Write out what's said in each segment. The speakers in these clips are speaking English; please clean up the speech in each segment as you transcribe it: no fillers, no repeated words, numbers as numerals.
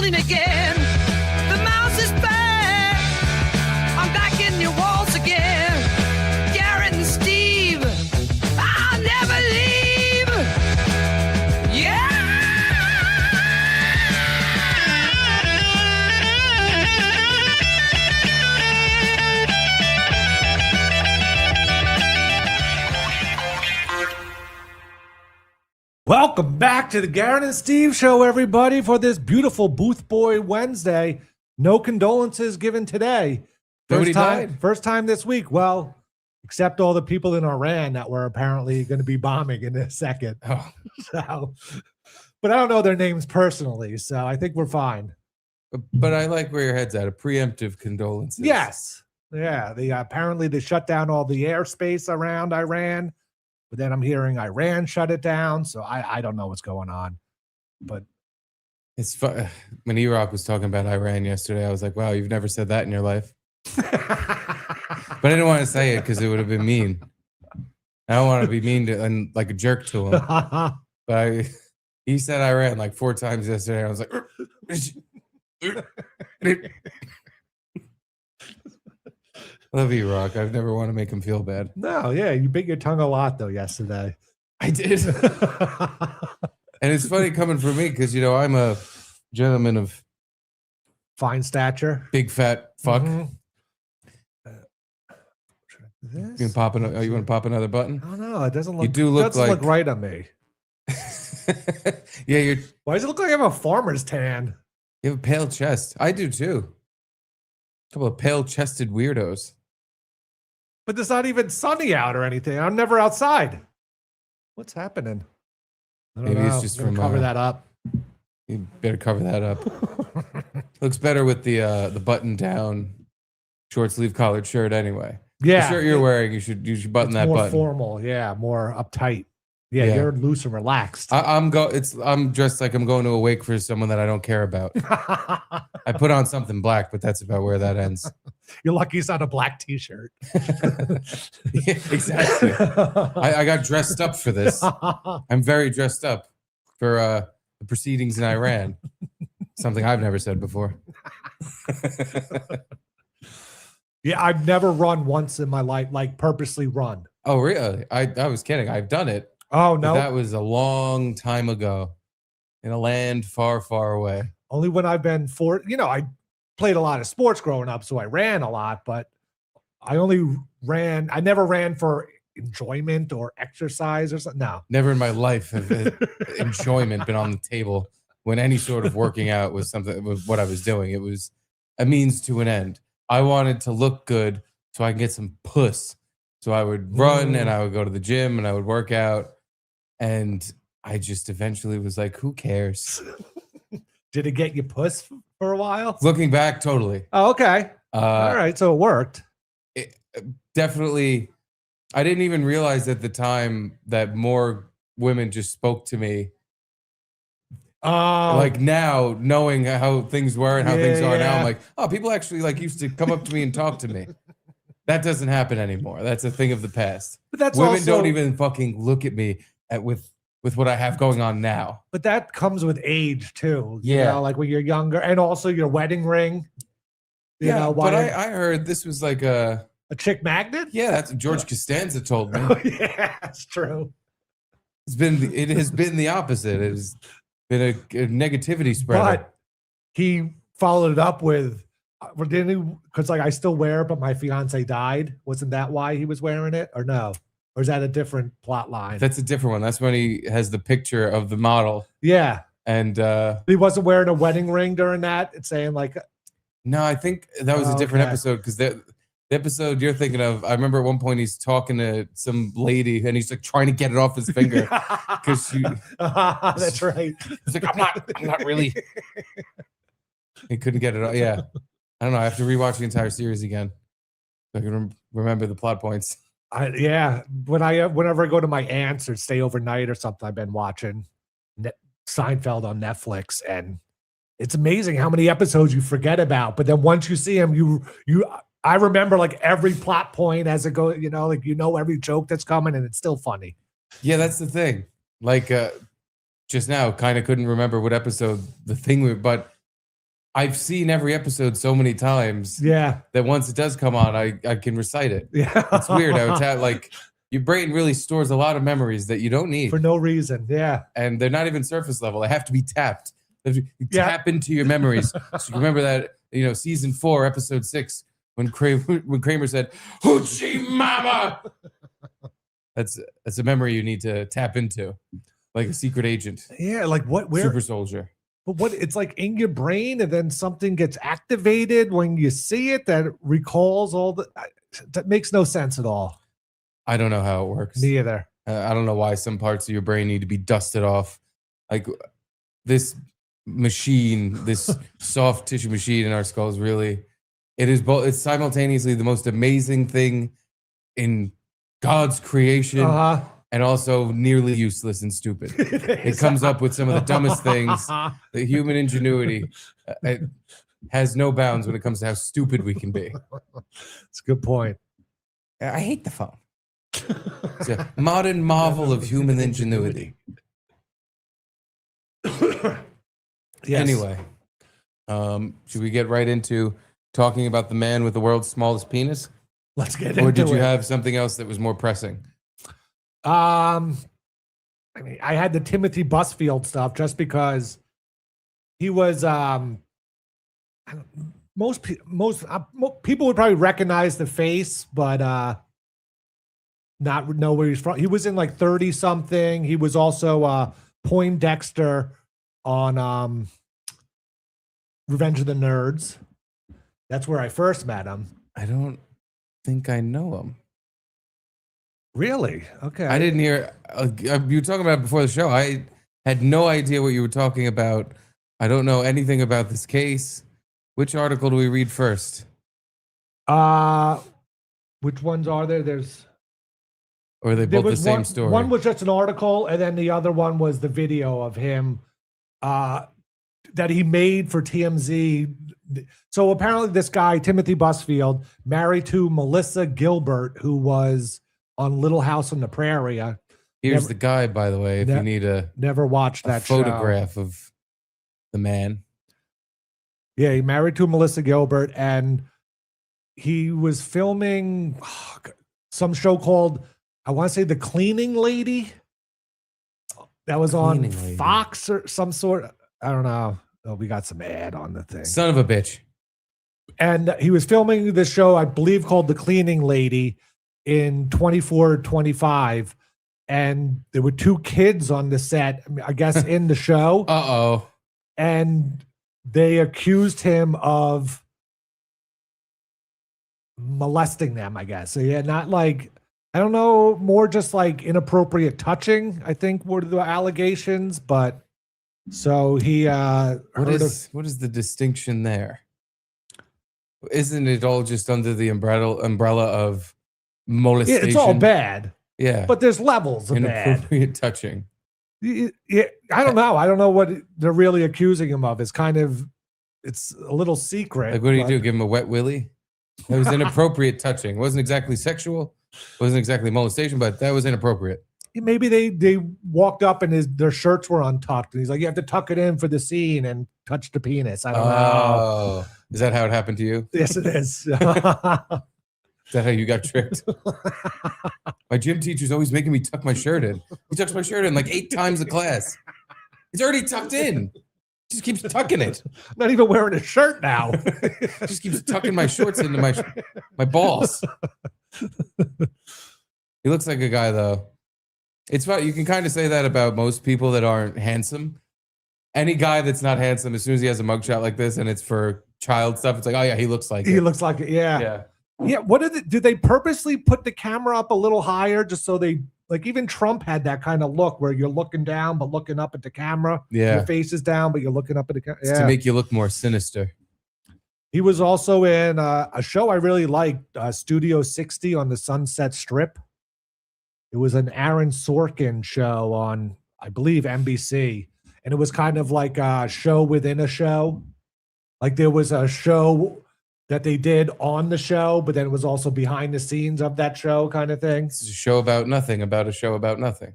calling again. The mouse is back. I'm back in your walls again. Garrett and Steve, I'll never leave. Yeah. Welcome back to the Garrett and Steve Show, everybody, for this beautiful Booth Boy Wednesday. No condolences given today. First time this week. Well, except all the people in Iran that were apparently going to be bombing in a second. Oh. So, but I don't know their names personally, so I think we're fine. But I like where your head's at. A preemptive condolences. Yes. Yeah. Apparently they shut down all the airspace around Iran. But then I'm hearing Iran shut it down, so I don't know what's going on. But it's fun. When E-Rock was talking about Iran yesterday, I was like, wow, you've never said that in your life. But I didn't want to say it because it would have been mean. I don't want to be mean to and like a jerk to him. But he said Iran like 4 times yesterday. I was like, love you, Rock. I've never want to make him feel bad. No, yeah, you bit your tongue a lot though yesterday. I did. And it's funny coming from me because, you know, I'm a gentleman of fine stature, big fat fuck. Mm-hmm. You want to pop another button? I don't know. It doesn't look. You do look look right on me. Yeah, Why does it look like I have a farmer's tan? You have a pale chest. I do too. A couple of pale-chested weirdos. But it's not even sunny out or anything. I'm never outside. What's happening? I don't Maybe know. it's just from cover that up. You better cover that up. Looks better with the button-down short sleeve collared shirt anyway. Yeah, the shirt you're wearing, you should button that more button. More formal, yeah, more uptight. Yeah, you're loose and relaxed. I'm dressed like I'm going to a wake for someone that I don't care about. I put on something black, but that's about where that ends. You're lucky it's not a black t-shirt. Yeah, exactly. I got dressed up for this. I'm very dressed up for the proceedings in Iran. Something I've never said before. Yeah, I've never run once in my life, like purposely run. Oh, really? I was kidding. I've done it. Oh, no. That was a long time ago in a land far, far away. Only when I've been I played a lot of sports growing up, so I ran a lot, but I never ran for enjoyment or exercise or something. No. Never in my life have enjoyment been on the table when any sort of working out was what I was doing. It was a means to an end. I wanted to look good so I can get some puss. So I would run and I would go to the gym and I would work out. And I just eventually was like, who cares? Did it get you puss for a while? Looking back, totally. Oh, okay. All right. So it worked. Definitely. I didn't even realize at the time that more women just spoke to me. Like now, knowing how things were and how things are now, I'm like, oh, people actually like used to come up to me and talk to me. That doesn't happen anymore. That's a thing of the past. But that's women also, don't even fucking look at me with what I have going on now. But that comes with age too. Yeah, you know, like when you're younger, and also your wedding ring. You know, but I heard this was like a chick magnet. Yeah, that's what George Costanza told me. Oh, yeah, that's true. It has been the opposite. It has been a negativity spreader. But he followed it up with, didn't he? Because like I still wear it, but my fiance died. Wasn't that why he was wearing it, or no? Or is that a different plot line? That's a different one. That's when he has the picture of the model. Yeah, and he wasn't wearing a wedding ring during that. It's saying like, no, I think that was a different episode because the episode you're thinking of, I remember at one point he's talking to some lady and he's like trying to get it off his finger because that's right. He's like, I'm not really. He couldn't get it off. Yeah, I don't know. I have to rewatch the entire series again so I can remember the plot points. Whenever I go to my aunt's or stay overnight or something, I've been watching Seinfeld on Netflix, and it's amazing how many episodes you forget about. But then once you see them, I remember like every plot point as it goes. You know, like every joke that's coming, and it's still funny. Yeah, that's the thing. Like just now, kind of couldn't remember what episode the thing was, but I've seen every episode so many times Yeah. that once it does come on, I can recite it. Yeah. It's weird how it's like your brain really stores a lot of memories that you don't need For no reason. Yeah. and they're not even surface level. They have to be tapped. You Yeah. tap into your memories. So you remember that, season 4, episode 6, when Kramer said, "Hoochie Mama." That's a memory you need to tap into, like a secret agent, Yeah. Like what? Where? super soldier. But what? It's like in your brain, and then something gets activated when you see it that recalls all the. That makes no sense at all. I don't know how it works. Me either. I don't know why some parts of your brain need to be dusted off. Like this machine, this soft tissue machine in our skulls, really, it is both. It's simultaneously the most amazing thing in God's creation and also nearly useless and stupid. It comes up with some of the dumbest things. The human ingenuity it has no bounds when it comes to how stupid we can be. It's a good point. I hate the phone. It's a modern marvel of human ingenuity. Yes. Anyway, should we get right into talking about the man with the world's smallest penis? Let's get into it. Or did you have something else that was more pressing? I mean, I had the Timothy Busfield stuff just because he was most people would probably recognize the face, but not know where he's from. He was in like 30 something. He was also Poindexter on Revenge of the Nerds. That's where I first met him. I don't think I know him. Really? Okay. I didn't hear you were talking about it before the show. I had no idea what you were talking about. I don't know anything about this case. Which article do we read first? Which ones are there? Or are they both the same story? One was just an article, and then the other one was the video of him that he made for TMZ. So apparently this guy, Timothy Busfield, married to Melissa Gilbert, who was on Little House on the Prairie. Here's the guy, by the way, if you need never watched that photograph of the man. Yeah, he married to Melissa Gilbert, and he was filming some show called, I want to say, The Cleaning Lady. That was on Fox or some sort. I don't know. Oh, we got some ad on the thing. Son of a bitch. And he was filming this show, I believe, called The Cleaning Lady in 24-25. And there were 2 kids on the set, I guess, in the show. Uh-oh. And they accused him of molesting them, I guess. So yeah, not like, I don't know, more just like inappropriate touching, I think were the allegations. But so he what is the distinction there? Isn't it all just under the umbrella of molestation? Yeah, it's all bad. Yeah. But there's levels of inappropriate touching. Yeah, I don't know. I don't know what they're really accusing him of. It's a little secret. Like, what do? Give him a wet willy? It was inappropriate touching. It wasn't exactly sexual. It wasn't exactly molestation, but that was inappropriate. Maybe they walked up and their shirts were untucked. And he's like, you have to tuck it in for the scene and touch the penis. I don't know. Is that how it happened to you? Yes, it is. Is that how you got tricked? My gym teacher's always making me tuck my shirt in. He tucks my shirt in like 8 times a class. It's already tucked in. Just keeps tucking it. I'm not even wearing a shirt now. Just keeps tucking my shorts into my balls. He looks like a guy, though. It's funny. You can kind of say that about most people that aren't handsome. Any guy that's not handsome, as soon as he has a mugshot like this and it's for child stuff, it's like, oh yeah, he looks like it. He looks like it. Yeah. Yeah. What did they purposely put the camera up a little higher just so they, like, even Trump had that kind of look where you're looking down but looking up at the camera. Yeah. Your face is down but you're looking up at the camera. Yeah. To make you look more sinister. He was also in a show I really liked, Studio 60 on the Sunset Strip. It was an Aaron Sorkin show on, I believe, NBC. And it was kind of like a show within a show. Like there was a show that they did on the show, but then it was also behind the scenes of that show kind of thing. It's a show about nothing, about a show about nothing.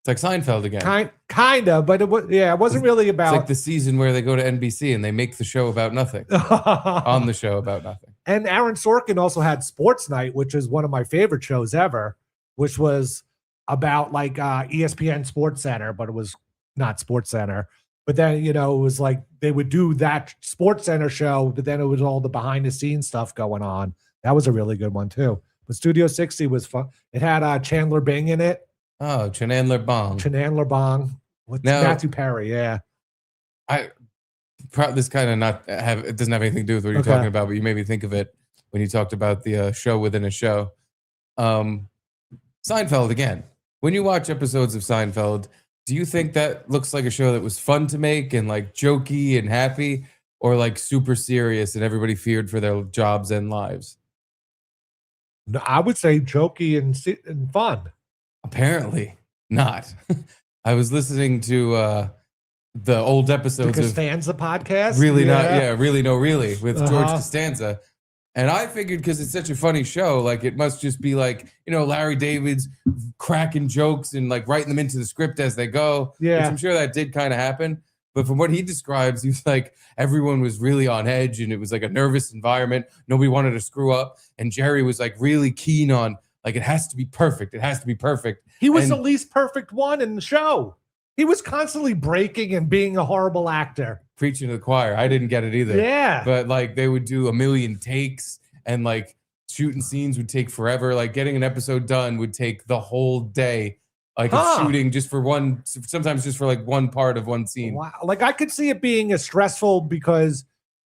It's like Seinfeld again. Kind of, but it wasn't really about. It's like the season where they go to NBC and they make the show about nothing. On the show about nothing. And Aaron Sorkin also had Sports Night, which is one of my favorite shows ever, which was about like ESPN Sports Center, but it was not Sports Center. But then, it was like they would do that Sports Center show, but then it was all the behind the scenes stuff going on. That was a really good one too. But Studio 60 was fun. It had Chandler Bing in it. Oh, Chandler Bong. With Matthew Perry, yeah. This kind of not have it doesn't have anything to do with what you're talking about, but you made me think of it when you talked about the show within a show. Seinfeld again. When you watch episodes of Seinfeld, do you think that looks like a show that was fun to make and like jokey and happy, or like super serious and everybody feared for their jobs and lives? No, I would say jokey and fun. Apparently not. I was listening to the old episodes of Costanza podcast. Really with George Costanza. And I figured because it's such a funny show, like it must just be like, Larry David's cracking jokes and like writing them into the script as they go. Yeah. Which I'm sure that did kind of happen. But from what he describes, he was like, everyone was really on edge and it was like a nervous environment. Nobody wanted to screw up. And Jerry was like really keen on, like, it has to be perfect. It has to be perfect. He was the least perfect one in the show. He was constantly breaking and being a horrible actor. Preaching to the choir. I didn't get it either. Yeah. But like they would do a million takes and like shooting scenes would take forever. Like getting an episode done would take the whole day. Like of shooting just for sometimes just for like one part of one scene. Wow. Like I could see it being as stressful because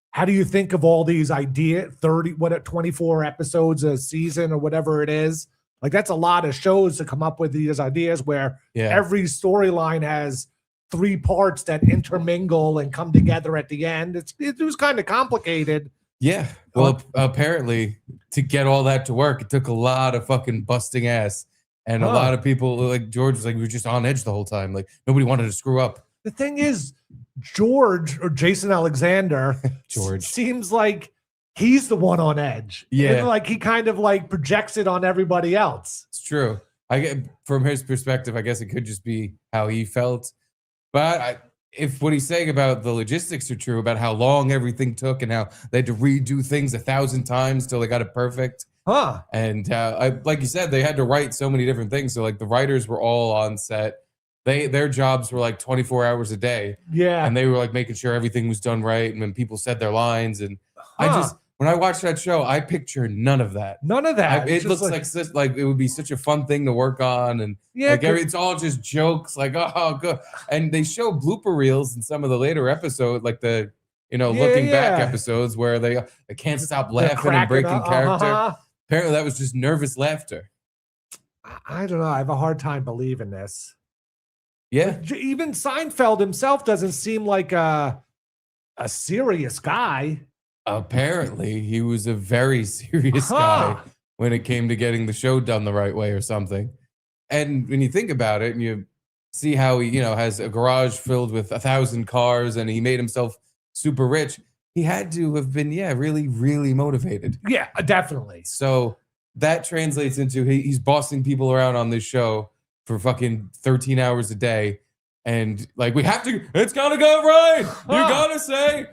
how do you think of all these 24 episodes a season or whatever it is? Like that's a lot of shows to come up with these ideas where every storyline has 3 parts that intermingle and come together at the end. It was kind of complicated. Yeah. Well, apparently to get all that to work, it took a lot of fucking busting ass. And a lot of people, like George was like, we were just on edge the whole time. Like nobody wanted to screw up. The thing is, George or Jason Alexander seems like he's the one on edge. Yeah. And like he kind of like projects it on everybody else. It's true. I get from his perspective, I guess it could just be how he felt. But if what he's saying about the logistics are true, about how long everything took and how they had to redo things 1,000 times till they got it perfect. And like you said, they had to write so many different things. So like the writers were all on set. Their jobs were like 24 hours a day. Yeah. And they were like making sure everything was done right. And when people said their lines and when I watch that show, I picture none of that. None of that. It looks like it would be such a fun thing to work on. And it's all just jokes like, oh, good. And they show blooper reels in some of the later episodes, like the, looking back episodes where they can't stop laughing and breaking character. Apparently that was just nervous laughter. I don't know. I have a hard time believing this. Yeah. Even Seinfeld himself doesn't seem like a serious guy. Apparently, he was a very serious guy when it came to getting the show done the right way or something. And when you think about it and you see how he, has a garage filled with 1,000 cars and he made himself super rich, he had to have been, really, really motivated. Yeah, definitely. So that translates into he's bossing people around on this show for fucking 13 hours a day. And like, it's got to go right. You got to say,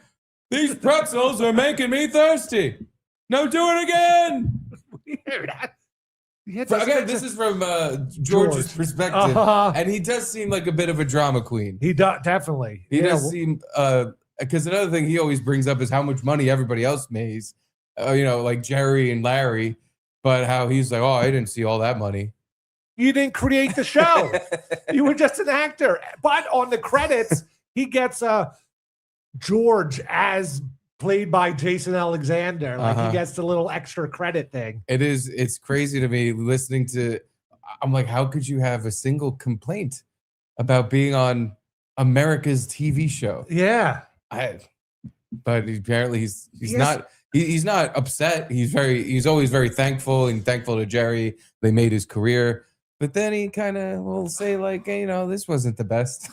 these pretzels are making me thirsty. No, do it again. Weird. Again, this is from George's perspective. And he does seem like a bit of a drama queen. He does, definitely. He does seem... because another thing he always brings up is how much money everybody else makes, like Jerry and Larry, but how he's like, oh, I didn't see all that money. You didn't create the show. You were just an actor. But on the credits, he gets George as played by Jason Alexander. Like he gets the little extra credit thing. It's crazy to me listening to, I'm like, how could you have a single complaint about being on America's TV show? Yeah. But apparently he's not upset. He's always very thankful and thankful to Jerry. They made his career, but then he kind of will say like, hey, this wasn't the best.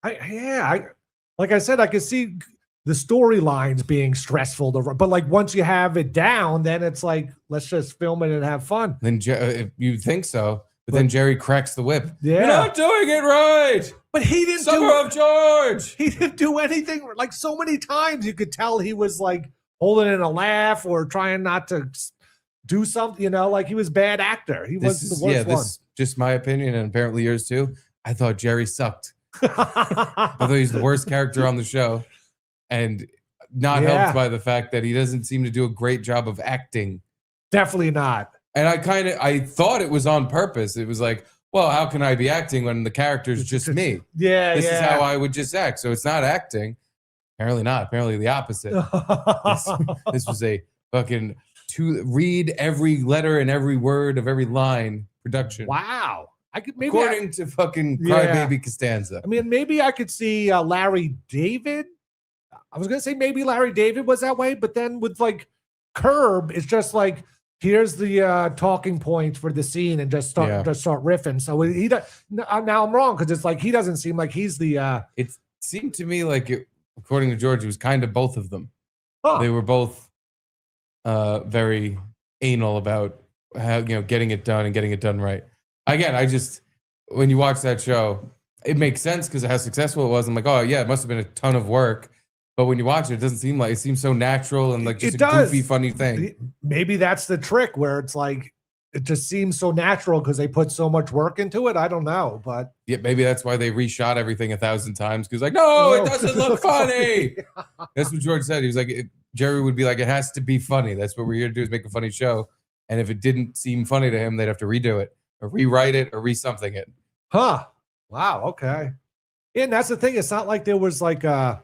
Like I said, I could see the storylines being stressful, but like once you have it down, then it's like, let's just film it and have fun. Then if you think so. But then Jerry cracks the whip. Yeah. You're not doing it right. But he didn't Summer of George. He didn't do anything. Like so many times, you could tell he was like holding in a laugh or trying not to do something. You know, like he was a bad actor. He was the worst one. This is just my opinion, and apparently yours too. I thought Jerry sucked. I thought he was the worst character on the show, and not helped by the fact that he doesn't seem to do a great job of acting. Definitely not. And I thought it was on purpose. It was like, well, how can I be acting when the character's just me? This is how I would just act. So it's not acting. Apparently not. Apparently the opposite. This was a fucking read every letter and every word of every line production. Wow. I could maybe according to fucking Crybaby Costanza. I mean, maybe I could see Larry David. I was gonna say maybe Larry David was that way, but then with like Curb, it's just like here's the talking points for the scene and just start riffing. So now I'm wrong because it's like he doesn't seem like he's the. It seemed to me like according to George, it was kind of both of them. Huh. They were both very anal about how getting it done and getting it done right. Again, when you watch that show, it makes sense because of how successful it was. I'm like, oh yeah, it must have been a ton of work. But when you watch it, it doesn't seem like it seems so natural and like just a goofy, funny thing. Maybe that's the trick where it's like it just seems so natural because they put so much work into it. I don't know, but yeah, maybe that's why they reshot everything 1,000 times because like, no, it doesn't look funny. That's what George said. He was like, Jerry would be like, it has to be funny. That's what we're here to do is make a funny show. And if it didn't seem funny to him, they'd have to redo it or rewrite it or re-something it. Huh. Wow. Okay. And that's the thing. It's not like there was like a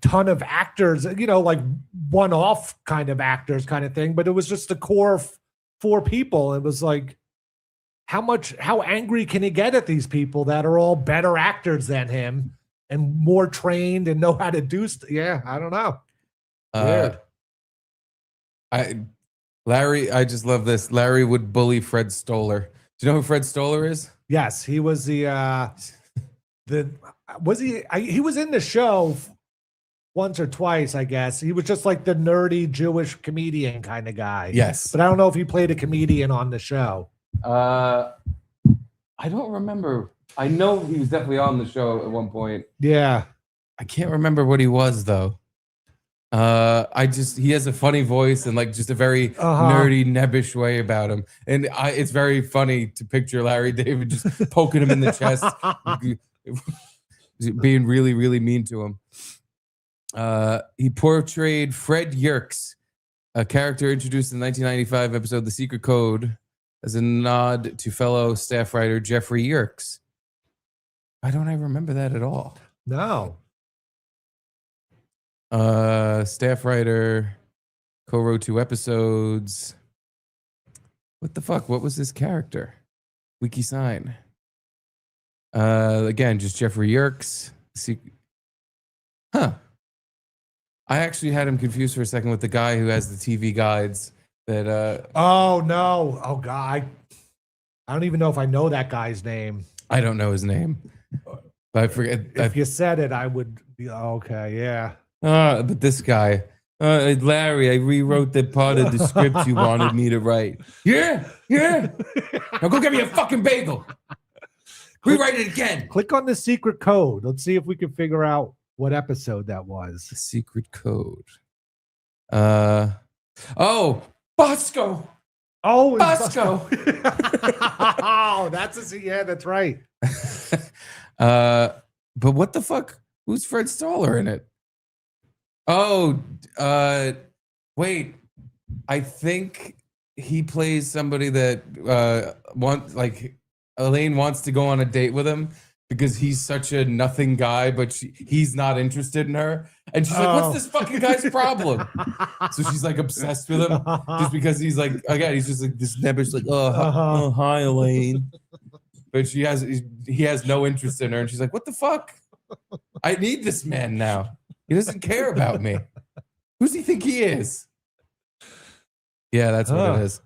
ton of actors, like one-off kind of actors kind of thing, but it was just the core 4 people. It was like, how angry can he get at these people that are all better actors than him and more trained and know how to do yeah, I don't know. Weird. I just love this. Larry would bully Fred Stoller. Do you know who Fred Stoller is? Yes, he was he was in the show once or twice, I guess. He was just like the nerdy Jewish comedian kind of guy. Yes. But I don't know if he played a comedian on the show. I don't remember. I know he was definitely on the show at one point. Yeah. I can't remember what he was though. He has a funny voice and like just a very nerdy, nebbish way about him. And it's very funny to picture Larry David just poking him in the chest, being really, really mean to him. He portrayed Fred Yerkes, a character introduced in the 1995 episode The Secret Code as a nod to fellow staff writer Jeffrey Yerkes. Why don't I remember that at all? No. Staff writer, co-wrote 2 episodes. What the fuck? What was this character? Wiki sign. Again, just Jeffrey Yerkes. Huh. I actually had him confused for a second with the guy who has the TV guides that Oh no. Oh God. I don't even know if I know that guy's name. I don't know his name. But I forget. If you said it, I would be okay, yeah. But this guy, Larry, I rewrote the part of the script you wanted me to write. Yeah. Now go get me a fucking bagel. Rewrite it again. Click on the secret code. Let's see if we can figure out what episode that was. The secret code. Bosco. Oh, Bosco. Oh, that's that's right. But what the fuck? Who's Fred Stoller in it? Oh, wait. I think he plays somebody that Elaine wants to go on a date with him because he's such a nothing guy, but he's not interested in her. And she's like, what's this fucking guy's problem? So she's like obsessed with him just because he's like, again, he's just like this nebbish, like, hi, Elaine. But he has no interest in her. And she's like, what the fuck? I need this man now. He doesn't care about me. Who does he think he is? Yeah, that's what it is.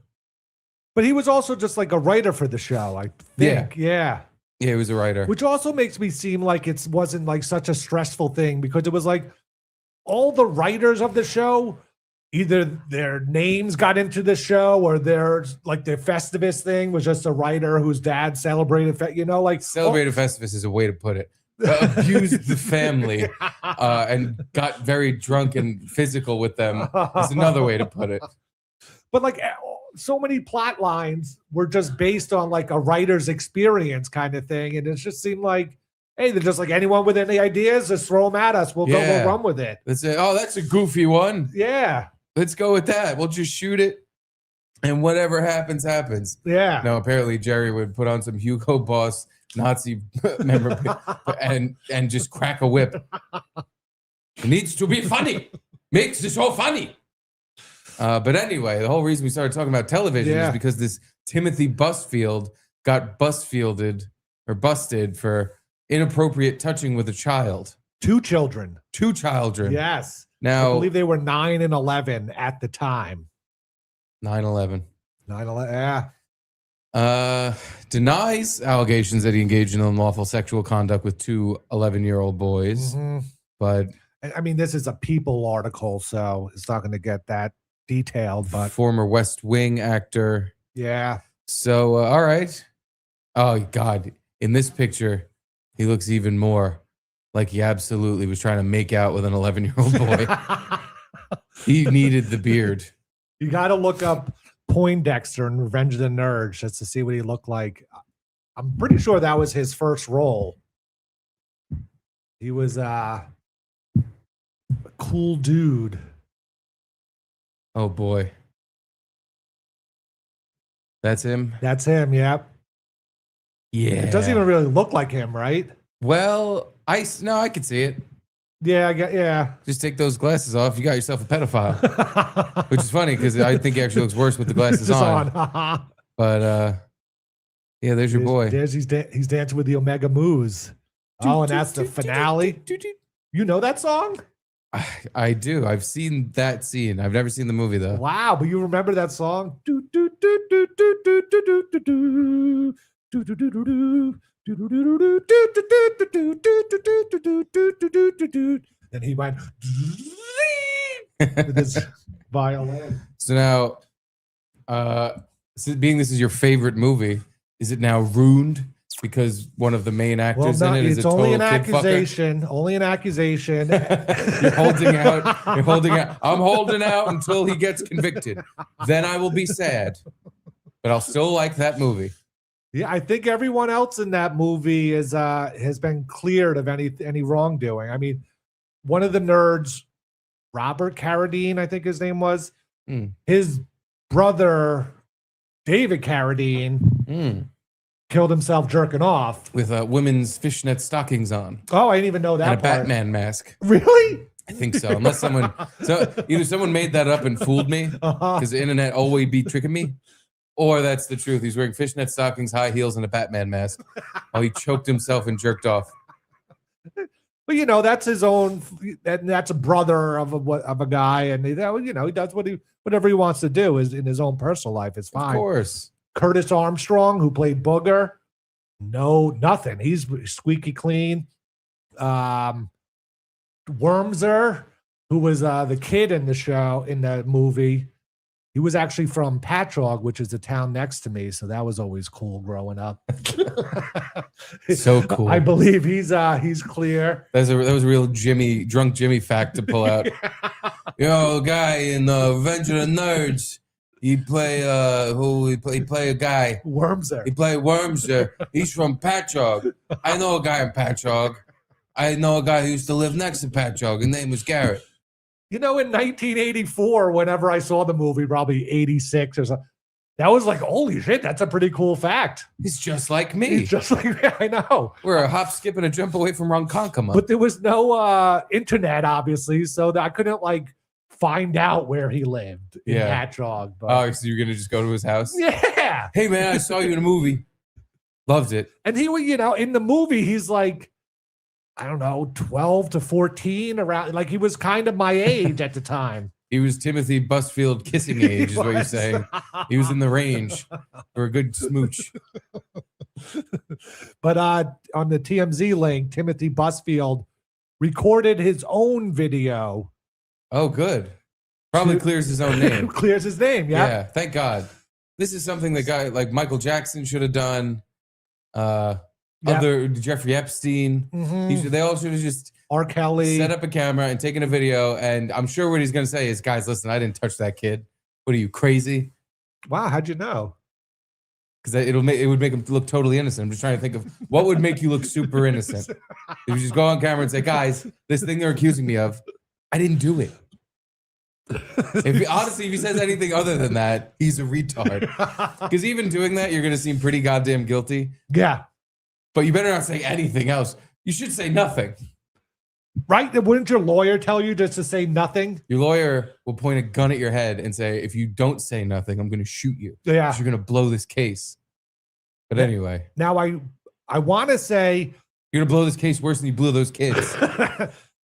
But he was also just like a writer for the show, I think. Yeah. Yeah, he was a writer. Which also makes me seem like it wasn't like such a stressful thing because it was like all the writers of the show either their names got into the show or their Festivus thing was just a writer whose dad celebrated, Celebrated Festivus is a way to put it. Abused the family and got very drunk and physical with them is another way to put it. But so many plot lines were just based on like a writer's experience kind of thing. And it just seemed like, hey, they're just like, anyone with any ideas, just throw them at us. We'll run with it. Let's say, oh, that's a goofy one. Yeah. Let's go with that. We'll just shoot it. And whatever happens, happens. Yeah. No, apparently Jerry would put on some Hugo Boss Nazi memorabilia and just crack a whip. It needs to be funny. Makes the show funny. But anyway, the whole reason we started talking about television is because this Timothy Busfield got busted for inappropriate touching with a child. Two children. Now, Yes. I believe they were 9 and 11 at the time. 9/11. 9/11. Yeah. Denies allegations that he engaged in unlawful sexual conduct with 2 11-year-old boys. Mm-hmm. But I mean, this is a People article, so it's not going to get that detailed. But former West Wing actor. Yeah. So, all right. Oh, God. In this picture, he looks even more like he absolutely was trying to make out with an 11-year-old boy. He needed the beard. You got to look up Poindexter in Revenge of the Nerds just to see what he looked like. I'm pretty sure that was his first role. He was a cool dude. Oh, boy. That's him? That's him, yep. Yeah. It doesn't even really look like him, right? Well, I could see it. Yeah, yeah. Just take those glasses off. You got yourself a pedophile. Which is funny because I think he actually looks worse with the glasses on. But yeah, there's your boy. He's dancing with the Omega Moose. Oh, and that's the finale. You know that song? I do. I've seen that scene. I've never seen the movie though. Wow, but you remember that song? And he went with his violin. So now, being this is your favorite movie, is it now ruined because one of the main actors in it is a total kid fucker? It's only an accusation. Only an accusation. You're holding out. You're holding out. I'm holding out until he gets convicted. Then I will be sad, but I'll still like that movie. Yeah, I think everyone else in that movie has been cleared of any wrongdoing. I mean, one of the nerds, Robert Carradine, I think his name was, his brother, David Carradine, killed himself jerking off. With women's fishnet stockings on. Oh, I didn't even know that and a part. Batman mask. Really? I think so. Unless either someone made that up and fooled me, because the internet always be tricking me, or that's the truth. He's wearing fishnet stockings, high heels, and a Batman mask while he choked himself and jerked off. But that's his own. That's a brother of a guy, and he does whatever he wants to do is in his own personal life. It's fine. Of course. Curtis Armstrong, who played Booger, nothing. He's squeaky clean. Wormser, who was the kid in the movie, he was actually from Patchogue, which is the town next to me. So that was always cool growing up. So cool. I believe he's clear. That was a real drunk Jimmy fact to pull out. Guy in Revenge of the Nerds. He play he play a guy. Wormser. He play Wormser. He's from Patchogue. I know a guy in Patchogue. I know a guy who used to live next to Patchogue. His name was Garrett. In 1984, whenever I saw the movie, probably 86 or something, that was like, holy shit, that's a pretty cool fact. He's just like me. He's just like me. I know. We're a hop, skip, and a jump away from Ronkonkoma. But there was no internet, obviously, so that I couldn't find out where he lived in Patchogue. But... Oh, so you're gonna just go to his house? Yeah. Hey man, I saw you in a movie. Loved it. And he was, in the movie, he's like, I don't know, 12 to 14, around, he was kind of my age at the time. He was Timothy Busfield kissing age, is what you're saying. He was in the range for a good smooch. But on the TMZ link, Timothy Busfield recorded his own video. Oh, good. Probably clears his own name. Clears his name, Yeah, thank God. This is something that guy like Michael Jackson should have done. Other Jeffrey Epstein. They all should have just R. Kelly set up a camera and taken a video. And I'm sure what he's going to say is, guys, listen, I didn't touch that kid. What are you, crazy? Wow, how'd you know? Because it would make him look totally innocent. I'm just trying to think of what would make you look super innocent. If you just go on camera and say, guys, this thing they're accusing me of, I didn't do it. Honestly, if he says anything other than that, he's a retard. Because even doing that, you're going to seem pretty goddamn guilty. Yeah. But you better not say anything else. You should say nothing. Right? Wouldn't your lawyer tell you just to say nothing? Your lawyer will point a gun at your head and say, if you don't say nothing, I'm going to shoot you. Yeah. You're going to blow this case. But anyway. Now, I want to say... You're going to blow this case worse than you blew those kids.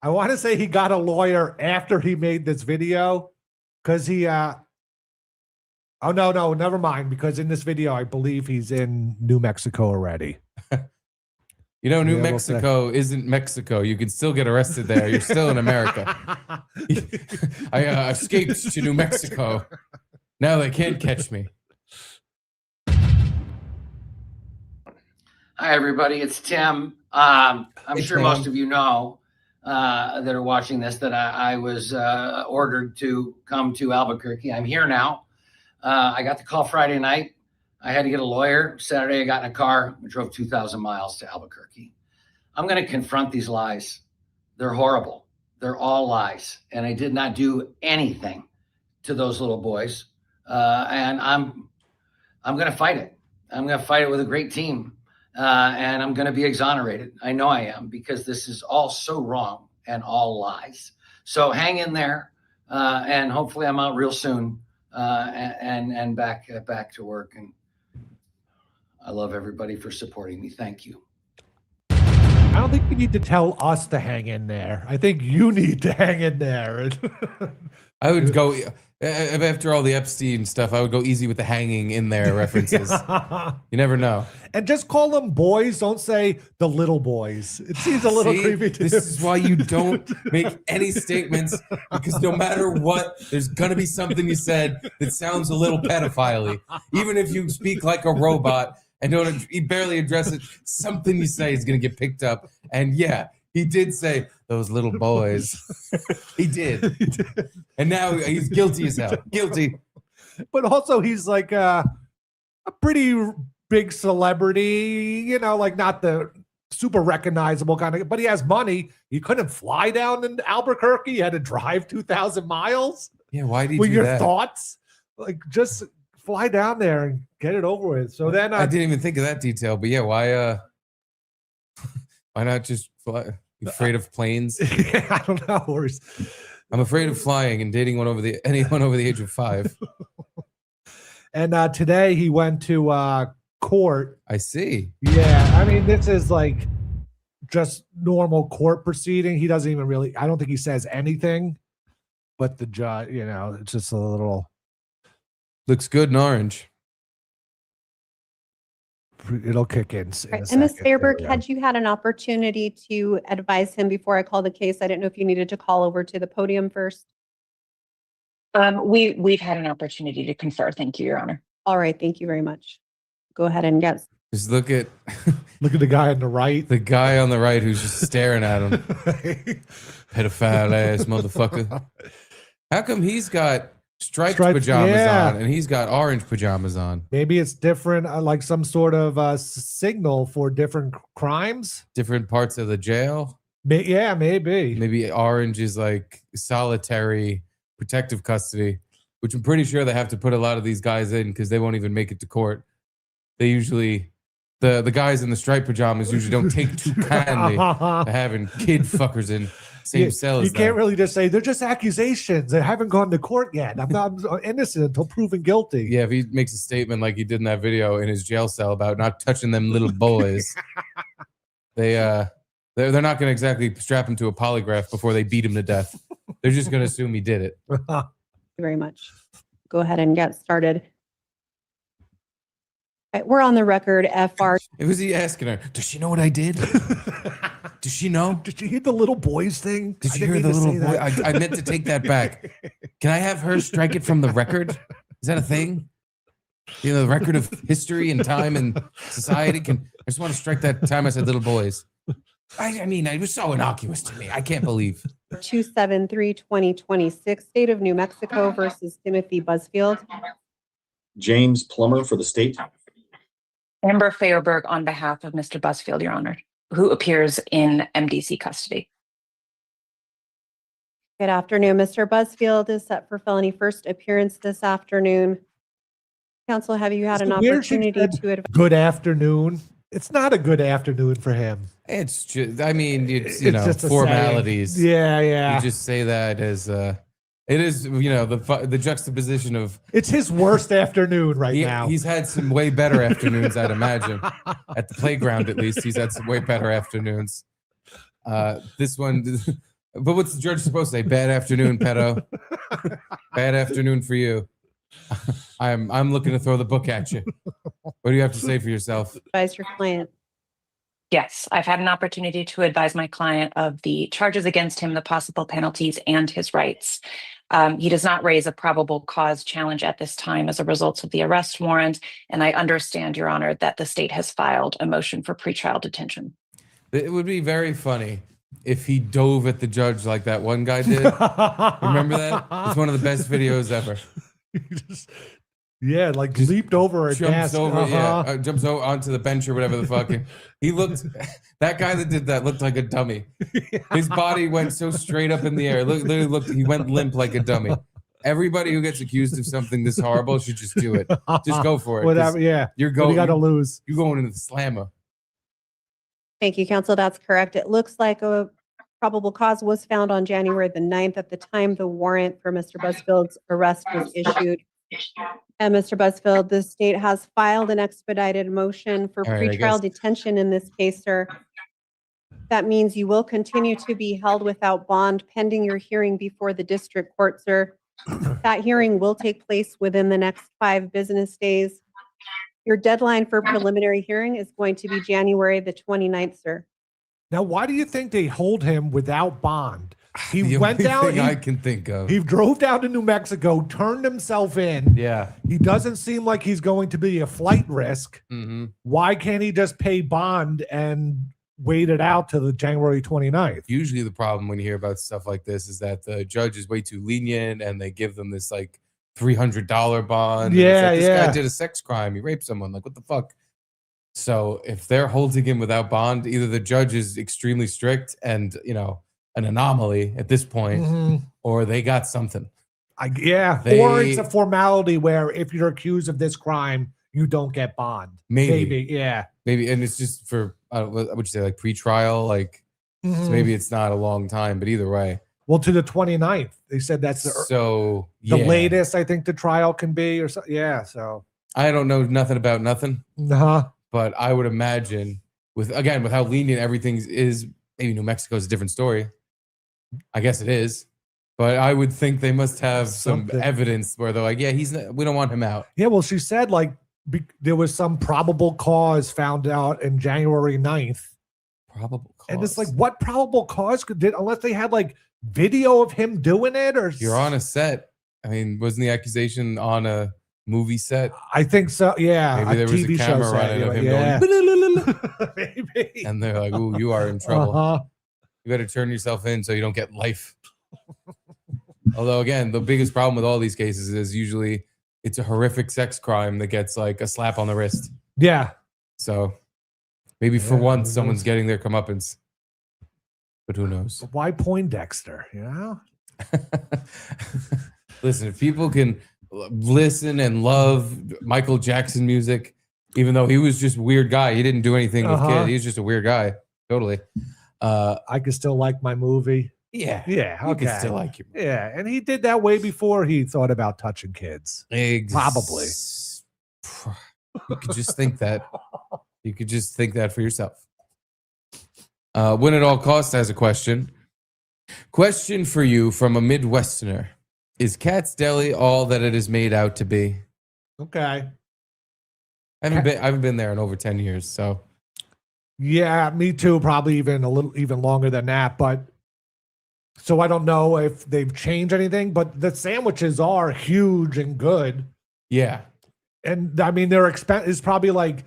I want to say he got a lawyer after he made this video because he... oh, no, never mind. Because in this video, I believe he's in New Mexico already. You know, New Mexico isn't Mexico. You can still get arrested there. You're still in America. I escaped to New Mexico. Now they can't catch me. Hi, everybody. It's Tim. I'm sure Tim. most of you know that are watching this that I was ordered to come to Albuquerque. I'm here now. I got the call Friday night. I had to get a lawyer. Saturday, I got in a car. I drove 2,000 miles to Albuquerque. I'm going to confront these lies. They're horrible. They're all lies. And I did not do anything to those little boys. And I'm going to fight it. I'm going to fight it with a great team. And I'm going to be exonerated. I know I am, because this is all so wrong and all lies. So hang in there. And hopefully I'm out real soon and back to work. And I love everybody for supporting me. Thank you. I don't think you need to tell us to hang in there. I think you need to hang in there. I would go, after all the Epstein stuff, I would go easy with the hanging in there references. You never know. And just call them boys. Don't say the little boys. It seems a little creepy to This is why you don't make any statements, because no matter what, there's going to be something you said that sounds a little pedophile-y. Even if you speak like a robot and you barely address it, something you say is going to get picked up. And yeah, he did say those little boys. He did. And now he's guilty as hell. Guilty. But also he's like a pretty big celebrity, you know, like not the super recognizable kind of, but he has money. He couldn't fly down in Albuquerque. He had to drive 2,000 miles. Yeah, why did you do that? With your thoughts? Like, just fly down there and get it over with. So then I didn't even think of that detail, but yeah, why not just fly? You afraid of planes? I don't know. I'm afraid of flying and dating anyone over the age of 5. And today he went to court. I see. Yeah, I mean, this is like just normal court proceeding. He doesn't even really, I don't think he says anything, but the judge, you know, it's just a little. Looks good in orange. It'll kick in. Ms. Fairberg, had you had an opportunity to advise him before I call the case? I didn't know if you needed to call over to the podium first. We've had an opportunity to confer. Thank you, Your Honor. All right, thank you very much. Go ahead and get. Just look at the guy on the right. The guy on the right who's just staring at him. Pedophile ass motherfucker. How come he's got striped pajamas on and he's got orange pajamas on? Maybe it's different, like some sort of signal for different crimes. Different parts of the jail? Yeah, maybe. Maybe orange is like solitary protective custody, which I'm pretty sure they have to put a lot of these guys in because they won't even make it to court. They usually, the guys in the striped pajamas usually don't take too kindly to having kid fuckers in same cell as you can't really just say they're just accusations. They haven't gone to court yet. I'm not innocent until proven guilty. Yeah, if he makes a statement like he did in that video in his jail cell about not touching them little boys, they're not going to exactly strap him to a polygraph before they beat him to death. They're just going to assume he did it. Thank you very much. Go ahead and get started. All right, we're on the record, FR. It was he asking her, does she know what I did? Does she know? Did you hear the little boys thing? Did you hear the little boy? I meant to take that back. Can I have her strike it from the record? Is that a thing? You know, the record of history and time and society. I just want to strike that time I said little boys. I mean, it was so innocuous to me. I can't believe. 273-2026, State of New Mexico versus Timothy Busfield. James Plummer for the state. Amber Feuerberg on behalf of Mr. Busfield, Your Honor, who appears in MDC custody. Good afternoon. Mr. Busfield is set for felony first appearance this afternoon. Counsel, have you had an So where she opportunity said, to advise? Good afternoon. It's not a good afternoon for him. It's just, I mean, it's, It's just a formalities. saying. Yeah. You just say that as, it is, the juxtaposition of, It's his worst afternoon right now. he's had some way better afternoons, I'd imagine. At the playground, at least, he's had some way better afternoons. This one, but what's the judge supposed to say? Bad afternoon, pedo. Bad afternoon for you. I'm looking to throw the book at you. What do you have to say for yourself? Advise your client. Yes, I've had an opportunity to advise my client of the charges against him, the possible penalties, and his rights. He does not raise a probable cause challenge at this time as a result of the arrest warrant, and I understand, Your Honor, that the state has filed a motion for pretrial detention. It would be very funny if he dove at the judge like that one guy did. Remember that? It's one of the best videos ever. Like leaped over a Jumps desk. over, jumps over onto the bench or whatever the fuck. He looked, that guy that did that looked like a dummy. His body went so straight up in the air. Literally looked, he went limp like a dummy. Everybody who gets accused of something this horrible should just do it. Just go for it. Whatever, yeah. You're What do going. you got to lose. You're going into the slammer. Thank you, counsel. That's correct. It looks like a probable cause was found on January the 9th at the time the warrant for Mr. Busfield's arrest was issued. And Mr. Busfield, the state has filed an expedited motion for All right, I pretrial guess. detention in this case, sir. That means you will continue to be held without bond pending your hearing before the district court, sir. That hearing will take place within the next 5 business days. Your deadline for preliminary hearing is going to be January the 29th, sir. Now, why do you think they hold him without bond? He The went only down. thing I can think of. He drove down to New Mexico, turned himself in. Yeah. He doesn't seem like he's going to be a flight risk. Mm-hmm. Why can't he just pay bond and wait it out to the January 29th? Usually the problem when you hear about stuff like this is that the judge is way too lenient and they give them this like $300 bond. And it's Yeah, like, this yeah. guy did a sex crime. He raped someone. Like, what the fuck? So if they're holding him without bond, either the judge is extremely strict and, an anomaly at this point, Mhm. or they got something. Or They- it's a formality where if you're accused of this crime, you don't get bond. Maybe. Yeah. Maybe. And it's just for, what would you say, like pre-trial? Like, so Mhm. maybe it's not a long time, but either way. Well, to the 29th. They said that's the Yeah. latest I think the trial can be or so. Yeah. So, I don't know nothing about nothing. uh-huh. But I would imagine with how lenient everything is, maybe New Mexico is a different story. I guess it is, but I would think they must have some Something. evidence where they're like, yeah, we don't want him out. Yeah. Well, she said like there was some probable cause found out in January 9th. Probable cause. And it's like, what probable cause unless they had like video of him doing it or You're on a set. I mean, wasn't the accusation on a movie set? I think so. Yeah. Maybe there was a TV show camera set, running of him yeah. going, Maybe. and they're like, ooh, you are in trouble. Uh-huh. You better turn yourself in so you don't get life. Although, again, the biggest problem with all these cases is usually it's a horrific sex crime that gets like a slap on the wrist. Yeah. So maybe for Yeah, once who someone's knows? getting their comeuppance. But who knows? But why Poindexter? You know? Listen, if people can listen and love Michael Jackson music, even though he was just a weird guy, he didn't do anything with Uh-huh. kids. He was just a weird guy. Totally. I could still like my movie. Yeah. Yeah. You Okay. can still like him. Yeah. And he did that way before he thought about touching kids. Probably. You could just think that. You could just think that for yourself. Win at all costs has a question. Question for you from a Midwesterner. Is Katz Deli all that it is made out to be? Okay. I haven't been there in over 10 years, so Yeah, me too. Probably even even longer than that. But So I don't know if they've changed anything, but the sandwiches are huge and good. Yeah. And I mean, their expense is probably like,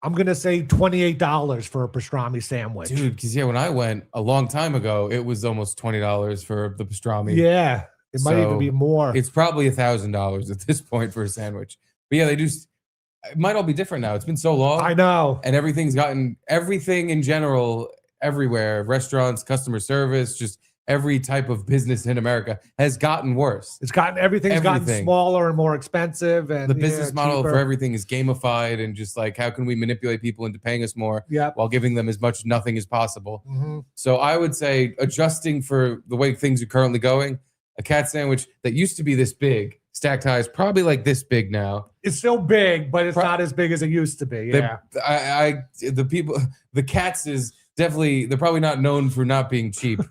I'm going to say $28 for a pastrami sandwich. Dude, because when I went a long time ago, it was almost $20 for the pastrami. Yeah. It might even So be more. It's probably $1,000 at this point for a sandwich. But yeah, they do. It might all be different now. It's been so long. I know. And everything in general, everywhere, restaurants, customer service, just every type of business in America has gotten worse. Everything's gotten smaller and more expensive. And the business model cheaper. for everything is gamified and just like, how can we manipulate people into paying us more while giving them as much nothing as possible? Mm-hmm. So I would say, adjusting for the way things are currently going, a Katz sandwich that used to be this big, stacked high, is probably like this big now. It's still big, but it's not as big as it used to be. Yeah. The Katz is definitely, they're probably not known for not being cheap.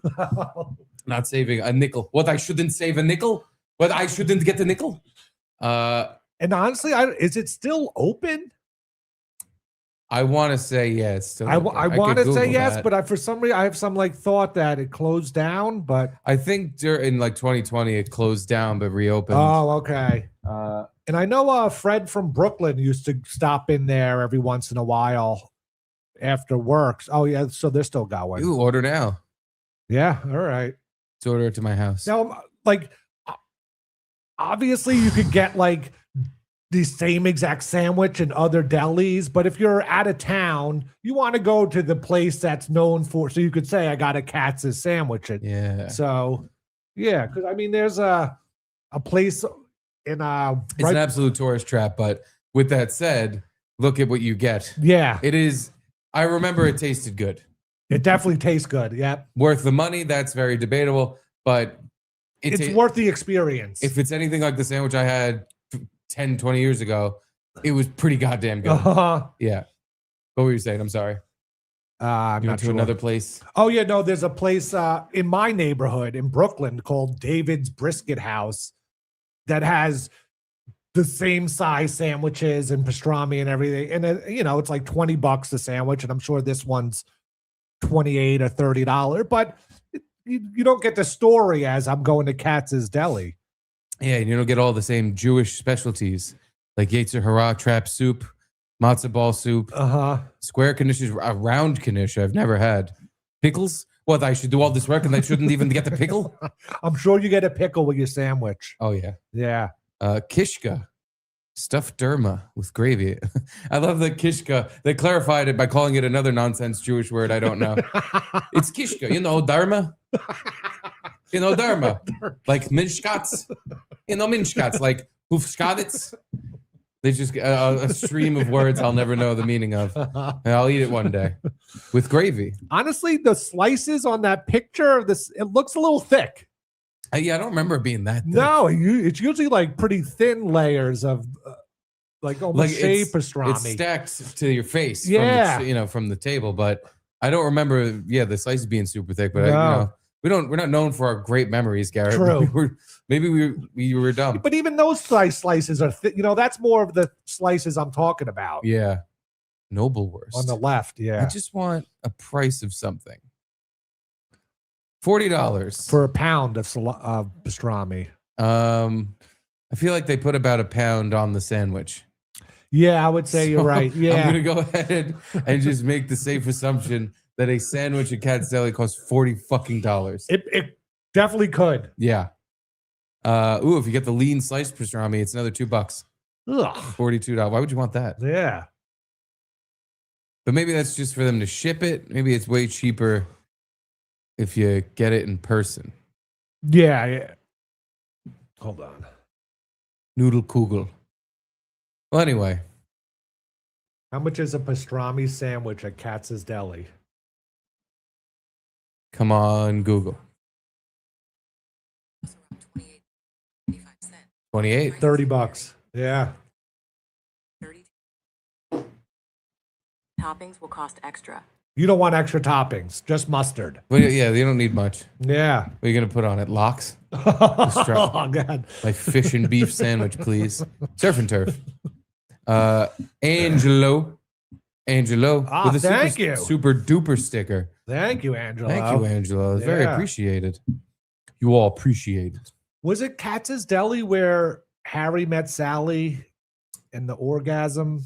Not saving a nickel. What, I shouldn't save a nickel? What, I shouldn't get a nickel? And honestly, is it still open? I want to say yes. I want to say yes, but for some reason I have some like thought that it closed down. But I think in like 2020 it closed down but reopened. Oh, okay. And I know Fred from Brooklyn used to stop in there every once in a while after work. Oh yeah, so they're still going. You order now. Yeah, all right. Let's order it to my house. Now, like, obviously you could get like the same exact sandwich in other delis, but if you're out of town, you want to go to the place that's known for. So you could say, I got a Katz's sandwich. Yeah. So, yeah, because I mean, there's a place in it's an absolute tourist trap. But with that said, look at what you get. Yeah, it is. I remember it tasted good. It definitely tastes good. Yeah, worth the money. That's very debatable, but it's worth the experience. If it's anything like the sandwich I had 10, 20 years ago, it was pretty goddamn good. Yeah. What were you saying? I'm sorry. I'm you not went to sure. another place? Oh, yeah. No, there's a place in my neighborhood in Brooklyn called David's Brisket House that has the same size sandwiches and pastrami and everything. And, it's like $20 a sandwich. And I'm sure this one's $28 or $30. But you don't get the story as I'm going to Katz's Deli. Yeah, and you don't get all the same Jewish specialties like Yetzer Hara trap soup, matzo ball soup, square knish, a round knish I've never had. Pickles? What, I should do all this work and I shouldn't even get the pickle? I'm sure you get a pickle with your sandwich. Oh, yeah. Yeah. Kishka, stuffed derma with gravy. I love the kishka. They clarified it by calling it another nonsense Jewish word I don't know. It's kishka, dharma. Dharma, like minshkats, minshkats, like hufskadits. They just a stream of words I'll never know the meaning of. And I'll eat it one day with gravy. Honestly, the slices on that picture, it looks a little thick. Yeah, I don't remember it being that thick. No, it's usually like pretty thin layers of like almost shaved pastrami. It's stacked to your face. Yeah, from the table. But I don't remember. Yeah, the slices being super thick. But we're not known for our great memories, Garrett. True. Maybe we were dumb. But even those slices are that's more of the slices I'm talking about. Yeah. Noble Wurst. On the left, yeah. I just want a price of something. $40 for a pound of pastrami. I feel like they put about a pound on the sandwich. Yeah, I would say you're right. Yeah. I'm gonna go ahead and just make the safe assumption that a sandwich at Katz Deli costs $40. It definitely could. Yeah. If you get the lean sliced pastrami, it's another $2. Ugh. $42. Why would you want that? Yeah. But maybe that's just for them to ship it. Maybe it's way cheaper if you get it in person. Yeah. Hold on. Noodle Kugel. Well, anyway. How much is a pastrami sandwich at Katz's Deli? Come on, Google. 28. $30. Yeah. Toppings will cost extra. You don't want extra toppings, just mustard. Well, yeah, they don't need much. Yeah. What are you going to put on it? Lox? Oh, God. My fish and beef sandwich, please. Surf and turf. Angelo. Ah, with a thank you. super duper sticker. Thank you, Angelo. Thank you, Angelo. It's very appreciated. you all appreciate it. Was it Katz's Deli where Harry met Sally in the orgasm?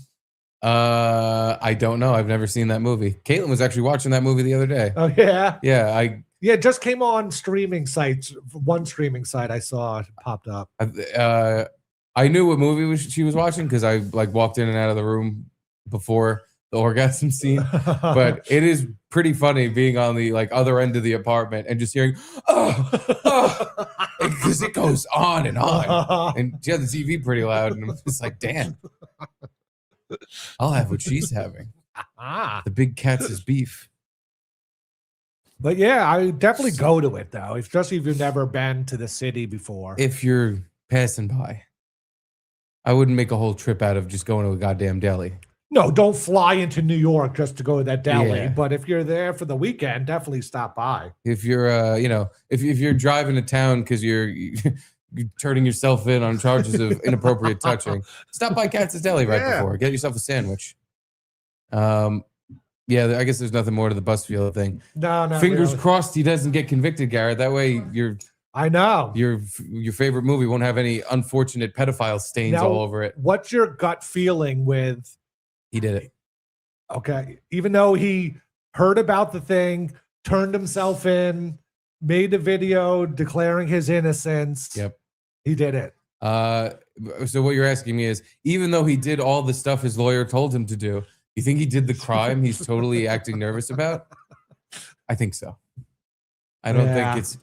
I don't know. I've never seen that movie. Caitlin was actually watching that movie the other day. Oh yeah. Yeah, Yeah, it just came on streaming sites. One streaming site I saw it popped up. I knew what movie she was watching because I like walked in and out of the room before the orgasm scene. But it is pretty funny being on the like other end of the apartment and just hearing because it goes on and on. And she had the TV pretty loud, and I'm just like, damn, I'll have what she's having. The big Katz's beef. But yeah, I would definitely go to it though, especially if you've never been to the city before. If you're passing by, I wouldn't make a whole trip out of just going to a goddamn deli. No, don't fly into New York just to go to that deli. Yeah. But if you're there for the weekend, definitely stop by. If you're, if you're driving to town because you're turning yourself in on charges of inappropriate touching, stop by Katz's Deli right before. Get yourself a sandwich. Yeah, I guess there's nothing more to the Busfield thing. No, no. Fingers really. crossed he doesn't get convicted, Garrett. That way I know. your favorite movie won't have any unfortunate pedophile stains Now, all over it. What's your gut feeling with? He did it. Okay, even though he heard about the thing, turned himself in, made a video declaring his innocence. Yep. He did it. So what you're asking me is, even though he did all the stuff his lawyer told him to do, you think he did the crime he's totally acting nervous about? I think so. I don't think it's...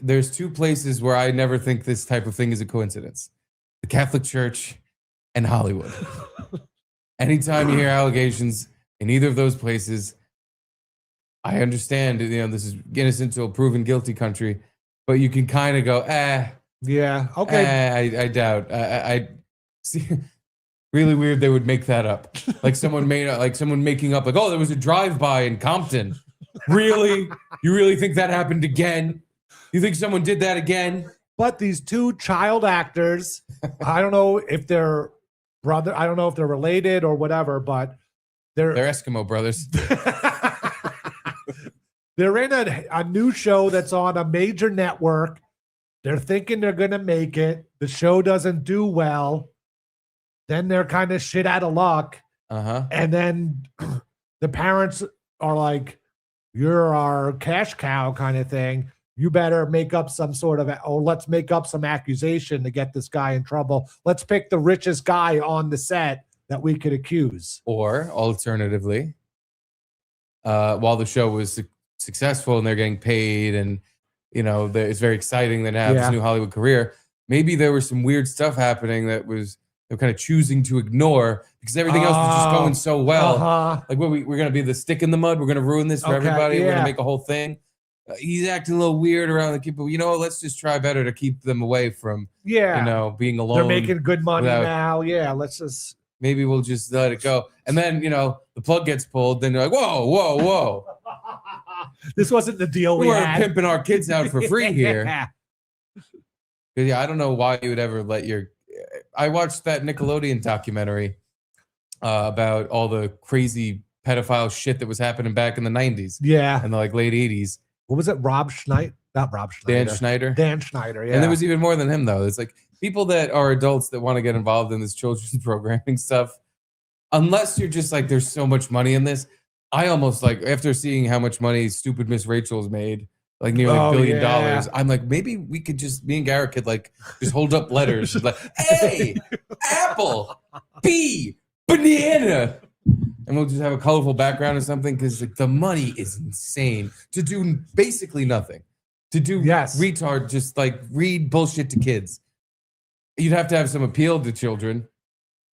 There's two places where I never think this type of thing is a coincidence. The Catholic Church and Hollywood. Anytime you hear allegations in either of those places, I understand, this is innocent till proven guilty country, but you can kind of go, Yeah. Okay. I doubt. I see. Really weird they would make that up. Like someone making up like, oh, there was a drive-by in Compton. Really? You really think that happened again? You think someone did that again? But these two child actors, I don't know if they're brother, I don't know if they're related or whatever, but they're Eskimo brothers. They're in a new show that's on a major network. They're thinking they're going to make it. The show doesn't do well. Then they're kind of shit out of luck. And then the parents are like, you're our cash cow kind of thing. You better make up some sort of, let's make up some accusation to get this guy in trouble. Let's pick the richest guy on the set that we could accuse. Or alternatively, while the show was successful and they're getting paid and, it's very exciting that they have this new Hollywood career, maybe there was some weird stuff happening that was they're kind of choosing to ignore because everything else was just going so well. Like, we're going to be the stick in the mud. We're going to ruin this for everybody. We're going to make a whole thing. He's acting a little weird around the people. Let's just try better to keep them away from, being alone. They're making good money now. Yeah, let's just. Maybe we'll just let it go. And then, the plug gets pulled. Then you're like, whoa. This wasn't the deal we weren't had. Pimping our kids out for free here. I don't know why you would ever let your... I watched that Nickelodeon documentary about all the crazy pedophile shit that was happening back in the 90s. Yeah. And the late 80s. What was it? Rob Schneider? Not Rob Schneider. Dan Schneider. Dan Schneider, yeah. And there was even more than him, though. It's like people that are adults that want to get involved in this children's programming stuff, unless you're just like, there's so much money in this. I almost after seeing how much money Stupid Miss Rachel's made, like nearly $1 billion, I'm like, maybe we could me and Garrett could just hold up letters. Like, A, apple, B, banana. And we'll just have a colorful background or something because the money is insane to do basically nothing. To do retard, just read bullshit to kids. You'd have to have some appeal to children,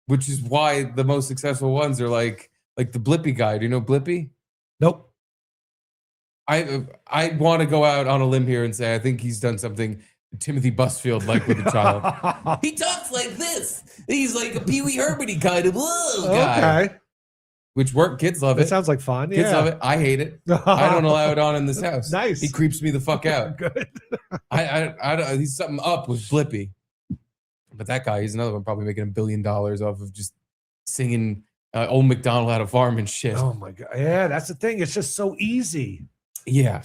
which is why the most successful ones are like the Blippi guy. Do you know Blippi? Nope. I want to go out on a limb here and say I think he's done something Timothy Busfield with a child. He talks like this. He's like a Pee Wee Hermity kind of guy. Okay. Which work, kids love it. It sounds like fun. Kids love it. I hate it. I don't allow it on in this house. Nice. He creeps me the fuck out. Good. He's something up with Blippi. But that guy, he's another one probably making $1 billion off of just singing Old MacDonald Had a Farm and shit. Oh my God. Yeah, that's the thing. It's just so easy. Yeah.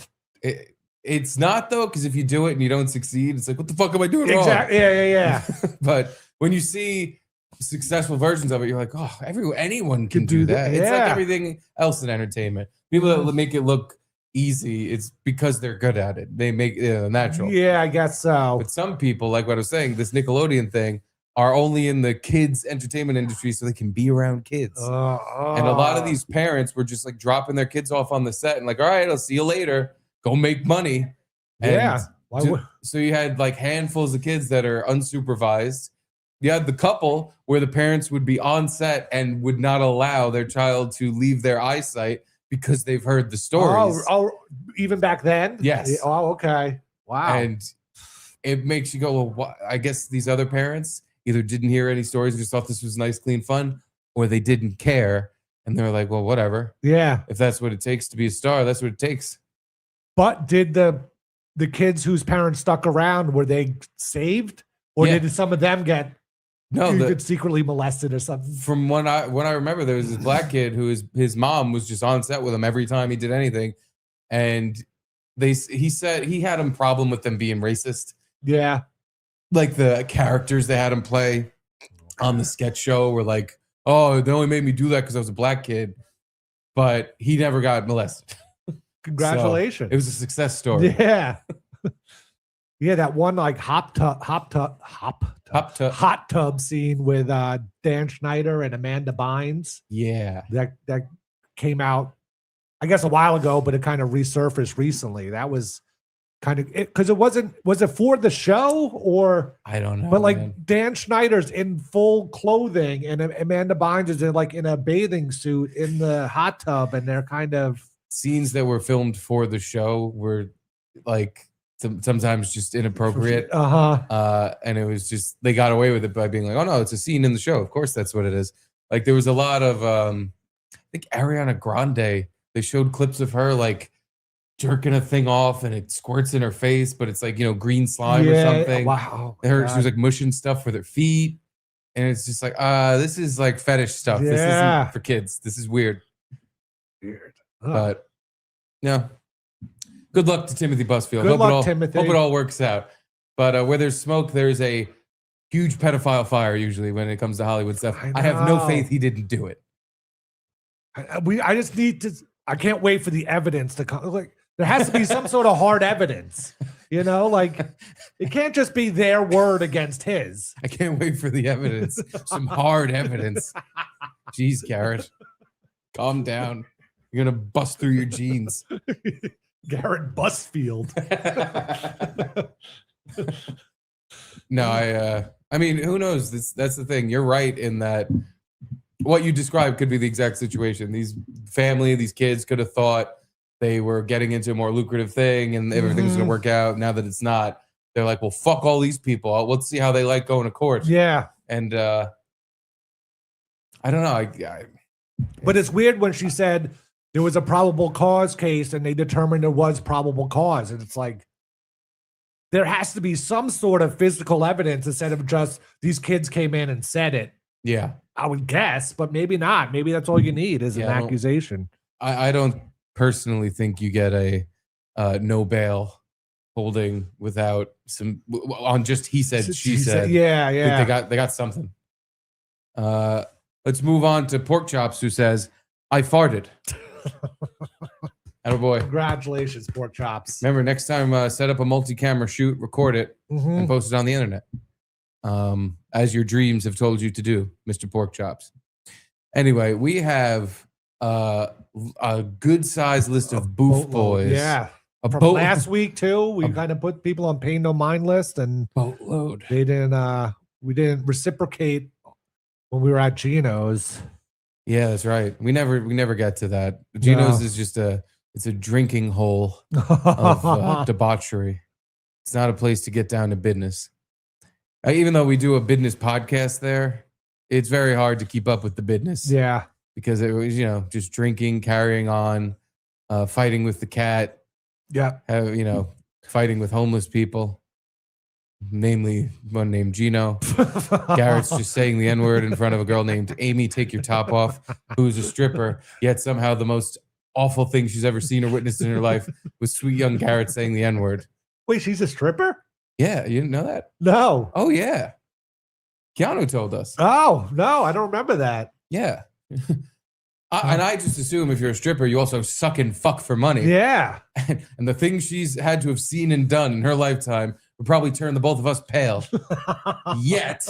It's not though, because if you do it and you don't succeed, it's like, what the fuck am I doing Exactly. Yeah. wrong? But when you see successful versions of it, you're like, oh, anyone can do that. It's like Yeah. everything else in entertainment. People that make it look easy, it's because they're good at it. They make it natural. Yeah, I guess so. But some people, like what I was saying, this Nickelodeon thing, are only in the kids entertainment industry so they can be around kids. And a lot of these parents were just like dropping their kids off on the set and like, all right, I'll see you later. Go make money. Yeah. So you had like handfuls of kids that are unsupervised. You had the couple where the parents would be on set and would not allow their child to leave their eyesight because they've heard the stories. Oh, even back then? Yes. Oh, okay. Wow. And it makes you go, well, what? I guess these other parents either didn't hear any stories and just thought this was nice, clean fun, or they didn't care. And they're like, well, whatever. Yeah. If that's what it takes to be a star, that's what it takes. But did the kids whose parents stuck around, were they saved? Or Yeah. did some of them get secretly molested or something? From when I remember, there was this black kid who his mom was just on set with him every time he did anything. And he said he had a problem with them being racist. Yeah. Like the characters they had him play on the sketch show were like, oh, they only made me do that because I was a black kid. But he never got molested. Congratulations. So it was a success story. Yeah. Yeah, that one like hot tub scene with Dan Schneider and Amanda Bynes. Yeah. That came out, I guess, a while ago, but it kind of resurfaced recently. That was kind of it, because was it for the show or I don't know. But like man. Dan Schneider's in full clothing and Amanda Bynes is in a bathing suit in the hot tub, and they're kind of scenes that were filmed for the show were like sometimes just inappropriate. And it was just, they got away with it by being like, oh no, it's a scene in the show. Of course that's what it is. Like there was a lot of I think Ariana Grande, they showed clips of her like jerking a thing off and it squirts in her face, but it's like, green slime or something. Wow. She was like mushing stuff with her feet. And it's just like, this is like fetish stuff. Yeah. This isn't for kids. This is weird. But no. Good luck to Timothy Busfield. Good luck, Timothy. Hope it all works out. But where there's smoke, there's a huge pedophile fire usually when it comes to Hollywood stuff. I have no faith he didn't do it. I just need to, I can't wait for the evidence to come. Like there has to be some sort of hard evidence, like it can't just be their word against his. I can't wait for the evidence. Some hard evidence. Jeez, Garrett. Calm down. You're going to bust through your jeans. Garrett Busfield. No, I mean, who knows? That's the thing. You're right in that what you described could be the exact situation. These kids could have thought they were getting into a more lucrative thing and everything's going to work out. Now that it's not, they're like, well, fuck all these people. Let's see how they like going to court. Yeah. And I don't know. But it's weird when she said there was a probable cause case and they determined there was probable cause. And it's like, there has to be some sort of physical evidence instead of just these kids came in and said it. Yeah. I would guess, but maybe not. Maybe that's all you need is an accusation. I don't personally think you get a no bail holding without some on just he said, she said. Yeah. I think they got something. Let's move on to Pork Chops, who says, I farted. Attaboy. Congratulations, Pork Chops. Remember, next time, set up a multi-camera shoot, record it, and post it on the internet. As your dreams have told you to do, Mr. Pork Chops. Anyway, we have a good-sized list of boof boys. Yeah. From last week, too, we kind of put people on pay no mind list, and boatload. They didn't. We didn't reciprocate when we were at Gino's. Yeah, that's right. We never got to that. Gino's is just it's a drinking hole of debauchery. It's not a place to get down to business. Even though we do a business podcast there, it's very hard to keep up with the business. Yeah, because it was just drinking, carrying on, fighting with the cat. Yeah, fighting with homeless people. Namely, one named Gino. Garrett's just saying the N-word in front of a girl named Amy, take your top off, who's a stripper, yet somehow the most awful thing she's ever seen or witnessed in her life was sweet young Garrett saying the N-word. Wait, she's a stripper? Yeah, you didn't know that? No. Oh, yeah. Keanu told us. Oh, no, I don't remember that. Yeah. And I just assume if you're a stripper, you also suck and fuck for money. Yeah. And the things she's had to have seen and done in her lifetime would probably turn the both of us pale. Yet,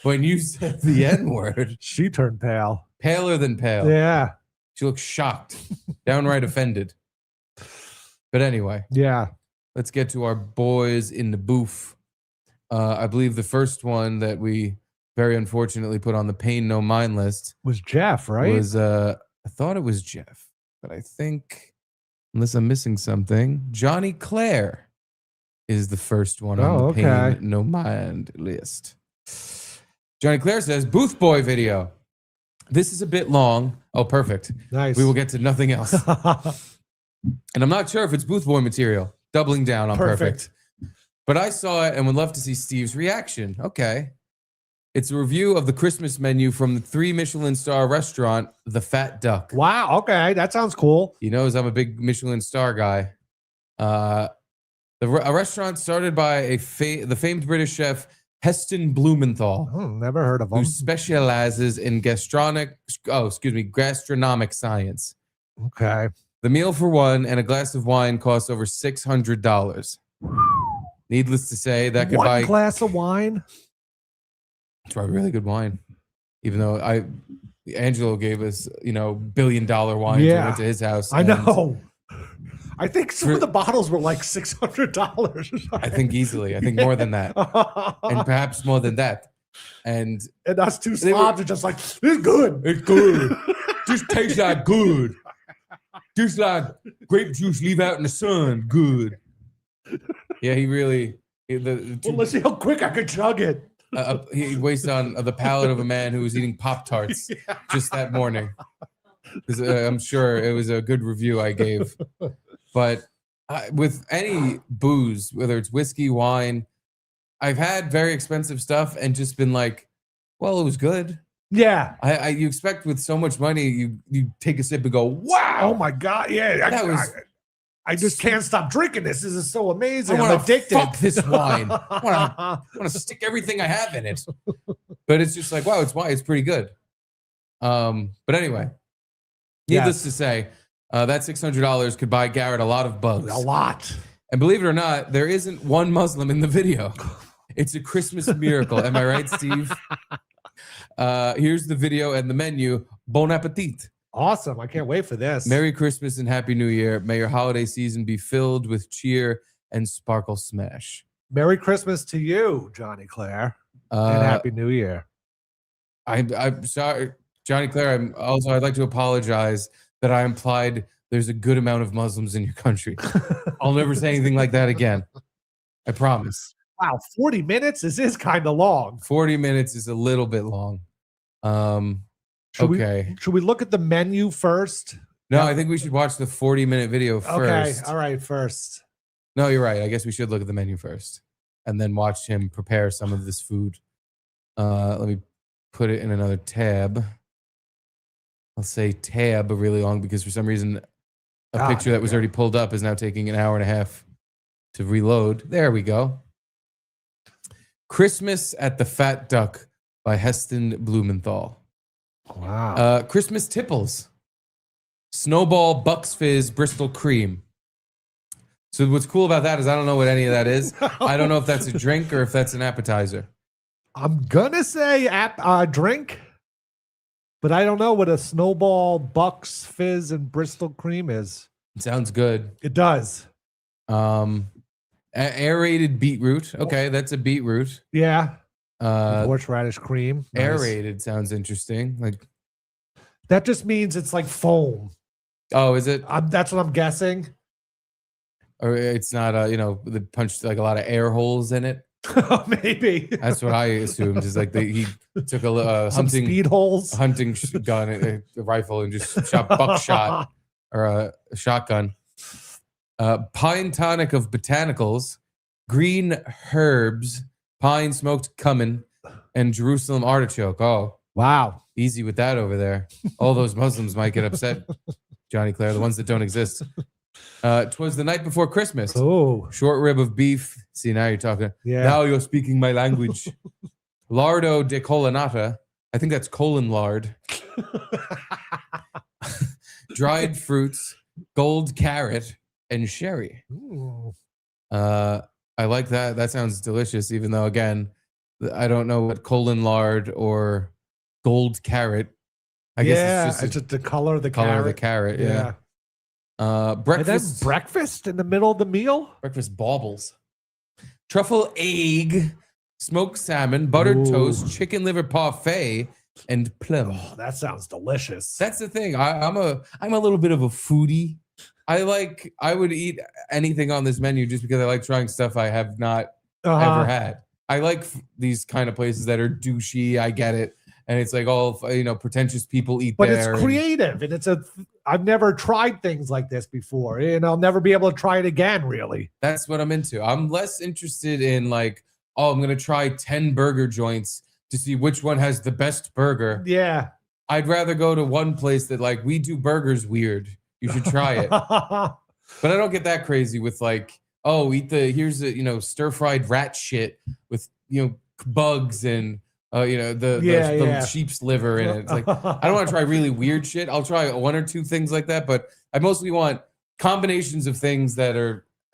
when you said the N-word, She turned pale. paler than pale. Yeah. She looks shocked, downright offended. But anyway, Yeah. let's get to our boys in the booth. I believe the first one that we very unfortunately put on the Pain No Mind list Was Jeff, right? was, I thought it was Jeff, but I think, unless I'm missing something, Johnny Clare is the first one on the Pain No Mind list. Johnny Clare says, Booth Boy video. This is a bit long. Oh, perfect. Nice. We will get to nothing else. And I'm not sure if it's Booth Boy material. Doubling down on perfect. But I saw it and would love to see Steve's reaction. Okay. It's a review of the Christmas menu from the 3 Michelin star restaurant, The Fat Duck. Wow. Okay. That sounds cool. He knows I'm a big Michelin star guy. A restaurant started by the famed British chef Heston Blumenthal, Never heard of him. who specializes in gastronomic science. Okay. The meal for one and a glass of wine costs over $600. Needless to say, that could One buy glass of wine? it's probably really good wine. Even though Angelo gave us, $1 billion wine. We Yeah. went to his house. I and know. I think some of the bottles were like $600. I think easily. I think more than that. And perhaps more than that. And us two They were- slobs are just like, it's good. it's good. Just tastes like good. Just like grape juice leave out in the sun. Good. Yeah, he really. Well, let's see how quick I could chug it. He wasted on the palate of a man who was eating Pop-Tarts just that morning. 'Cause, I'm sure it was a good review I gave. But with any booze, whether it's whiskey, wine, I've had very expensive stuff and just been like, well, it was good. Yeah. You expect with so much money, you take a sip and go, wow. Oh my God. Yeah. That was- I just can't stop drinking this. This is so amazing. I I'm want to addicted. fuck this wine. I want to stick everything I have in it. But it's just like, wow, it's wine. It's pretty good. But anyway, needless to say, that $600 could buy Garrett a lot of bugs. A lot. And believe it or not, there isn't one Muslim in the video. It's a Christmas miracle. Am I right, Steve? Here's the video and the menu. Bon appetit. Awesome. I can't wait for this. Merry Christmas and Happy New Year. May your holiday season be filled with cheer and sparkle smash. Merry Christmas to you, Johnny Clare. And Happy New Year. I'm sorry, Johnny Clare. I'd like to apologize that I implied there's a good amount of Muslims in your country. I'll never say anything like that again. I promise. Wow, 40 minutes? This is kind of long. 40 minutes is a little bit long. Should we look at the menu first? No, I think we should watch the 40-minute video first. Okay, all right, first. No, you're right. I guess we should look at the menu first and then watch him prepare some of this food. Let me put it in another tab. I'll say tab really long because for some reason a picture that was already pulled up is now taking an hour and a half to reload. There we go. Christmas at the Fat Duck by Heston Blumenthal. Wow. Christmas tipples. Snowball Bucks Fizz Bristol Cream. So what's cool about that is I don't know what any of that is. I don't know if that's a drink or if that's an appetizer. I'm gonna say drink, but I don't know what a Snowball Bucks Fizz and Bristol Cream is. It sounds good. It does. Aerated beetroot. Okay, that's a beetroot. Yeah. Horseradish cream. Nice. Aerated sounds interesting. Like that just means it's like foam. Oh, is it? That's what I'm guessing. Or it's not they punched like a lot of air holes in it. Maybe. That's what I assumed. Is like he took a Some speed holes. hunting gun, a rifle, and just shot buckshot or a shotgun. Pine tonic of botanicals, green herbs, pine smoked cumin, and Jerusalem artichoke. Oh, wow. Easy with that over there. All those Muslims might get upset. Johnny Claire, the ones that don't exist. 'Twas the night before Christmas. Oh, Short rib of beef. See, now you're talking. yeah. Now you're speaking my language. Lardo de colonata. I think that's colon lard. Dried fruits, gold carrot, and sherry. Ooh. I like that. That sounds delicious, even though, again, I don't know what colon lard or gold carrot. I guess it's just the color of the color carrot. of the carrot. Yeah. And then Breakfast. breakfast in the middle of the meal. Breakfast baubles. Truffle egg, smoked salmon, buttered Ooh. toast, chicken liver parfait, and plum. Oh, that sounds delicious. That's the thing. I'm a little bit of a foodie. I would eat anything on this menu just because I like trying stuff I have not ever had. I like these kind of places that are douchey. I get it. And it's like all, pretentious people eat But there. it's creative, and I've never tried things like this before, and I'll never be able to try it again, really. That's what I'm into. I'm less interested in like, I'm going to try 10 burger joints to see which one has the best burger. Yeah. I'd rather go to one place that like, we do burgers weird. You should try it. But I don't get that crazy with like, here's a, stir-fried rat shit with, bugs and, the sheep's liver in it. It's like, I don't want to try really weird shit. I'll try one or two things like that, but I mostly want combinations of things that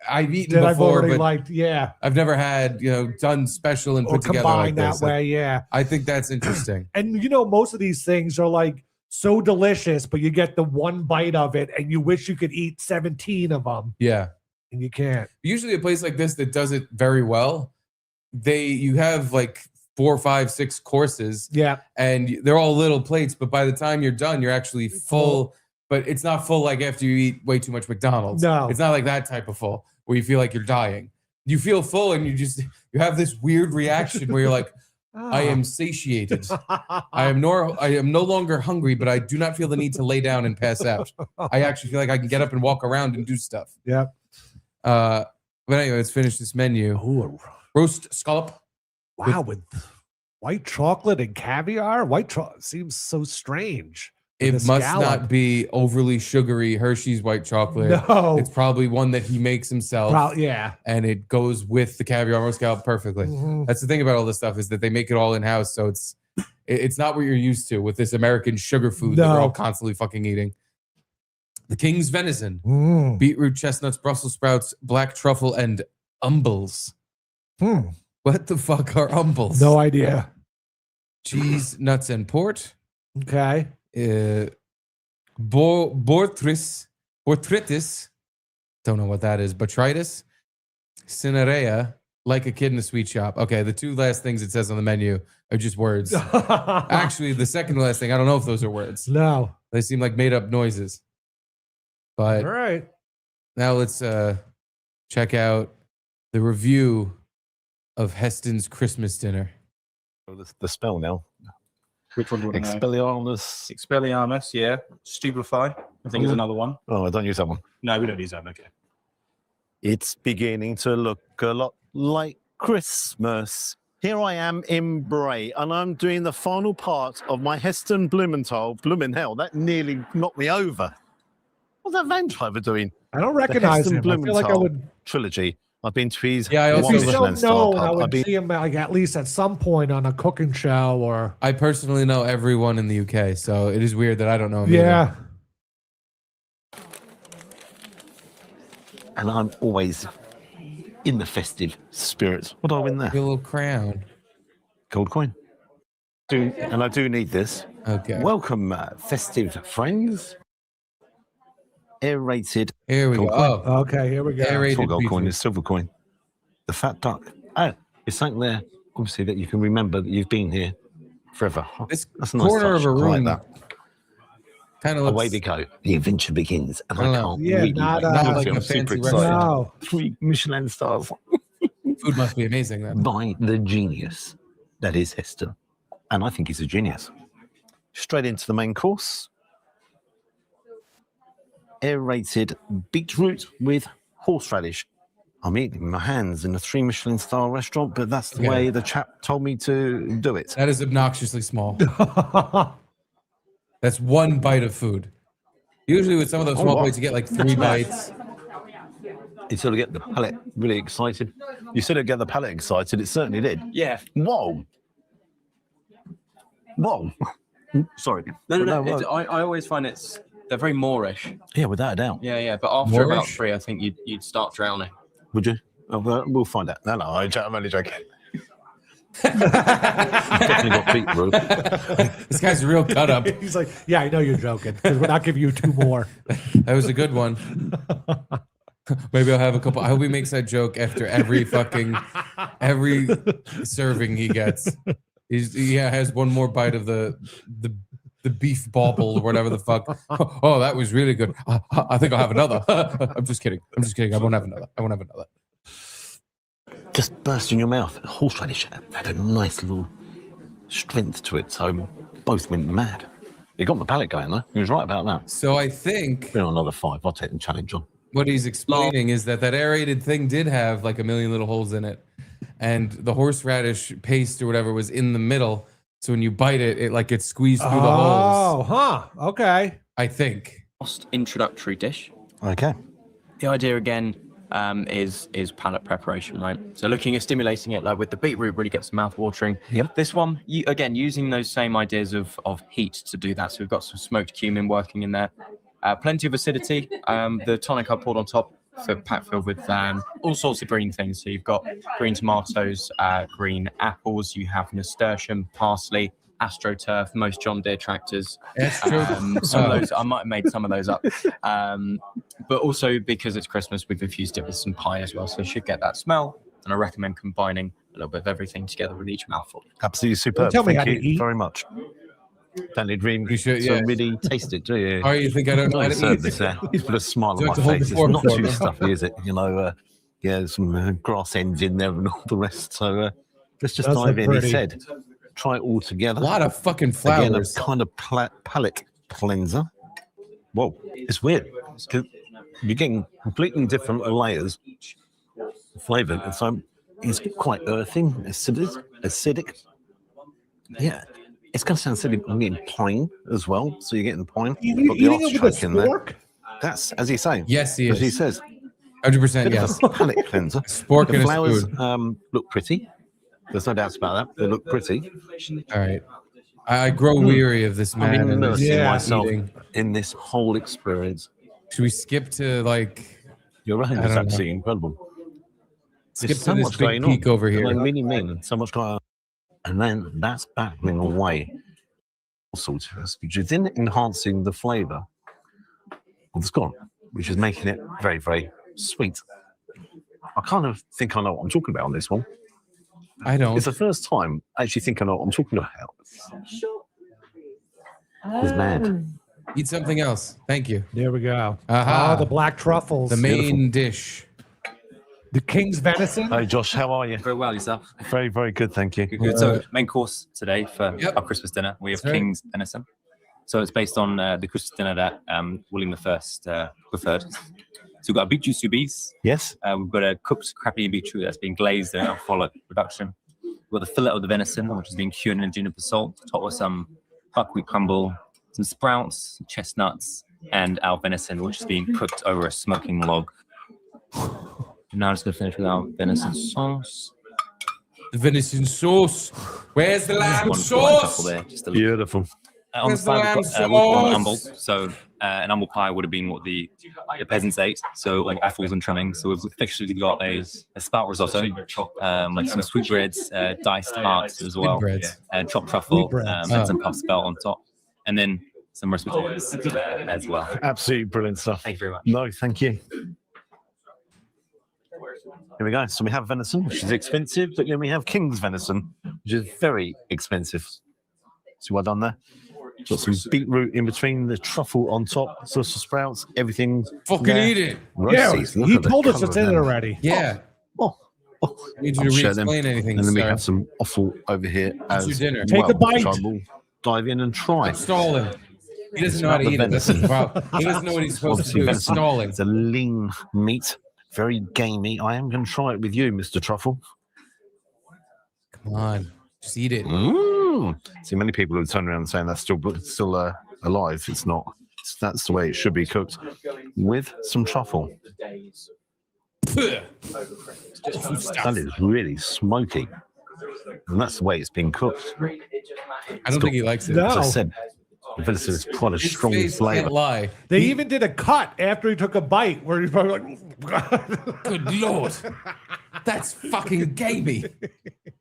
I've eaten that before, I've already but liked, yeah. I've never had, done special and Or put together like combined that this. way, yeah. I think that's interesting. And most of these things are like so delicious, but you get the one bite of it and you wish you could eat 17 of them. Yeah. And you can't. Usually a place like this that does it very well, you have like 4, 5, 6 courses. Yeah. And they're all little plates, but by the time you're done, you're actually full. But it's not full like after you eat way too much McDonald's. No. It's not like that type of full where you feel like you're dying. You feel full and you have this weird reaction where you're like, I am satiated. I am no longer hungry, but I do not feel the need to lay down and pass out. I actually feel like I can get up and walk around and do stuff. Yeah. But anyway, let's finish this menu. Ooh, Roast scallop. wow, with white chocolate and caviar? White chocolate seems so strange. It The must scallop. not be overly sugary Hershey's white chocolate. No. It's probably one that he makes himself. Yeah. And it goes with the caviar roast scallop perfectly. Mhm. That's the thing about all this stuff is that they make it all in house, so it's not what you're used to with this American sugar food that we're No. all constantly fucking eating. The King's venison, Mm. beetroot, chestnuts, Brussels sprouts, black truffle, and umbles. Hmm. What the fuck are umbles? No idea. Cheese, nuts, and port. Okay. Botrytis. Don't know what that is. Botrytis. Cinerea. Like a kid in a sweet shop. Okay, the two last things it says on the menu are just words. Actually, the second to last thing, I don't know if those are words. No. They seem like made up noises. But All right. now let's check out the review of Heston's Christmas dinner. The spell now. Which one do you want to know? Expelliarmus. Expelliarmus, yeah. Stupefy, I think is another one. Oh, I don't use that one. No, we don't use that. Okay. It's beginning to look a lot like Christmas. Here I am in Bray, and I'm doing the final part of my Heston Blumenthal. Blooming hell, that nearly knocked me over. What's that van driver doing? I don't recognize Heston him. I feel like I Blumenthal would. trilogy. I've been to his Yeah, I also If you Michelin don't know, I I've would been see him like at least at some point on a cooking show or. I personally know everyone in the UK, so it is weird that I don't know him either. Yeah. and I'm always in the festive spirit. What do I win there? Your little crown. Gold coin. And I do need this. Okay. Welcome, festive friends. Aerated. Here we go. Gold coin. Oh, Okay, here we go. Aerated It's not gold coin, beetroot. it's silver coin. The fat duck. Oh, it's something there, obviously, that you can remember that you've been here forever. This That's a nice corner touch. of a I like room that. kind of Away looks we go. The adventure begins, and I I don't know. can't Yeah, really not, wait. not like I'm a super fancy excited. No. 3 Michelin stars food must be amazing then. by the genius that is Hester, and I think he's a genius. Straight into the main course. Aerated beetroot with horseradish. I'm eating with my hands in a 3 Michelin star restaurant, but that's the Yeah. way the chap told me to do it. That is obnoxiously small. That's one bite of food. Usually with some of those small plates, you get like 3 bites. You sort of get the palate really excited. You sort of get the palate excited. It certainly did. Yeah. Whoa. Whoa. Sorry. No. I always find they're very Moorish. Yeah, without a doubt. Yeah. But after about Moorish? 3, I think you'd start drowning. Would you? Oh, we'll find out. No, I'm only joking. Definitely got beetroot. This guy's a real cut up. He's like, yeah, I know you're joking because we're not giving you 2 more. That was a good one. Maybe I'll have a couple. I hope he makes that joke after every serving he gets. He has one more bite of the beef bauble or whatever the fuck. Oh, that was really good. I think I'll have another. I'm just kidding. I won't have another. Just burst in your mouth. Horseradish had a nice little strength to it, so both went mad. He got the palate going though. He was right about that. So I think Been on another 5. I'll take the challenge on. what he's explaining is that aerated thing did have like a million little holes in it, and the horseradish paste or whatever was in the middle. So when you bite it, it like gets squeezed through the holes. Oh, huh. Okay. I think. Last introductory dish. Okay. The idea again is palate preparation, right? So looking at stimulating it, like with the beetroot, really gets mouth watering. Yep. This one, again, using those same ideas of heat to do that. So we've got some smoked cumin working in there. Plenty of acidity. The tonic I poured on top, packed filled with all sorts of green things. So you've got green tomatoes, green apples. You have nasturtium, parsley, astroturf, most John Deere tractors. Some of those, I might have made some of those up. But also because it's Christmas, we've infused it with some pie as well. So you should get that smell. And I recommend combining a little bit of everything together with each mouthful. Absolutely superb. Tell me how Thank to you eat. very much. Don't need dream You should, to yeah. really taste it, do you? Oh, you think I don't know how to Serve eat? this there. He's put a smile Do on I have to my hold face. the It's fork not for too me? stuffy, is it? Some grass ends in there and all the rest. So let's just Those dive look in. pretty. He said, try it all together. A lot of fucking Again, a flowers. kind of palate cleanser. Whoa, it's weird. 'Cause you're getting completely different layers of flavour. And so it's quite earthy, acidic. Yeah. It's going to sound silly. I'm getting pine as well. So you're getting pine. You Got the eating it with a artichoke in there. fork? That's, as he's saying. Yes, he As he is. says. 100% Bit yes. of a palate cleanser. Spork The in his flowers food. look pretty. There's no doubts about that. They look pretty. All right. I grow weary of this I'm man and his immersing myself eating. in this whole experience. Should we skip to like You're right. I It's don't know. absolutely incredible. skip There's to so this much big going peak on. over And I here? really mean so much going on. And then that's battling away all sorts of us, which is then enhancing the flavour of the scone, which is making it very, very sweet. I kind of think I know what I'm talking about on this one. I don't. It's the first time I actually think I know what I'm talking about. It's mad. Eat something else. Thank you. There we go. Aha. Oh, the black truffles. The main dish. The king's venison. Hey, Josh, how are you? Very well, yourself. Very, very good, thank you. Good. So, main course today for Yep. our Christmas dinner, we have That's right. King's venison. So it's based on the Christmas dinner that William I preferred. So we've got a beetroot soubise. Yes? We've got a cooked crappy beetroot that's been glazed in alcoholic reduction. We've got the fillet of the venison, which has been cured in juniper salt, topped with some buckwheat crumble, some sprouts, chestnuts, and our venison, which has been cooked over a smoking log. Now just going to finish with our venison sauce. The venison sauce. Where's the lamb Wonderful truffle sauce? there, just a little. Beautiful. On the Where's the side, we've lamb got one sauce? humble. So an humble pie would have been what the peasants ate. So like apples and trimmings. So we've officially got a spout risotto, like some sweetbreads, diced hearts as well, Sweetbreads. and chopped truffle, Sweetbreads. and some puff spelt on top, and then some roast potatoes as well. Absolutely brilliant stuff. Thank you very much. No, thank you. Here we go. So we have venison, which is expensive, but then we have king's venison, which is very expensive. See what I've done there? Got some beetroot in between, the truffle on top, sauce of sprouts, everything. Fucking there. eat it. Yeah, Roasties, look he at the told us colour it's of in it them. already. Yeah. Oh, I need you I'll to share them. re-explain anything. And then we sir. have some offal over here as your dinner. Take a bite. which I will dive in and try. It's stalling. He doesn't It's know how not to the eat it. That's venison. the problem. He doesn't know what he's supposed to Obviously, do. It's venison. stalling. It's a lean meat, very gamey. I am going to try it with you, Mr. Truffle. Come on. Just eat it. Mm. See, many people have turned around saying that's still alive. It's not. That's the way it should be cooked, with some truffle. That is really smoky. And that's the way it's been cooked. I don't think he likes it. No. As I said, the venison is quite a His strong face flavor. can't lie. They even did a cut after he took a bite where he's probably like, Good Lord. That's fucking gamey.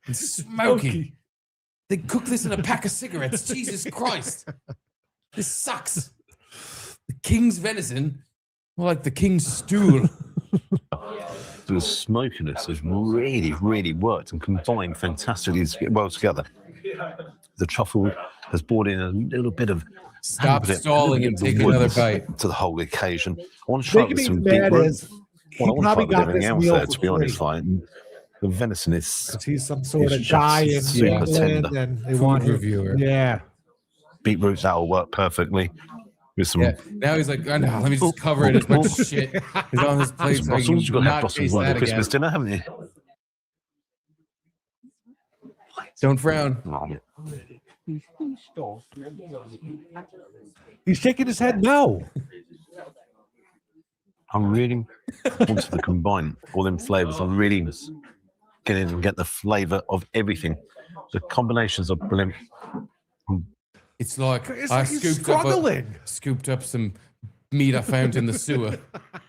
It's smoky. They cook this in a pack of cigarettes. Jesus Christ. This sucks. The king's venison, more like the king's stool. The smokiness has really, really worked and combined fantastically well together. The truffle has brought in a little bit of Stop stalling and take another bite. to the whole occasion. I want to try making with some me mad beetroot. is he Well, I want probably to try got with everything this else meal there, for to be honest. free. Like, the venison is He's some sort of It's guy in just super England, tender. and they Food want him. reviewer. Yeah, beetroot. That'll work perfectly with some. Yeah. Now he's like, oh, no, let me just cover it as much shit is on his plate so I Brussels. You've got can to have not Brussels taste for the that Christmas again. dinner, haven't you? Don't frown. he's shaking his head. No, I'm really wanted to combine all them flavors. I'm really get in and get the flavor of everything. The combinations are brilliant. It's like it's I like he's struggling. scooped up some meat I found in the sewer.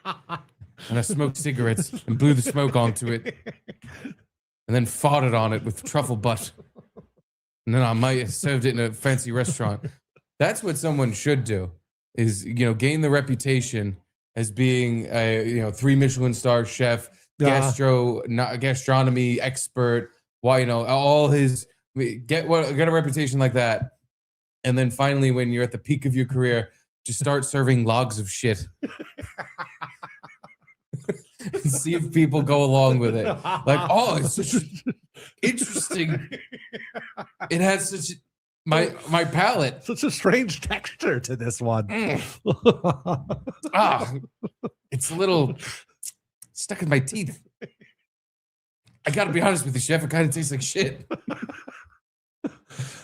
And I smoked cigarettes and blew the smoke onto it. And then farted on it with truffle butt. And then I might have served it in a fancy restaurant. That's what someone should do, is, gain the reputation as being a, 3 Michelin star chef, gastronomy expert. Why, all his, get a reputation like that. And then finally, when you're at the peak of your career, just start serving logs of shit. And see if people go along with it. Like, oh, it's such interesting. It has such my palate. such a strange texture to this one. It's a little stuck in my teeth. I got to be honest with you, chef. It kind of tastes like shit.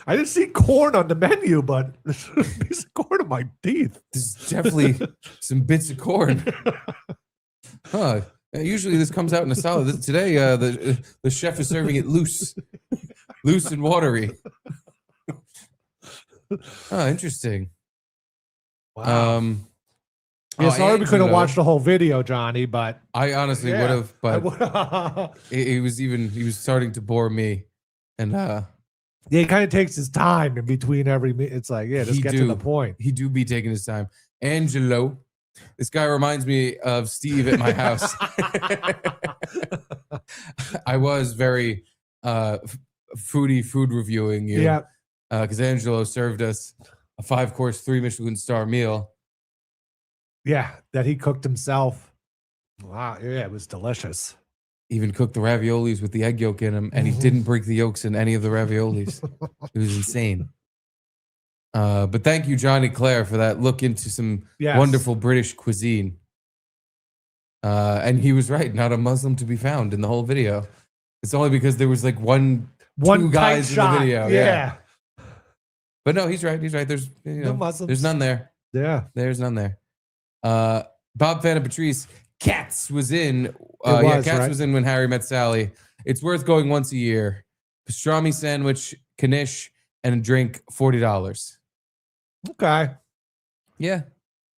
I didn't see corn on the menu, but there's a piece of corn in my teeth. There's definitely some bits of corn. Huh. Usually this comes out in a salad. Today, the chef is serving it loose and watery. Oh, interesting. Wow. Yeah, sorry we couldn't watch the whole video, Johnny, but I honestly would have, but he was starting to bore me, and yeah, he kind of takes his time in between every. It's like, yeah, just get to the point. He do be taking his time. Angelo, this guy reminds me of Steve at my house. I was very food reviewing you, Yeah, because Angelo served us a 5-course 3 Michelin star meal. yeah, that he cooked himself. Wow, yeah, it was delicious. Even cooked the raviolis with the egg yolk in them, and he didn't break the yolks in any of the raviolis. It was insane. But thank you, Johnny Clare, for that look into some wonderful British cuisine. And he was right, not a Muslim to be found in the whole video. It's only because there was like two guys in the video. Yeah. But no, he's right. He's right. There's No Muslims. there's none there. Yeah, There's none there. Bob Fanta Patrice, Katz was in. Katz was in When Harry Met Sally. It's worth going once a year. Pastrami sandwich, knish, and a drink, $40. okay. Yeah,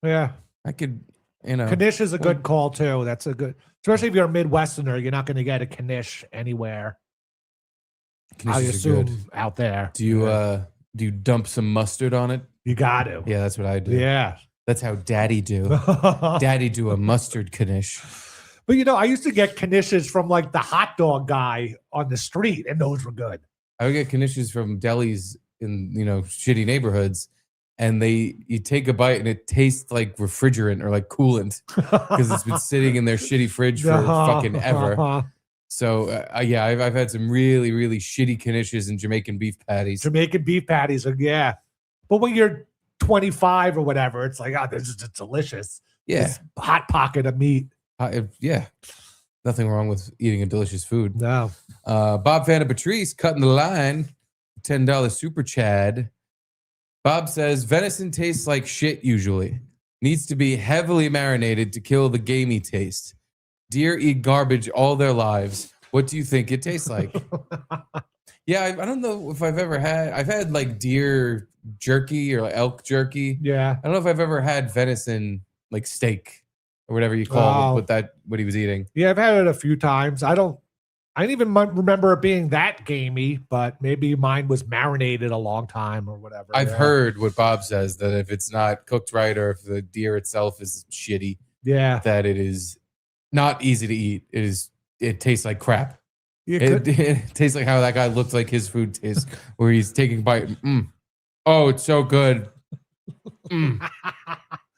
Yeah, I could, Knish is a good call too. That's a good, especially if you're a Midwesterner, you're not going to get a Knish anywhere. Knish I is assume good. out there. Do you dump some mustard on it? You got to. Yeah, that's what I do. Yeah. That's how Daddy do. Daddy do a mustard knish. But I used to get knishes from like the hot dog guy on the street, and those were good. I would get knishes from delis in shitty neighborhoods, and you take a bite and it tastes like refrigerant or like coolant because it's been sitting in their shitty fridge for fucking ever. So I've had some really, really shitty knishes and Jamaican beef patties. Jamaican beef patties are but when you're 25 or whatever, it's like, this is just delicious. Yeah, This hot pocket of meat. Yeah, nothing wrong with eating a delicious food. No. Bob Fanta Patrice cutting the line, $10 super Chad. Bob says venison tastes like shit usually. Needs to be heavily marinated to kill the gamey taste. Deer eat garbage all their lives. What do you think it tastes like? Yeah, I don't know if I've had like deer jerky or like elk jerky. Yeah. I don't know if I've ever had venison like steak or whatever you call it, what he was eating. Yeah, I've had it a few times. I didn't even remember it being that gamey, but maybe mine was marinated a long time or whatever. I've heard what Bob says, that if it's not cooked right or if the deer itself is shitty, that it is not easy to eat. It tastes like crap. It tastes like how that guy looked like his food tastes, where he's taking a bite. Oh, it's so good.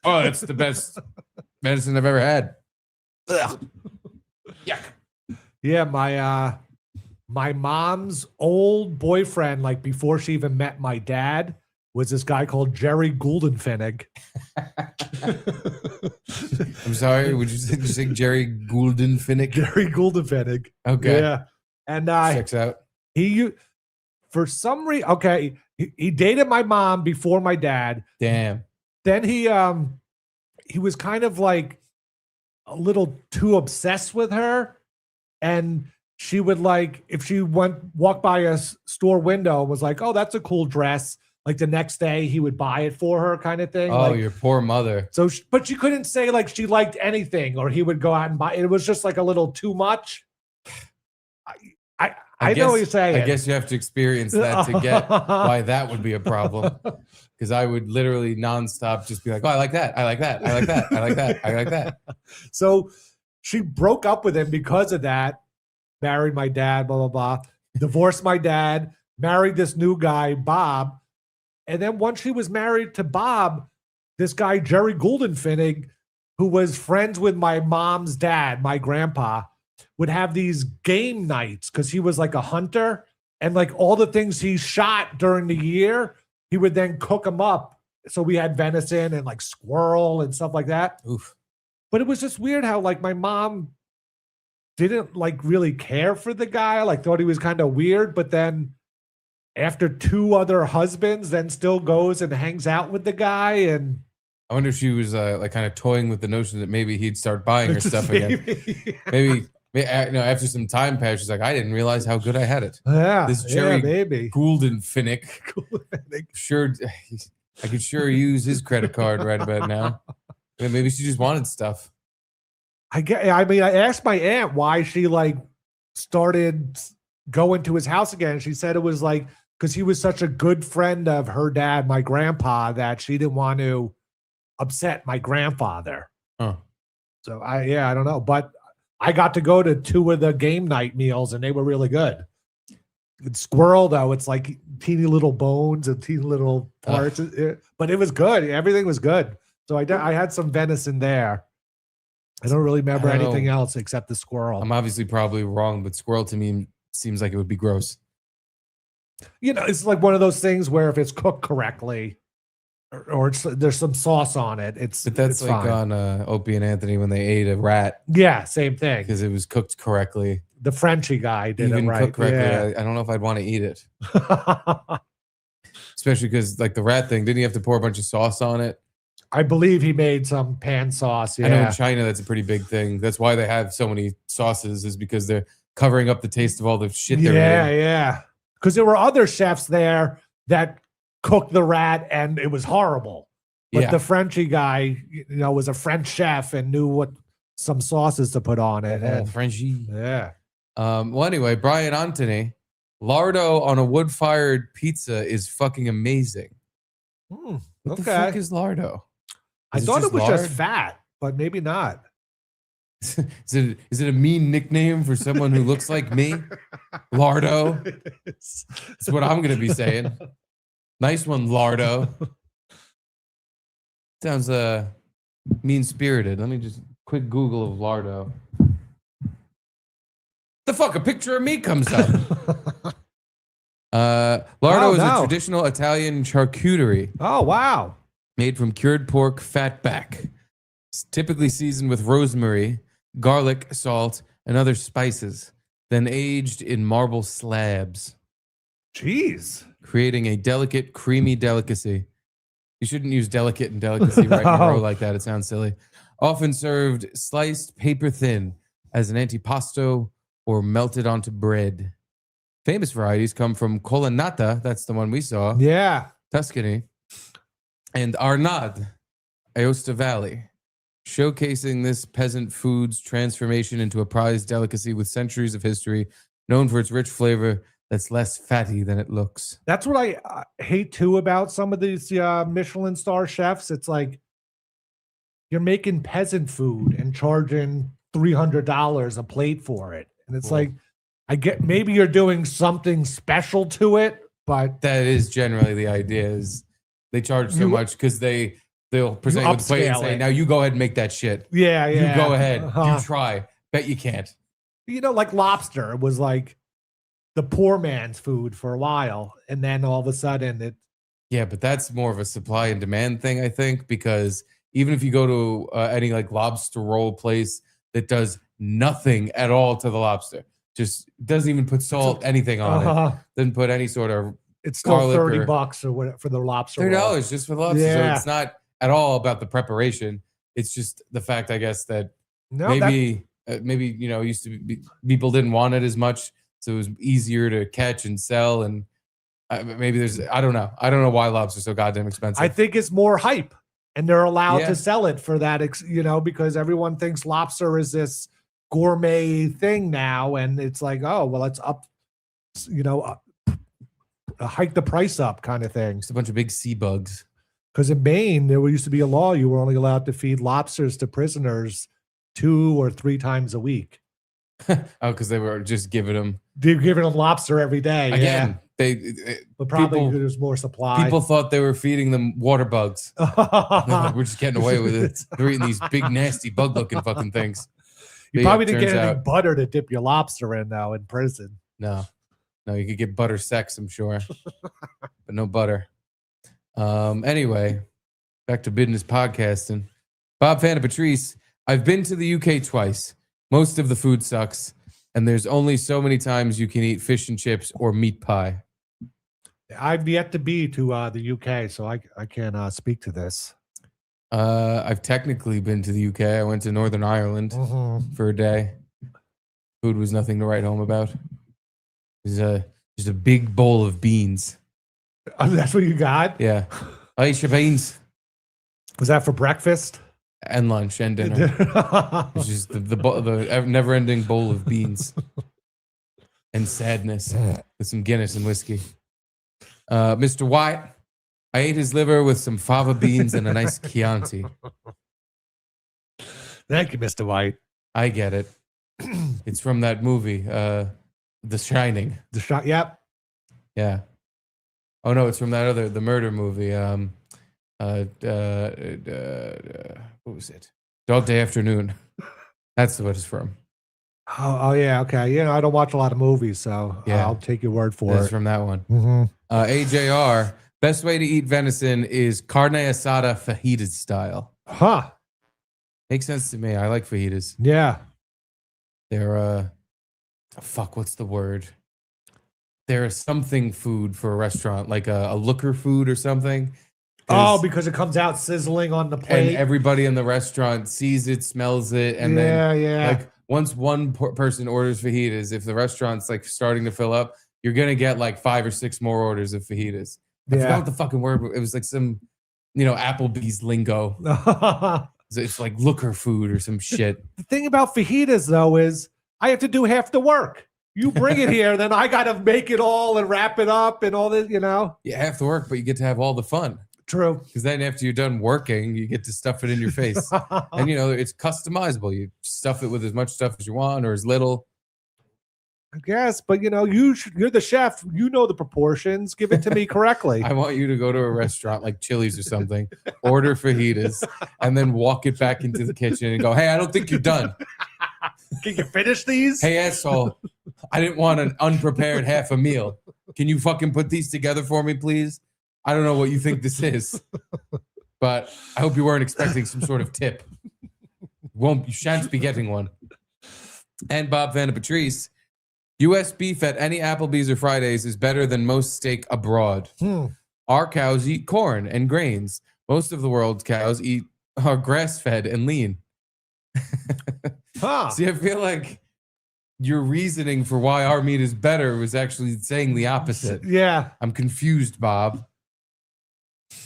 Oh, it's the best medicine I've ever had. Ugh. Yuck. Yeah, my mom's old boyfriend, like before she even met my dad, was this guy called Jerry Gouldenfinnig. I'm sorry, would you say Jerry Gouldenfinnig? Jerry Gouldenfinnig. Okay. Yeah. And checks out. For some reason, he dated my mom before my dad. Damn. Then he was kind of like a little too obsessed with her, and she would, like, if she walked by a store window and was like, "Oh, that's a cool dress," like the next day he would buy it for her, kind of thing. Oh, like, your poor mother. So, but she couldn't say like she liked anything, or he would go out and buy. It was just like a little too much. I know what you're saying. I guess you have to experience that to get why that would be a problem. Because I would literally nonstop just be like, "Oh, I like that. I like that. I like that. I like that. I like that." So she broke up with him because of that. Married my dad, blah, blah, blah. Divorced my dad. Married this new guy, Bob. And then once she was married to Bob, this guy, Jerry Gouldenfinnig, who was friends with my mom's dad, my grandpa, would have these game nights because he was like a hunter, and like all the things he shot during the year, he would then cook them up. So we had venison and like squirrel and stuff like that. Oof. But it was just weird how like my mom didn't like really care for the guy, like thought he was kind of weird, but then after 2 other husbands, then still goes and hangs out with the guy. And I wonder if she was like kind of toying with the notion that maybe he'd start buying her stuff again. Maybe after some time passed, she's like, "I didn't realize how good I had it." Yeah, this Jerry maybe Gouldenfinnig, sure, I could sure use his credit card right about now. Maybe she just wanted stuff. I asked my aunt why she like started going to his house again. She said it was like because he was such a good friend of her dad, my grandpa, that she didn't want to upset my grandfather. Huh. So I don't know, but I got to go to 2 of the game night meals and they were really good. With squirrel though, it's like teeny little bones and teeny little parts, but it was good. Everything was good. So I had some venison there. I don't really remember anything else except the squirrel. I'm obviously probably wrong, but squirrel to me seems like it would be gross. It's like one of those things where if it's cooked correctly, or there's some sauce on it, But that's it's like fine. on Opie and Anthony when they ate a rat. Yeah, same thing. Because it was cooked correctly. The Frenchy guy did Even it right. cooked correctly. Yeah. I don't know if I'd want to eat it. Especially because like the rat thing, didn't he have to pour a bunch of sauce on it? I believe he made some pan sauce. Yeah. I know in China that's a pretty big thing. That's why they have so many sauces, is because they're covering up the taste of all the shit they're eating. Yeah. Because there were other chefs there that cooked the rat and it was horrible. But the Frenchy guy, was a French chef and knew what some sauces to put on it. And Frenchy. Yeah. Well, anyway, Brian Antony, lardo on a wood-fired pizza is fucking amazing. What the fuck is lardo? I thought it was just fat, but maybe not. Is it a mean nickname for someone who looks like me? Lardo. That's what I'm going to be saying. Nice one, Lardo. Sounds mean-spirited. Let me just quick Google of Lardo. The fuck, a picture of me comes up. Lardo is a traditional Italian charcuterie. Oh, wow. Made from cured pork fat back. It's typically seasoned with rosemary, garlic, salt, and other spices, then aged in marble slabs. Jeez. Creating a delicate, creamy delicacy. You shouldn't use delicate and delicacy right in a row like that. It sounds silly. Often served sliced paper thin as an antipasto or melted onto bread. Famous varieties come from Colonnata, that's the one we saw, Yeah. Tuscany, and Arnad, Aosta Valley, showcasing this peasant food's transformation into a prized delicacy with centuries of history, known for its rich flavor that's less fatty than it looks. That's what I hate too about some of these Michelin star chefs. It's like you're making peasant food and charging $300 a plate for it. And it's like, I get maybe you're doing something special to it, but that is generally the idea is they charge so much because they'll present you with the plate and say, now you go ahead and make that shit. Yeah. You go ahead. You try. Bet you can't. You know, like lobster was like the poor man's food for a while. And then all of a sudden it. Yeah, but that's more of a supply and demand thing, I think, because even if you go to any like lobster roll place that does nothing at all to the lobster, just doesn't even put salt, anything on it, doesn't put any sort of. It's still $30 or whatever for the lobster. $30 just for the lobster. Yeah. So it's not at all about the preparation. It's just the fact, I guess, that maybe you know, used to be people didn't want it as much, so it was easier to catch and sell. And maybe there's I don't know why lobster's so goddamn expensive. I think it's more hype, and they're allowed to sell it for that, you know, because everyone thinks lobster is this gourmet thing now, and it's like, oh well, it's up, you know, hike the price up kind of thing. Just a bunch of big sea bugs. Because in Maine, there used to be a law you were only allowed to feed lobsters to prisoners 2 or 3 times a week. Oh, because they were just giving them. They're giving them lobster every day. Again, but probably there's more supply. People thought they were feeding them water bugs. Like, we're just getting away with it. They're eating these big, nasty, bug-looking fucking things. You probably didn't get any butter to dip your lobster in now in prison. No, you could get butter sex, I'm sure, but no butter. Anyway, back to business podcasting. Bob Fanta Patrice. I've been to the UK twice. Most of the food sucks, and there's only so many times you can eat fish and chips or meat pie. I've yet to be to the UK, so I can't speak to this. I've technically been to the UK. I went to Northern Ireland for a day. Food was nothing to write home about. It was just a big bowl of beans. Oh, that's what you got? Yeah. I ate your beans. Was that for breakfast? And lunch and dinner. It's just the never-ending bowl of beans and sadness with some Guinness and whiskey. Mr. White, I ate his liver with some fava beans and a nice Chianti. Thank you, Mr. White. I get it. It's from that movie, The Shining. Yep. Yeah. Oh no, it's from the murder movie. What was it? Dog Day Afternoon. That's what it's from. Oh yeah, okay. You know, I don't watch a lot of movies, so yeah. I'll take your word for it. It's from that one. AJR, best way to eat venison is carne asada fajitas style. Huh. Makes sense to me. I like fajitas. Yeah. They're what's the word? They're something food for a restaurant, like a looker food or something. Oh, because it comes out sizzling on the plate. And everybody in the restaurant sees it, smells it, and then like once one person orders fajitas, if the restaurant's like starting to fill up, you're gonna get like 5 or 6 more orders of fajitas. I forgot what the fucking word. It was like some, Applebee's lingo. It's like looker food or some shit. The thing about fajitas though is I have to do half the work. You bring it here, then I got to make it all and wrap it up and all this, You have to work, but you get to have all the fun. True. Because then after you're done working, you get to stuff it in your face. And, it's customizable. You stuff it with as much stuff as you want or as little. I guess, but, you're the chef. You know the proportions. Give it to me correctly. I want you to go to a restaurant like Chili's or something, order fajitas, and then walk it back into the kitchen and go, hey, I don't think you're done. Can you finish these? Hey, asshole, I didn't want an unprepared half a meal. Can you fucking put these together for me, please? I don't know what you think this is, but I hope you weren't expecting some sort of tip. You shan't be getting one. And Bob Fanta Patrice, U.S. beef at any Applebee's or Fridays is better than most steak abroad. Our cows eat corn and grains, most of the world's cows are grass-fed and lean. Huh. See, I feel like your reasoning for why our meat is better was actually saying the opposite. Yeah. I'm confused, Bob.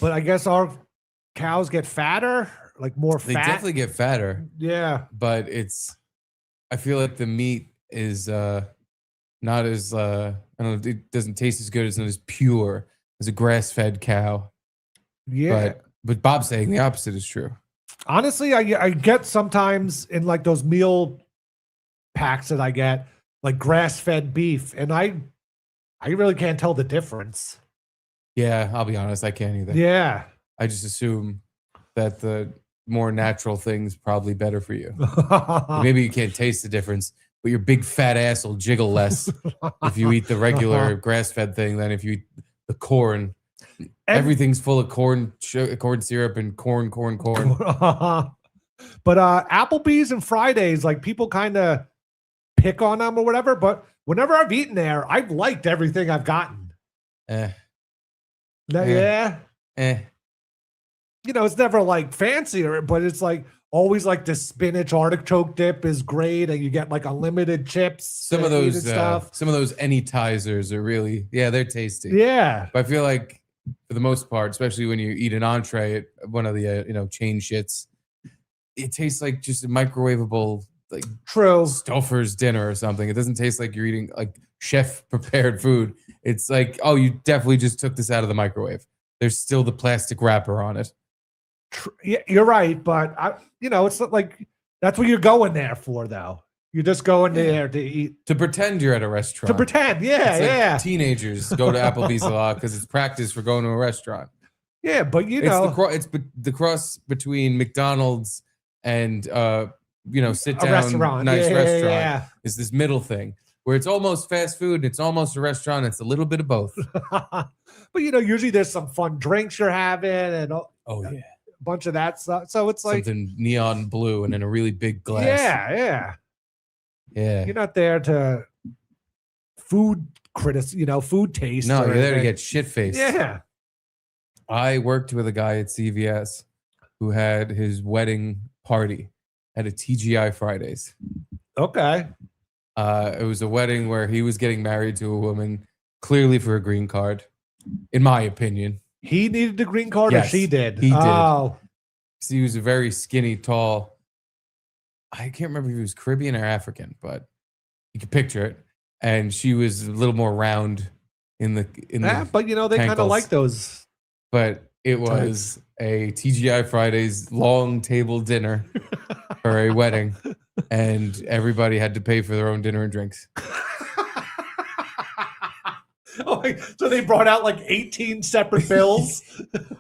But I guess our cows get fatter, like more They fat. definitely get fatter, Yeah. but I feel like the meat is not as I don't know, it doesn't taste as good, it's not as pure as a grass-fed cow. Yeah. But Bob's saying the opposite is true. Honestly, I get sometimes in like those meal packs that I get, like grass-fed beef, and I really can't tell the difference. Yeah, I'll be honest, I can't either. Yeah. I just assume that the more natural thing's probably better for you. Maybe you can't taste the difference, but your big fat ass will jiggle less if you eat the regular grass-fed thing than if you eat the corn. Everything's full of corn syrup and corn. But Applebee's and Fridays, like people kind of pick on them or whatever. But whenever I've eaten there, I've liked everything I've gotten. Eh. Yeah. Eh. You know, it's never like fancier, but it's like always like the spinach artichoke dip is great, and you get like unlimited chips. Some of those anytizers are really, they're tasty. Yeah. But I feel like for the most part, especially when you eat an entree at one of the chain shits, it tastes like just a microwavable like true Stouffer's dinner or something. It doesn't taste like you're eating like chef prepared food. It's like, oh, you definitely just took this out of the microwave. There's still the plastic wrapper on it. Yeah, you're right, but it's not like that's what you're going there for, though. You're just going there to eat, to pretend you're at a restaurant. To pretend, yeah, like teenagers go to Applebee's a lot because it's practice for going to a restaurant. Yeah, but it's the cross between McDonald's and sit down restaurant. nice restaurant. Yeah. Is this middle thing where it's almost fast food, it's almost a restaurant, it's a little bit of both. But usually there's some fun drinks you're having and a bunch of that stuff. So it's like something neon blue and in a really big glass. Yeah. Yeah. You're not there to food food taste. No, you're there to get shit faced. Yeah. I worked with a guy at CVS who had his wedding party at a TGI Fridays. Okay. It was a wedding where he was getting married to a woman, clearly for a green card, in my opinion. He needed the green card, or she did? He did. Oh. So he was a very skinny, tall. I can't remember if he was Caribbean or African, but you can picture it. And she was a little more round in the but they kind of like those. But it was a TGI Fridays long table dinner for a wedding, and everybody had to pay for their own dinner and drinks. So they brought out like 18 separate bills.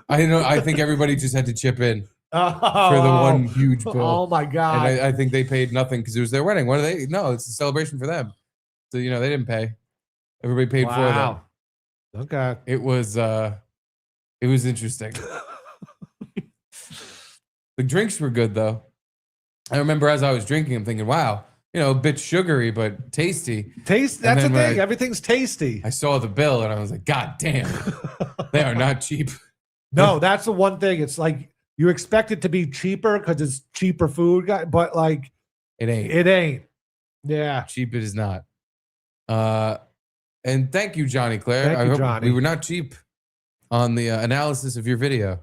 I think everybody just had to chip in for the one huge bill. Oh my god! And I think they paid nothing because it was their wedding. What are they? No, it's a celebration for them. So they didn't pay. Everybody paid for them. Okay. It was interesting. The drinks were good though. I remember as I was drinking, I'm thinking, wow, a bit sugary but tasty. That's the thing. Everything's tasty. I saw the bill and I was like, God damn, they are not cheap. No, that's the one thing. It's like you expect it to be cheaper because it's cheaper food, but like it ain't. It ain't. Yeah, cheap it is not. And thank you, Johnny Claire. Thank you, Johnny. We were not cheap on the analysis of your video.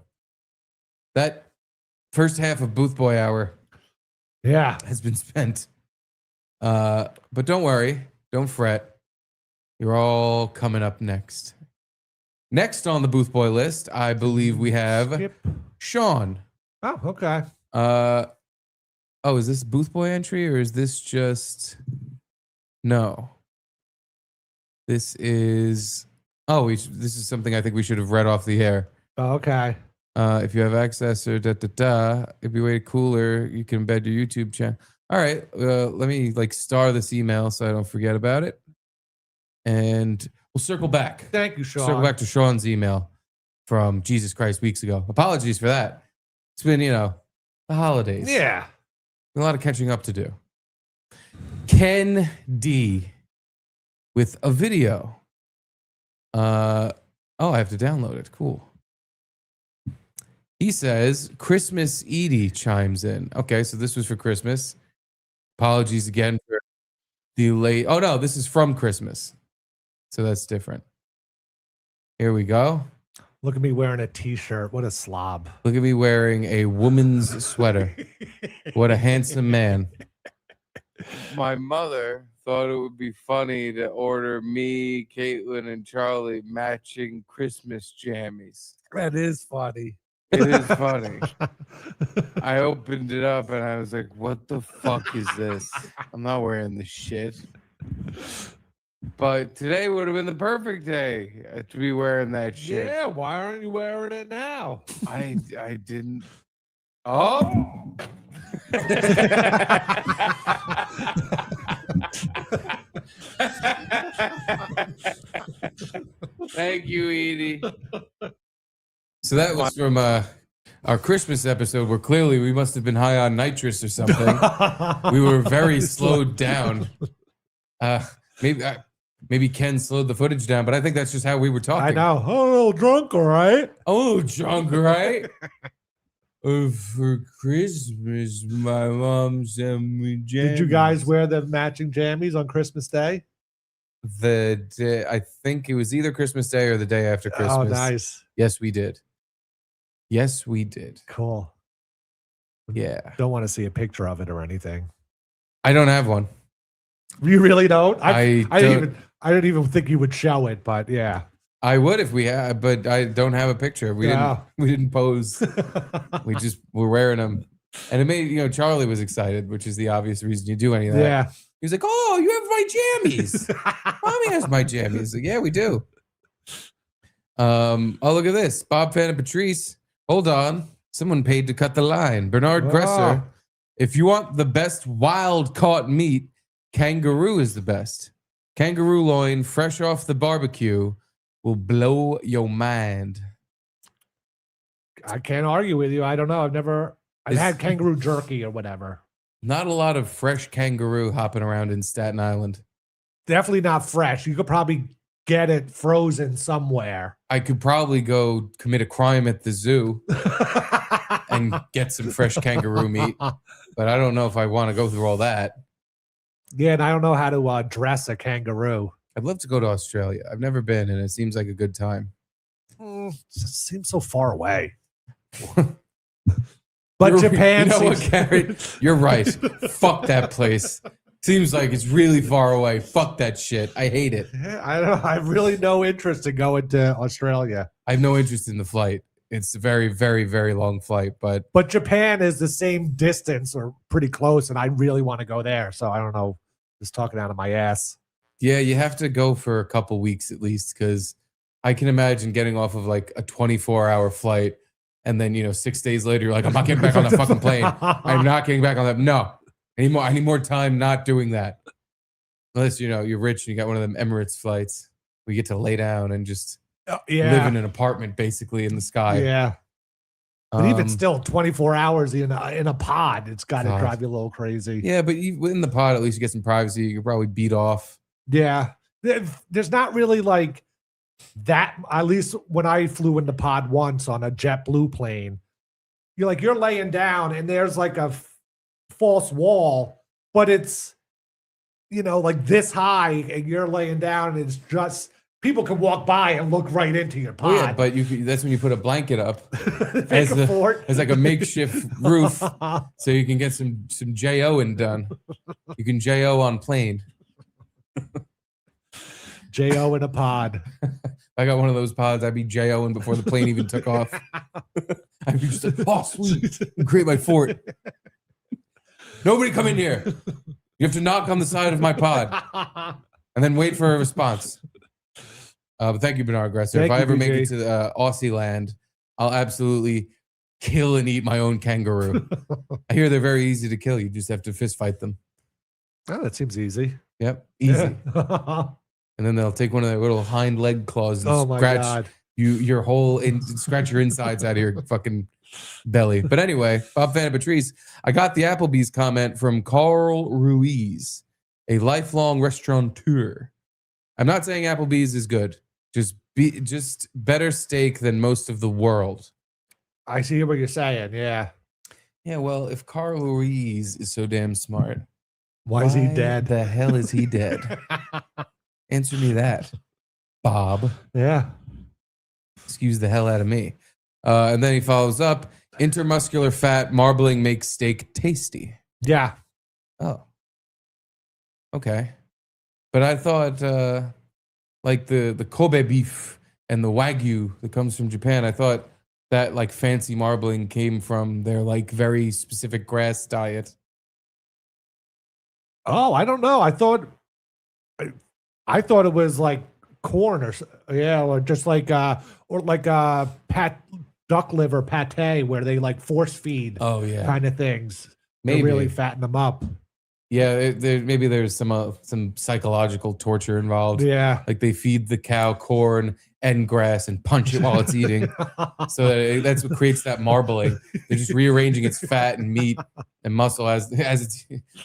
That first half of Booth Boy Hour, has been spent. But don't worry, don't fret. You're all coming up next. Next on the Booth Boy list, I believe we have Sean. Oh, okay. Is this Booth Boy entry or is this just no? This is this is something I think we should have read off the air. Okay. If you have access or if you wait cooler, you can embed your YouTube channel. All right, let me star this email so I don't forget about it. And we'll circle back. Thank you, Sean. Circle back to Sean's email from Jesus Christ weeks ago. Apologies for that. It's been, the holidays. Yeah. A lot of catching up to do. Ken D with a video. I have to download it. Cool. He says, Christmas Edie chimes in. Okay, so this was for Christmas. Apologies again for the late. Oh, no, this is from Christmas. So that's different. Here we go. Look at me wearing a t-shirt. What a slob. Look at me wearing a woman's sweater. What a handsome man. My mother thought it would be funny to order me, Caitlin, and Charlie matching Christmas jammies. That is funny. It is funny. I opened it up and I was like, what the fuck is this? I'm not wearing this shit. But today would have been the perfect day to be wearing that shit. Yeah, why aren't you wearing it now? I didn't. Oh. Thank you, Edie. So that was from our Christmas episode where clearly we must have been high on nitrous or something. We were very slowed down. Maybe Ken slowed the footage down, but I think that's just how we were talking. I know. Oh, a little drunk, all right? Oh, drunk, right? For Christmas, my mom sent me jammies. Did you guys wear the matching jammies on Christmas Day? The day, I think it was either Christmas Day or the day after Christmas. Oh, nice. Yes, we did. Yes, we did. Cool. Yeah. Don't want to see a picture of it or anything. I don't have one. You really don't? I don't didn't even think you would show it, but yeah. I would if we had, but I don't have a picture. We didn't pose. We're wearing them. And it made, Charlie was excited, which is the obvious reason you do any of that. Yeah. He was like, oh, you have my jammies. Mommy has my jammies. Like, yeah, we do. Oh, look at this. Bob Fan and Patrice. Hold on. Someone paid to cut the line. Bernard Gresser. If you want the best wild caught meat, kangaroo is the best. Kangaroo loin, fresh off the barbecue, will blow your mind. I can't argue with you. I don't know. I've had kangaroo jerky or whatever. Not a lot of fresh kangaroo hopping around in Staten Island. Definitely not fresh. You could probably get it frozen somewhere. I could probably go commit a crime at the zoo and get some fresh kangaroo meat, but I don't know if I want to go through all that. Yeah, and I don't know how to dress a kangaroo. I'd love to go to Australia. I've never been, and it seems like a good time. It just seems so far away. But Japan, you know what, Garrett? You're right. Fuck that place. Seems like it's really far away. Fuck that shit. I hate it. I don't know. I have really no interest in going to Australia. I have no interest in the flight. It's a very, very, very long flight, but Japan is the same distance or pretty close, and I really want to go there. So I don't know. Just talking out of my ass. Yeah, you have to go for a couple weeks at least, because I can imagine getting off of like a 24-hour flight, and then 6 days later you're like, I'm not getting back on that fucking plane. I'm not getting back on that. No, I need more time not doing that. Unless you're rich and you got one of them Emirates flights where you get to lay down and just live in an apartment basically in the sky. Yeah. But even still, 24 hours in a pod, it's got to drive you a little crazy. Yeah, but in the pod, at least you get some privacy. You can probably beat off. Yeah. There's not really like that. At least when I flew in the pod once on a JetBlue plane, you're laying down and there's like a false wall, but it's, like this high and you're laying down and it's just, people can walk by and look right into your pod. Yeah, but that's when you put a blanket up as like a makeshift roof so you can get some J-O-ing done. You can J-O on plane. J-O in a pod. I got one of those pods. I'd be J-O-ing before the plane even took off. I'd be just like, oh, sweet. And create my fort. Nobody come in here. You have to knock on the side of my pod and then wait for a response. But thank you, Bernard Gresser. If I ever make it to Aussie land, I'll absolutely kill and eat my own kangaroo. I hear they're very easy to kill. You just have to fist fight them. Oh, that seems easy. Yep, easy. Yeah. And then they'll take one of their little hind leg claws and scratch your whole scratch your insides out of your fucking belly. But anyway, Bob Fan and Patrice, I got the Applebee's comment from Carl Ruiz, a lifelong restaurateur. I'm not saying Applebee's is good. Just better steak than most of the world. I see what you're saying. Yeah. Yeah, well, if Carl Ruiz is so damn smart, Why is he dead? The hell is he dead? Answer me that, Bob. Yeah. Excuse the hell out of me. And then he follows up, intermuscular fat marbling makes steak tasty. Yeah. Oh. Okay. But I thought like the Kobe beef and the Wagyu that comes from Japan, I thought that like fancy marbling came from their like very specific grass diet. Oh, I don't know. I thought it was like corn or just like duck liver pate where they like force feed kind of things. Maybe to really fatten them up. Yeah, maybe there's some psychological torture involved. Yeah, like they feed the cow corn and grass and punch it while it's eating. So that's what creates that marbling. They're just rearranging its fat and meat and muscle as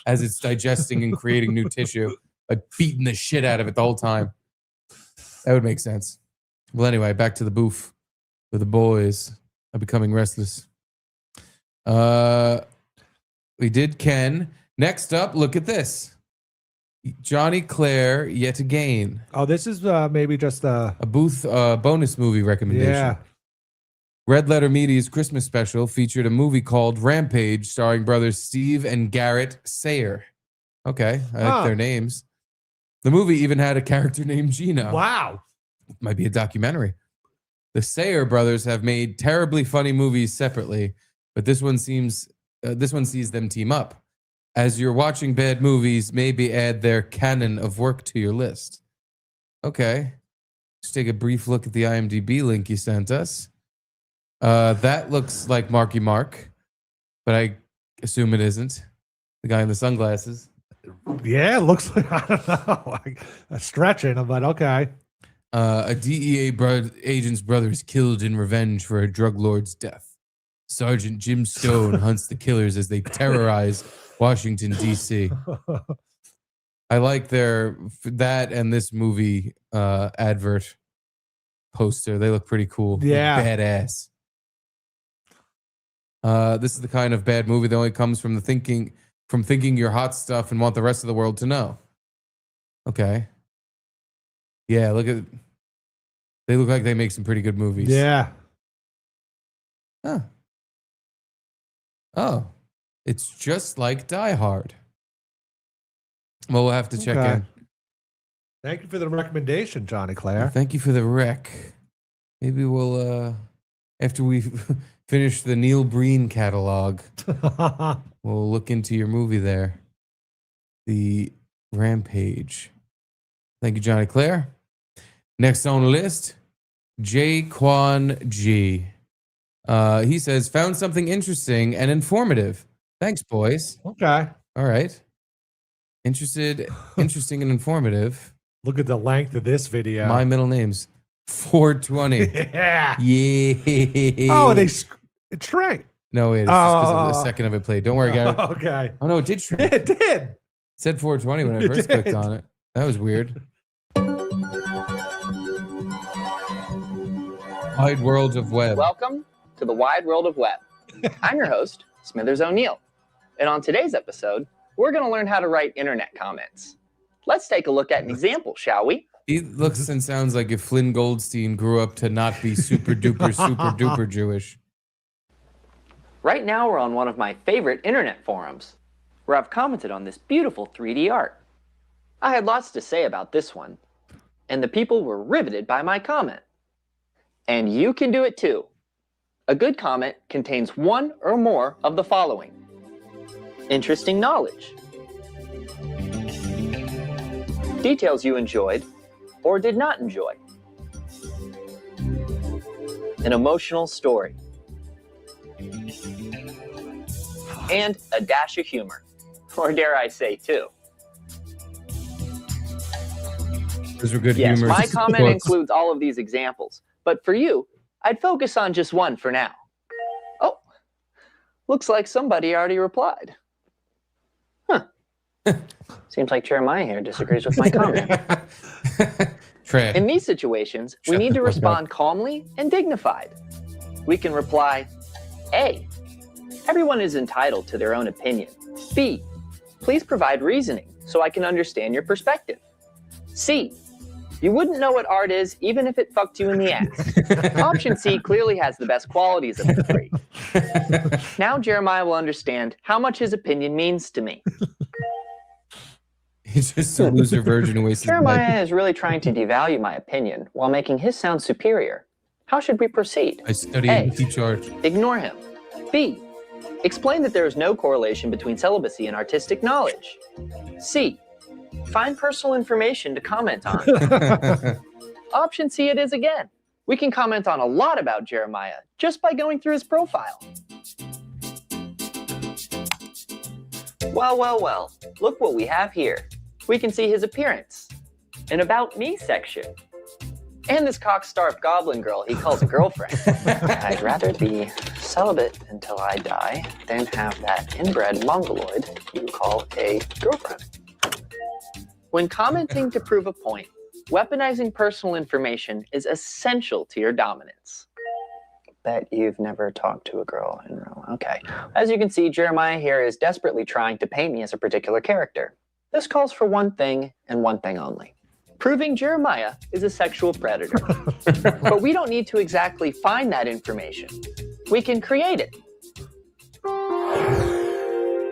it's digesting and creating new tissue, like beating the shit out of it the whole time. That would make sense. Well, anyway, back to the booth with the boys are becoming restless. We did Ken. Next up, look at this. Johnny Claire yet again. Oh, this is maybe just a booth bonus movie recommendation. Yeah. Red Letter Media's Christmas special featured a movie called Rampage starring brothers Steve and Garrett Sayer. Okay, I like their names. The movie even had a character named Gino. Wow. Might be a documentary. The Sayer brothers have made terribly funny movies separately, but this one sees them team up. As you're watching bad movies, maybe add their canon of work to your list. Okay. Let's take a brief look at the IMDb link you sent us. That looks like Marky Mark, but I assume it isn't. The guy in the sunglasses. Yeah, it looks like, I don't know, a stretching, but okay. A DEA agent's brother is killed in revenge for a drug lord's death. Sergeant Jim Stone hunts the killers as they terrorize Washington, D.C. I like that and this movie advert poster. They look pretty cool. Yeah. Badass. This is the kind of bad movie that only comes from thinking you're hot stuff and want the rest of the world to know. Okay. Yeah, they look like they make some pretty good movies. Yeah. Huh. Oh. It's just like Die Hard. Well, we'll have to check in. Thank you for the recommendation, Johnny Claire. Thank you for the rec. Maybe we'll, after we finish the Neil Breen catalog, we'll look into your movie there. The Rampage. Thank you, Johnny Claire. Next on the list, Jaquan G. He says, found something interesting and informative. Thanks, boys. Okay. All right. Interesting and informative. Look at the length of this video. My middle name's 420. Yeah. Yeah. Oh, it's shrank. No, wait. It's just because of the second of it played. Don't worry, Garrett. Okay. Oh, no, it did shrink. It did. It said 420 when I It first did. clicked on it. That was weird. Wide world of web. Welcome to the wide world of web. I'm your host, Smithers O'Neill. And on today's episode, we're going to learn how to write internet comments. Let's take a look at an example, shall we? He looks and sounds like if Flynn Goldstein grew up to not be super duper Jewish. Right now, we're on one of my favorite internet forums, where I've commented on this beautiful 3D art. I had lots to say about this one, and the people were riveted by my comment. And you can do it too. A good comment contains one or more of the following: interesting knowledge, details you enjoyed or did not enjoy, an emotional story, and a dash of humor, or dare I say two. Those were good Yes, humor. my comment includes all of these examples, but for you, I'd focus on just one for now. Oh, looks like somebody already replied. Huh. Seems like Chair Maya here disagrees with my comment. In these situations, we need to respond calmly and dignified. We can reply, A, everyone is entitled to their own opinion. B, please provide reasoning so I can understand your perspective. C, you wouldn't know what art is even if it fucked you in the ass. Option C clearly has the best qualities of the three. Now Jeremiah will understand how much his opinion means to me. He's just a loser virgin who wastes his life. Jeremiah is really trying to devalue my opinion while making his sound superior. How should we proceed? I study A, empathy charge. ignore him. B, explain that there is no correlation between celibacy and artistic knowledge. C, find personal information to comment on. Option C it is again. We can comment on a lot about Jeremiah just by going through his profile. Well, well, well, look what we have here. We can see his appearance, an About Me section, and this cock-starved goblin girl he calls a girlfriend. I'd rather be celibate until I die than have that inbred mongoloid you call a girlfriend. When commenting to prove a point, weaponizing personal information is essential to your dominance. Bet you've never talked to a girl in real. Okay. As you can see, Jeremiah here is desperately trying to paint me as a particular character. This calls for one thing and one thing only. Proving Jeremiah is a sexual predator. But we don't need to exactly find that information. We can create it.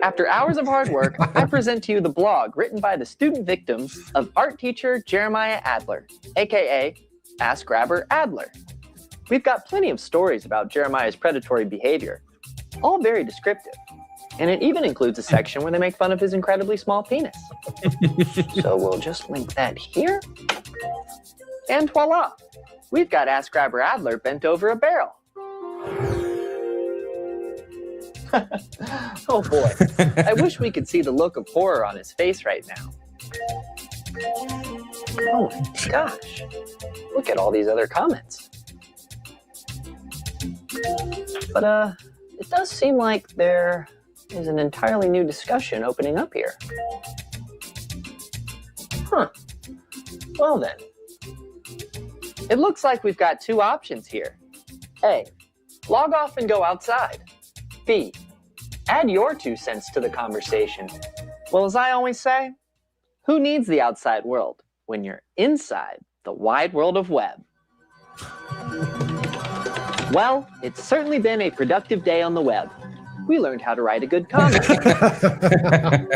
After hours of hard work, I present to you the blog written by the student victim of art teacher Jeremiah Adler, aka Ass Grabber Adler. We've got plenty of stories about Jeremiah's predatory behavior, all very descriptive. And it even includes a section where they make fun of his incredibly small penis. So we'll just link that here. And voila, we've got Ass Grabber Adler bent over a barrel. Oh boy, I wish we could see the look of horror on his face right now. Oh my gosh, look at all these other comments. But it does seem like there is an entirely new discussion opening up here. Huh. Well then, it looks like we've got two options here. A, log off and go outside. B, add your 2 cents to the conversation. Well, as I always say, who needs the outside world when you're inside the wide world of web? Well, it's certainly been a productive day on the web. We learned how to write a good comment,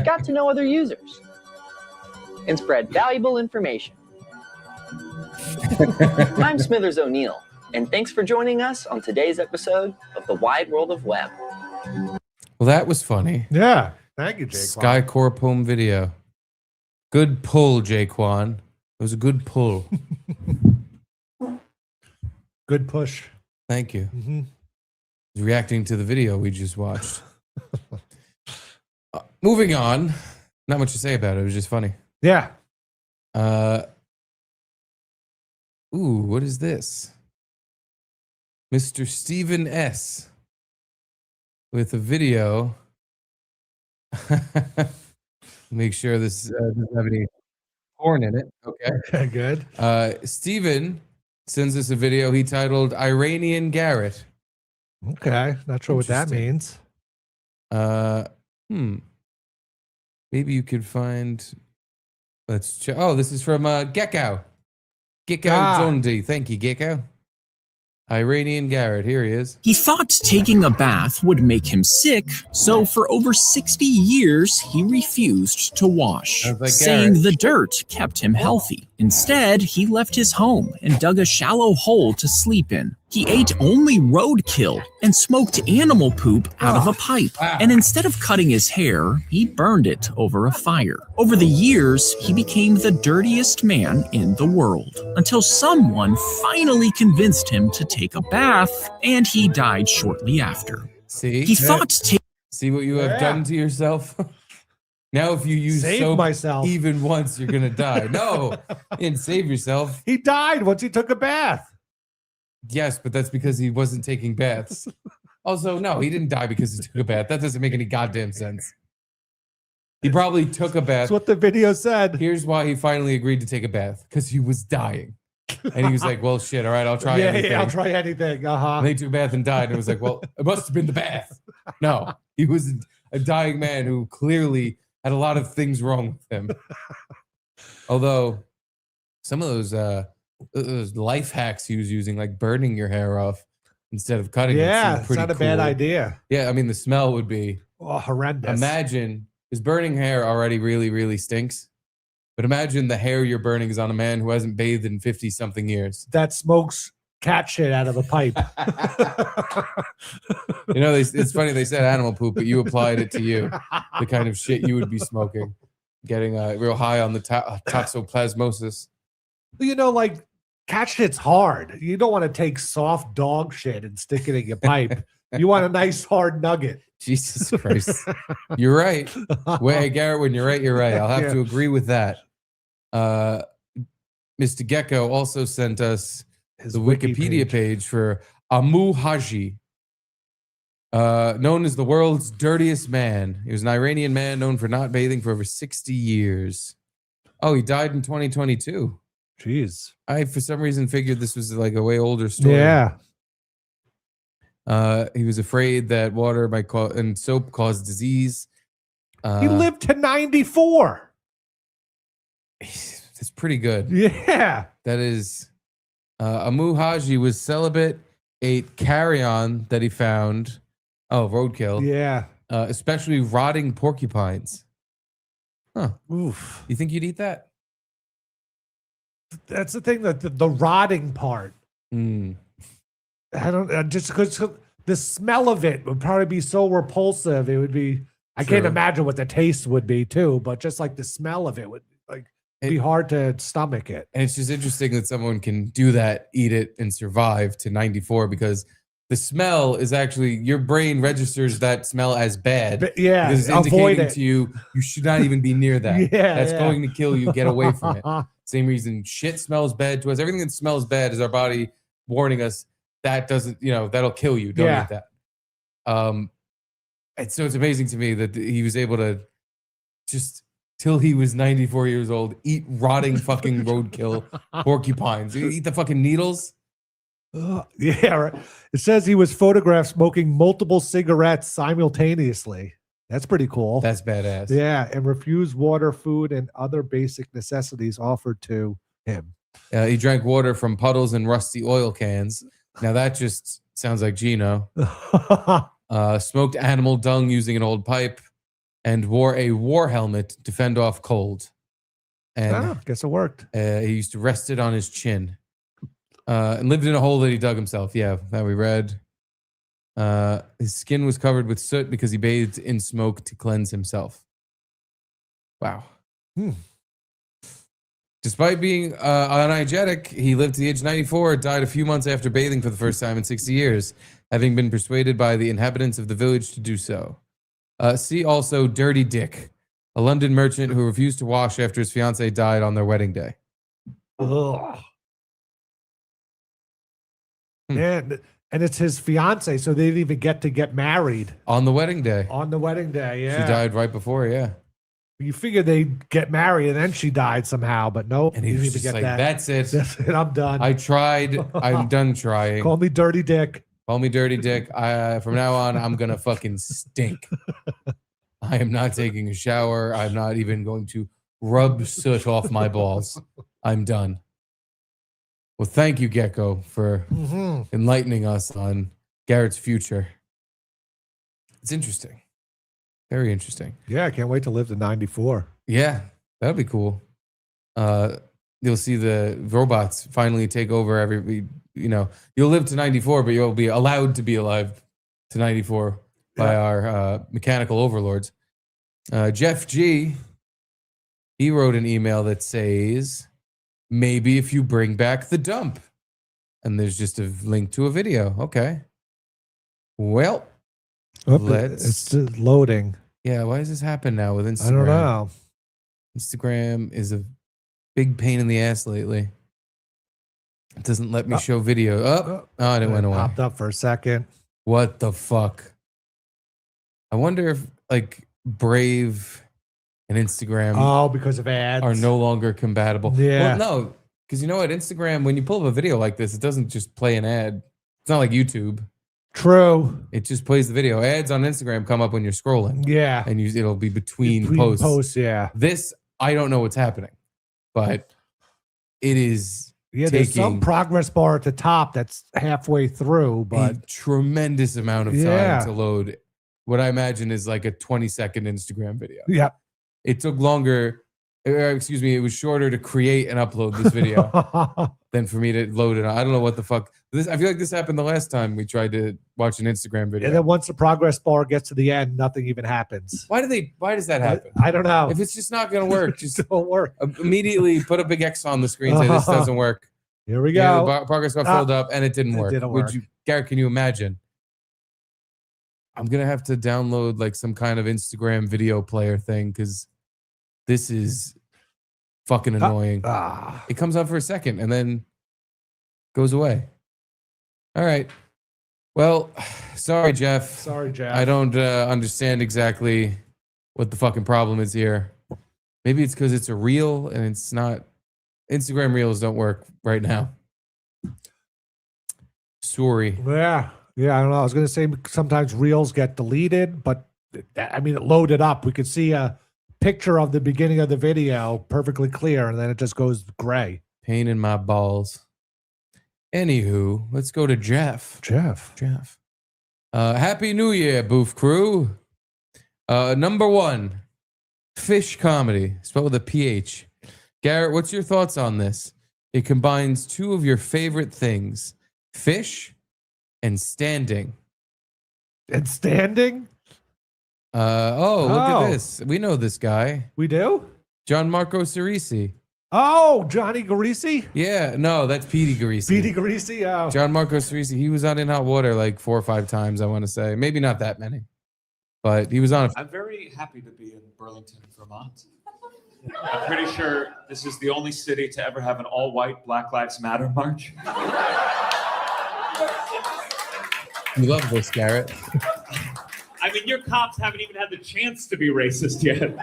got to know other users, and spread valuable information. I'm Smithers O'Neill, and thanks for joining us on today's episode of The Wide World of Web. Well, that was funny. Yeah. Thank you, Jake. Skycorp home video. Good pull, Jaquan. It was a good pull. Good push. Thank you. Mm-hmm. Reacting to the video we just watched. Moving on. Not much to say about it. It was just funny. Yeah. Ooh, what is this? Mr. Stephen S. with a video. Make sure this doesn't have any porn in it. Okay. Good. Stephen sends us a video he titled Iranian Garrett. Okay. Not sure what that means. Maybe you could find. Let's check. Oh, this is from Gecko. Gecko Jondi. Thank you, Gecko. Iranian Garrett. Here he is. He thought taking a bath would make him sick, so for over 60 years, he refused to wash, saying the dirt kept him healthy. Instead, he left his home and dug a shallow hole to sleep in. He ate only roadkill and smoked animal poop out of a pipe. And instead of cutting his hair, he burned it over a fire. Over the years, he became the dirtiest man in the world, until someone finally convinced him to take a bath, and he died shortly after. See? He thought See what you have done to yourself? Now if you use soap even once, you're going to die. No, you didn't save yourself. He died once he took a bath. Yes, but that's because he wasn't taking baths. Also, no, he didn't die because he took a bath. That doesn't make any goddamn sense. He probably took a bath. That's what the video said. Here's why he finally agreed to take a bath. Because he was dying. And he was like, well, shit, all right, I'll try anything. Yeah, I'll try anything. And they took a bath and died. And it was like, well, it must have been the bath. No, he was a dying man who clearly had a lot of things wrong with him. Although some of those life hacks he was using, like burning your hair off instead of cutting it, Yeah, seemed it's pretty not a bad cool. idea. Yeah, I mean, the smell would be horrendous. Imagine, because burning hair already really, really stinks. But imagine the hair you're burning is on a man who hasn't bathed in 50-something years. That smokes cat shit out of a pipe. You know, it's funny they said animal poop, but you applied it to you. The kind of shit you would be smoking, getting real high on the toxoplasmosis. You know, like cat shit's hard. You don't want to take soft dog shit and stick it in your pipe. You want a nice hard nugget. Jesus Christ. You're right. Hey, Garrett, when you're right, you're right. I'll have to agree with that. Mr. Gecko also sent us the Wikipedia page for Amu Haji, known as the world's dirtiest man. He was an Iranian man known for not bathing for over 60 years. Oh, he died in 2022. Jeez. I, for some reason, figured this was like a way older story. Yeah. He was afraid that water might cause and soap cause disease. He lived to 94. It's pretty good. Yeah. That is, Amu Haji was celibate, ate carrion that he found. Oh, roadkill. Yeah. Especially rotting porcupines. Huh. Oof. You think you'd eat that? That's the thing, that the rotting part. I don't, just because the smell of it would probably be so repulsive. It would be, I can't imagine what the taste would be too, but just like the smell of it would be hard to stomach it. And it's just interesting that someone can do that, eat it, and survive to 94, because the smell is actually, your brain registers that smell as bad. But yeah, because it's avoid indicating it. to you, you should not even be near that. Yeah, That's yeah. going to kill you. Get away from it. Same reason shit smells bad to us. Everything that smells bad is our body warning us that doesn't, that'll kill you. Don't eat that. And so it's amazing to me that he was able to just, till he was 94 years old, eat rotting fucking roadkill porcupines. You eat the fucking needles. Yeah, right. It says he was photographed smoking multiple cigarettes simultaneously. That's pretty cool. That's badass. Yeah, and refused water, food, and other basic necessities offered to him. He drank water from puddles and rusty oil cans. Now that just sounds like Gino. Smoked animal dung using an old pipe, and wore a war helmet to fend off cold. And guess it worked. He used to rest it on his chin. And lived in a hole that he dug himself. Yeah, that we read. His skin was covered with soot because he bathed in smoke to cleanse himself. Wow. Despite being unenergetic, he lived to the age of 94, died a few months after bathing for the first time in 60 years, having been persuaded by the inhabitants of the village to do so. See also Dirty Dick, a London merchant who refused to wash after his fiancée died on their wedding day. Ugh. And it's his fiance, so they didn't even get to get married On the wedding day. on the wedding day. Yeah, She died right before, yeah. You figured they'd get married and then she died somehow, but nope. And he you was didn't even just get like, that. that's it. That's it. I'm done. I tried. I'm done trying. Call me Dirty Dick. Call me Dirty Dick. From now on, I'm going to fucking stink. I am not taking a shower. I'm not even going to rub soot off my balls. I'm done. Well, thank you, Gecko, for enlightening us on Garrett's future. It's interesting. Very interesting. Yeah, I can't wait to live to 94. Yeah, that'd be cool. You'll see the robots finally take over you'll live to 94, but you'll be allowed to be alive to 94 by our mechanical overlords. Jeff G, he wrote an email that says, maybe if you bring back the dump. And there's just a link to a video. Okay. Well, It's loading. Yeah, why does this happen now with Instagram? I don't know. Instagram is a big pain in the ass lately. It doesn't let me show video. And it went away. Popped up for a second. What the fuck? I wonder if Brave and Instagram because of ads are no longer compatible. Yeah. Well, no, Because you know what? Instagram, when you pull up a video like this, it doesn't just play an ad. It's not like YouTube. True. It just plays the video. Ads on Instagram come up when you're scrolling. Yeah. And it'll be between posts. Yeah. This, I don't know what's happening, but it is there's some progress bar at the top that's halfway through, but a tremendous amount of time to load what I imagine is like a 20-second Instagram video. Yep. It took longer, excuse me, it was shorter to create and upload this video than for me to load it. I don't know what the fuck. I feel like this happened the last time we tried to watch an Instagram video. And then once the progress bar gets to the end, nothing even happens. Why does that happen? I don't know. If it's just not going to work, just don't work. Immediately put a big X on the screen, say this doesn't work. Here we go. The progress bar filled up and it didn't work. Garrett, can you imagine? I'm going to have to download like some kind of Instagram video player thing because this is fucking annoying. It comes on for a second and then goes away. All right. Well, sorry, Jeff. Sorry, Jeff. I don't understand exactly what the fucking problem is here. Maybe it's because it's a reel and it's not. Instagram reels don't work right now. Sorry. Yeah, I don't know. I was going to say sometimes reels get deleted, but it loaded up. We could see a picture of the beginning of the video perfectly clear, and then it just goes gray. Pain in my balls. Anywho, let's go to Jeff. Jeff. Happy New Year, Boof Crew. Number 1, Phish comedy, spelled with a PH. Garrett, what's your thoughts on this? It combines 2 of your favorite things, Phish and standing. And standing? Look at this. We know this guy. We do? John Marco Cerisi. Oh, Johnny Garisi? Yeah, no, that's Petey Garisi. Petey Garisi, oh. John Marco Cerisi. He was on In Hot Water like 4 or 5 times, I want to say. Maybe not that many. But he was on. I'm very happy to be in Burlington, Vermont. I'm pretty sure this is the only city to ever have an all-white Black Lives Matter march. You love this, Garrett. I mean, your cops haven't even had the chance to be racist yet.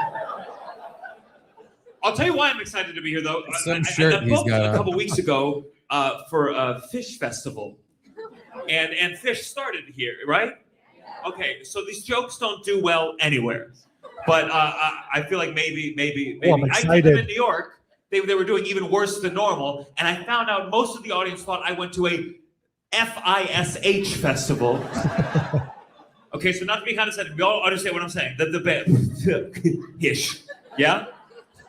I'll tell you why I'm excited to be here, though. Some shirt he's got a couple weeks ago for a Phish festival, and Phish started here, right? Okay, so these jokes don't do well anywhere, but I feel like maybe I did them in New York. They were doing even worse than normal, and I found out most of the audience thought I went to a FISH festival. Okay, so not to be condescending, we all understand what I'm saying. The band, ish, yeah.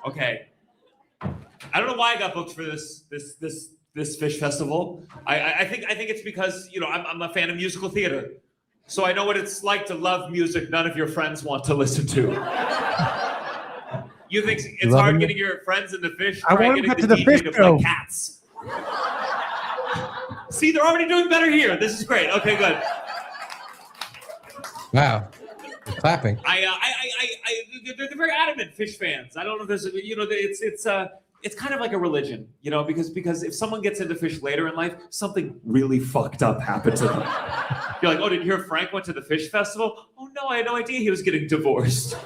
Okay. I don't know why I got booked for this Phish festival. I think it's because I'm a fan of musical theater, so I know what it's like to love music none of your friends want to listen to. You think it's hard getting your friends into Phish? I want to get to the Phish to play Katz. See, they're already doing better here. This is great. Okay, good. Wow. You're clapping. They're very adamant Phish fans. I don't know if there's, it's kind of like a religion, because if someone gets into Phish later in life, something really fucked up happened to them. You're like, oh, did you hear Frank went to the Phish festival? Oh no, I had no idea he was getting divorced.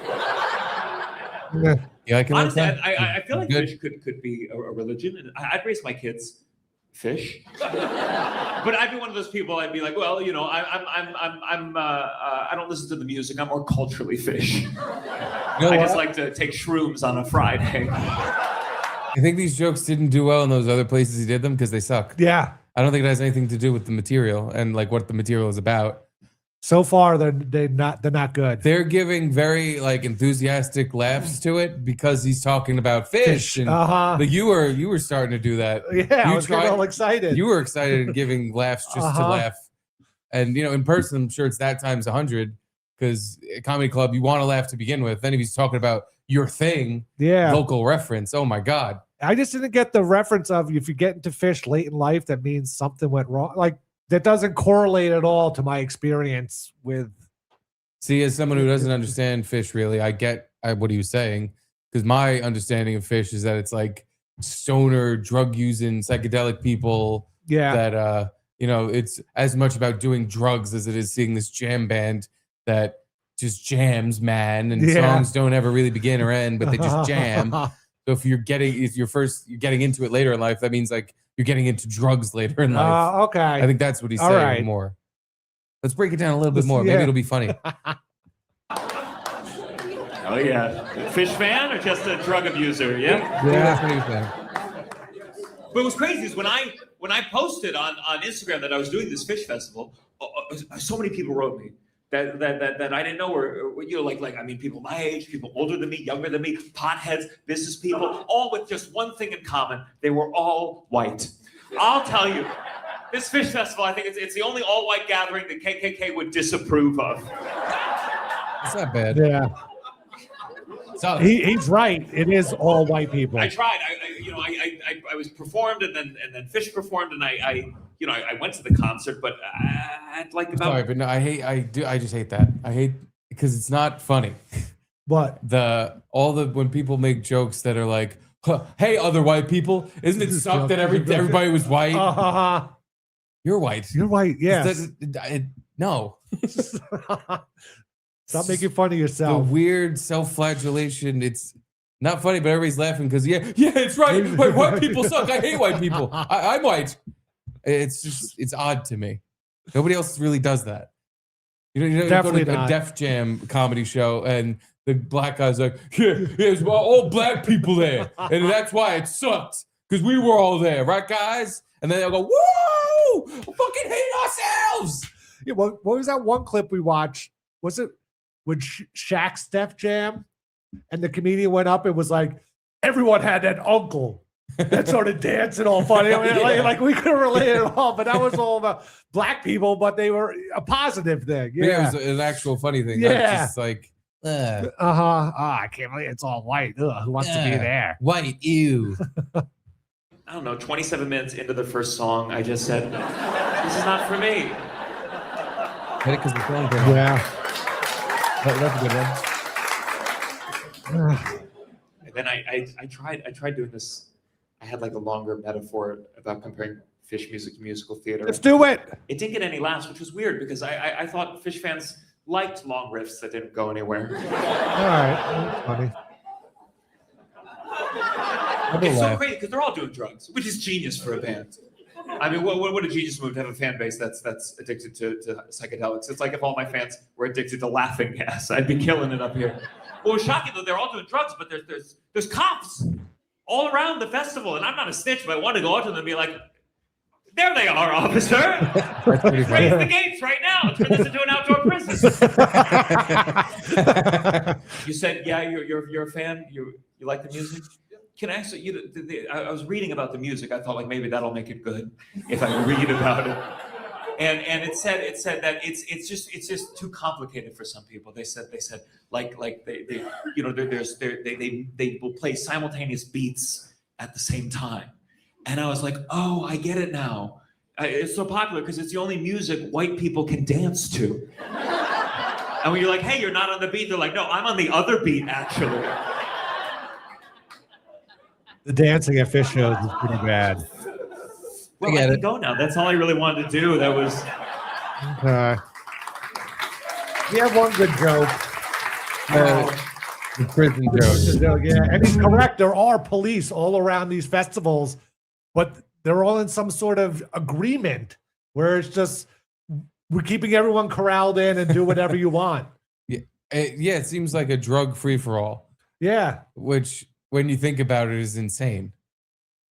Yeah, honestly, I feel like Phish could be a religion, and I'd raise my kids Phish. But I'd be one of those people. I'd be like, well, I don't listen to the music. I'm more culturally Phish. I just like to take shrooms on a Friday. I think these jokes didn't do well in those other places he did them because they suck. Yeah. I don't think it has anything to do with the material and like what the material is about. So far, they're not good. They're giving very enthusiastic laughs to it because he's talking about Phish. And but you were starting to do that. Yeah, I was getting all excited. You were excited and giving laughs just to laugh. And in person, I'm sure it's that times 100 because a comedy club, you want to laugh to begin with. Then if he's talking about your thing, local reference. Oh my God. I just didn't get the reference of if you get into Phish late in life, that means something went wrong. Like, that doesn't correlate at all to my experience with. See, as someone who doesn't understand Phish, really, I get what he was saying, because my understanding of Phish is that it's like stoner, drug using, psychedelic people. Yeah. That it's as much about doing drugs as it is seeing this jam band that just jams, man, and songs don't ever really begin or end, but they just jam. So if you're getting into it later in life, that means like you're getting into drugs later in life. Okay. I think that's what he's All saying right. more. Let's break it down a little bit more. Maybe it'll be funny. Oh yeah, Phish fan or just a drug abuser? Yeah. That's what he was saying. But what was crazy is when I posted on Instagram that I was doing this Phish festival, so many people wrote me that I didn't know were, you know, like I mean, people my age, people older than me, younger than me, potheads, business people, all with just one thing in common: they were all white. I'll tell you, this Phish festival, I think it's the only all-white gathering the KKK would disapprove of. It's not bad. Yeah. So He's right. It is all white people. I tried. I was performed, and then Phish performed, and I went to the concert, but I'd like about. Sorry, but no, I just hate that. I hate because it's not funny. What? When people make jokes that are like, "Hey, other white people, isn't it suck that everybody was white?" You're white. You're white. Yes. No. Stop making fun of yourself. The weird self-flagellation. It's not funny, but everybody's laughing because it's right. Wait, white people suck. I hate white people. I'm white. It's odd to me. Nobody else really does that. You Definitely go to not. a Def Jam comedy show and the black guy's like, there's all black people there, and that's why it sucked because we were all there, right, guys? And then they'll go, whoa, we fucking hate ourselves. Yeah, what was that one clip we watched? Was it with Shaq's Def Jam? And the comedian went up and was like, everyone had that uncle that started dancing all funny. Like we couldn't relate at all, but that was all about black people, but they were a positive thing. Yeah. It was an actual funny thing. Yeah. Just like, I can't believe it's all white. Ugh, who wants to be there? White, ew. I don't know, 27 minutes into the first song, I just said, this is not for me. Because the song That's a good one. And then I tried doing this. I had like a longer metaphor about comparing Phish music to musical theater. Let's do it. It didn't get any laughs, which was weird because I thought Phish fans liked long riffs that didn't go anywhere. All right. Funny. It's so crazy because they're all doing drugs, which is genius for a band. I mean, what a genius move to have a fan base that's addicted to psychedelics. It's like if all my fans were addicted to laughing gas, I'd be killing it up here. What was shocking though, they're all doing drugs, but there's cops all around the festival, and I'm not a snitch, but I want to go up to them and be like, there they are, officer. Raise the gates right now. Turn this into an outdoor prison. You said, yeah, you're a fan. You like the music. Can I ask you? I was reading about the music. I thought like maybe that'll make it good if I read about it. And it said that it's just too complicated for some people. They said like they will play simultaneous beats at the same time. And I was like, oh, I get it now. It's so popular because it's the only music white people can dance to. And when you're like, hey, you're not on the beat, they're like, no, I'm on the other beat actually. The dancing at Phish shows is pretty bad. Well, I can go now. That's all I really wanted to do. That was. Okay. We have one good joke. The prison joke. Yeah, and he's correct. There are police all around these festivals, but they're all in some sort of agreement where it's just we're keeping everyone corralled in and do whatever you want. Yeah, it seems like a drug free for all. Yeah, which when you think about it is insane.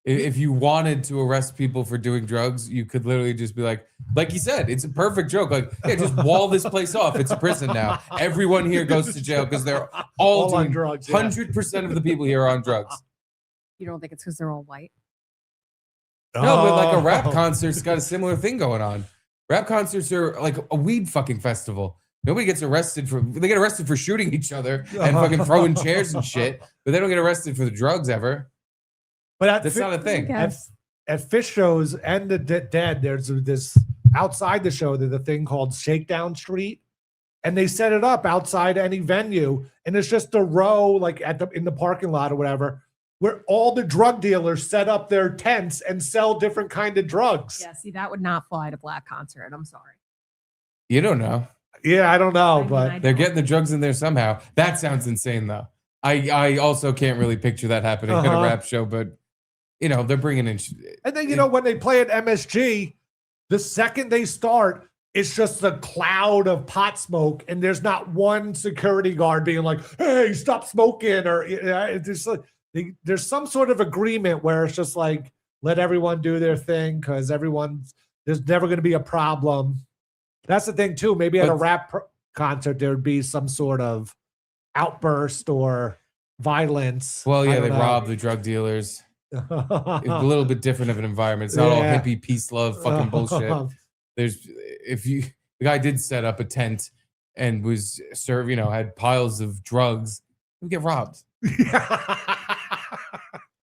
If you wanted to arrest people for doing drugs, you could literally just be like you said, it's a perfect joke. Like, yeah, just wall this place off. It's a prison now. Everyone here goes to jail because they're all doing on drugs. 100% of the people here are on drugs. You don't think it's because they're all white? No, but like a rap concert's got a similar thing going on. Rap concerts are like a weed fucking festival. Nobody gets arrested they get arrested for shooting each other and fucking throwing chairs and shit, but they don't get arrested for the drugs ever. But that's not a thing. At Phish shows and the Dead, there's this outside the show. There's a thing called Shakedown Street, and they set it up outside any venue, and it's just a row like in the parking lot or whatever, where all the drug dealers set up their tents and sell different kind of drugs. Yeah, see, that would not fly at a black concert. I'm sorry. You don't know. Yeah, I don't know, but they're getting the drugs in there somehow. That sounds insane, though. I also can't really picture that happening at a rap show, but they're bringing in. And then when they play at MSG, the second they start, it's just a cloud of pot smoke, and there's not one security guard being like, "Hey, stop smoking," or there's some sort of agreement where it's just like, let everyone do their thing because there's never going to be a problem. That's the thing too. Maybe at a rap concert there would be some sort of outburst or violence. Well, yeah, they rob the drug dealers. It's a little bit different of an environment. It's not all hippie, peace, love, fucking bullshit. The guy did set up a tent and was had piles of drugs, we get robbed.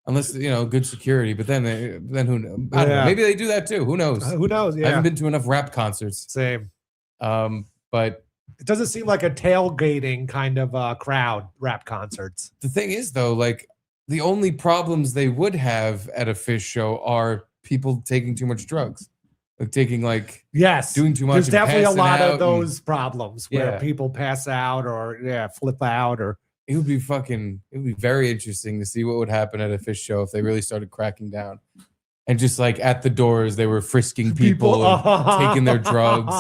Unless good security, but then who knows? I don't know. Maybe they do that too. Who knows? Who knows? Yeah. I haven't been to enough rap concerts. Same. But it doesn't seem like a tailgating kind of crowd, rap concerts. The thing is, though, like the only problems they would have at a Phish show are people taking too much drugs, like taking doing too much. There's definitely a lot of and those problems where people pass out or flip out or. It would be very interesting to see what would happen at a Phish show if they really started cracking down. And just like at the doors, they were frisking people and taking their drugs,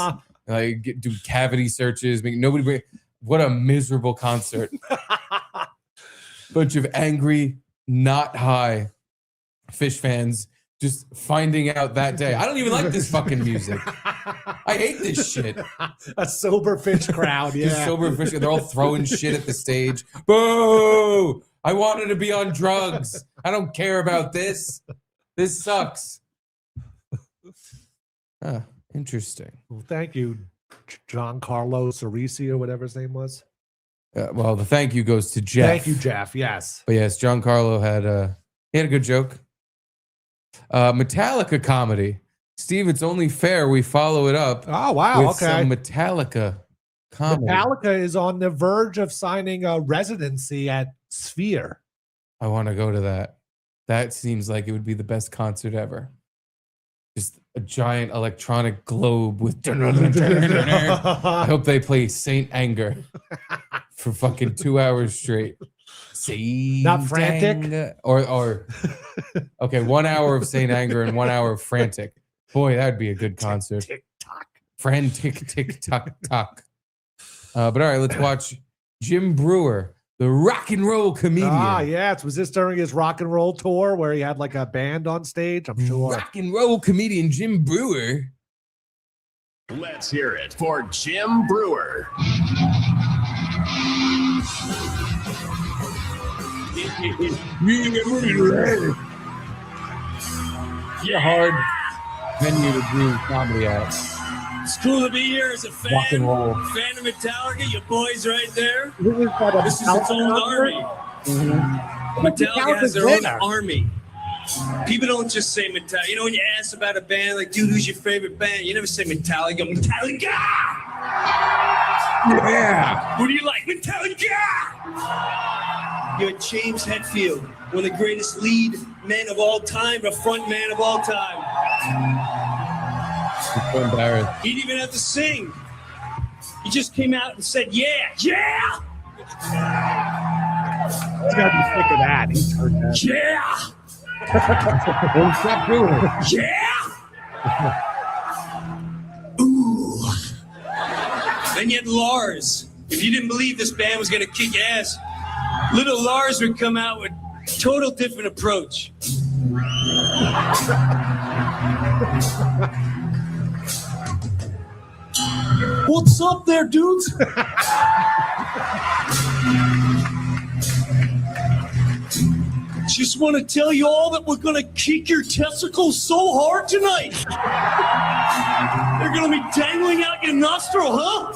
do cavity searches. What a miserable concert. Bunch of angry, not high Phish fans just finding out that day. I don't even like this fucking music. I hate this shit. A sober Phish crowd, yeah. Just sober Phish. They're all throwing shit at the stage. Boo! I wanted to be on drugs. I don't care about this. This sucks. Interesting. Well, thank you, John Carlos Cerisi or whatever his name was. Well, the thank you goes to Jeff. Thank you, Jeff. Yes. But yes, John Carlo had a good joke. Metallica comedy. Steve, it's only fair we follow it up. Oh, wow. With some Metallica comedy. Metallica is on the verge of signing a residency at Sphere. I want to go to that. That seems like it would be the best concert ever. Just a giant electronic globe with. I hope they play Saint Anger for fucking 2 hours straight. Not Frantic? Or okay, 1 hour of Saint Anger and 1 hour of Frantic. Boy, that would be a good concert. Tick-tock. Frantic, tick-tock. But all right, let's watch Jim Brewer, the rock and roll comedian. Was this during his rock and roll tour where he had like a band on stage? I'm sure. Rock and roll comedian Jim Brewer. Let's hear it for Jim Brewer. It's a hard venue to do comedy at. It's cool to be here as a fan. Rock and roll. Fan of Metallica, your boys right there. This is its own army. Metallica has their own army. People don't just say Metallica. When you ask about a band, like, dude, who's your favorite band? You never say Metallica. Metallica! Yeah! Who do you like? Metallica! You're James Hetfield, one of the greatest lead men of all time, a front man of all time. I'm so embarrassed. He didn't even have to sing. He just came out and said, yeah, yeah! He's got to be sick of that. He's heard that. Yeah! Well, stop doing it. Yeah! Ooh. Then you had Lars. If you didn't believe this band was going to kick ass, little Lars would come out with a total different approach. What's up there, dudes? Just want to tell you all that we're going to kick your testicles so hard tonight. They're going to be dangling out your nostril, huh?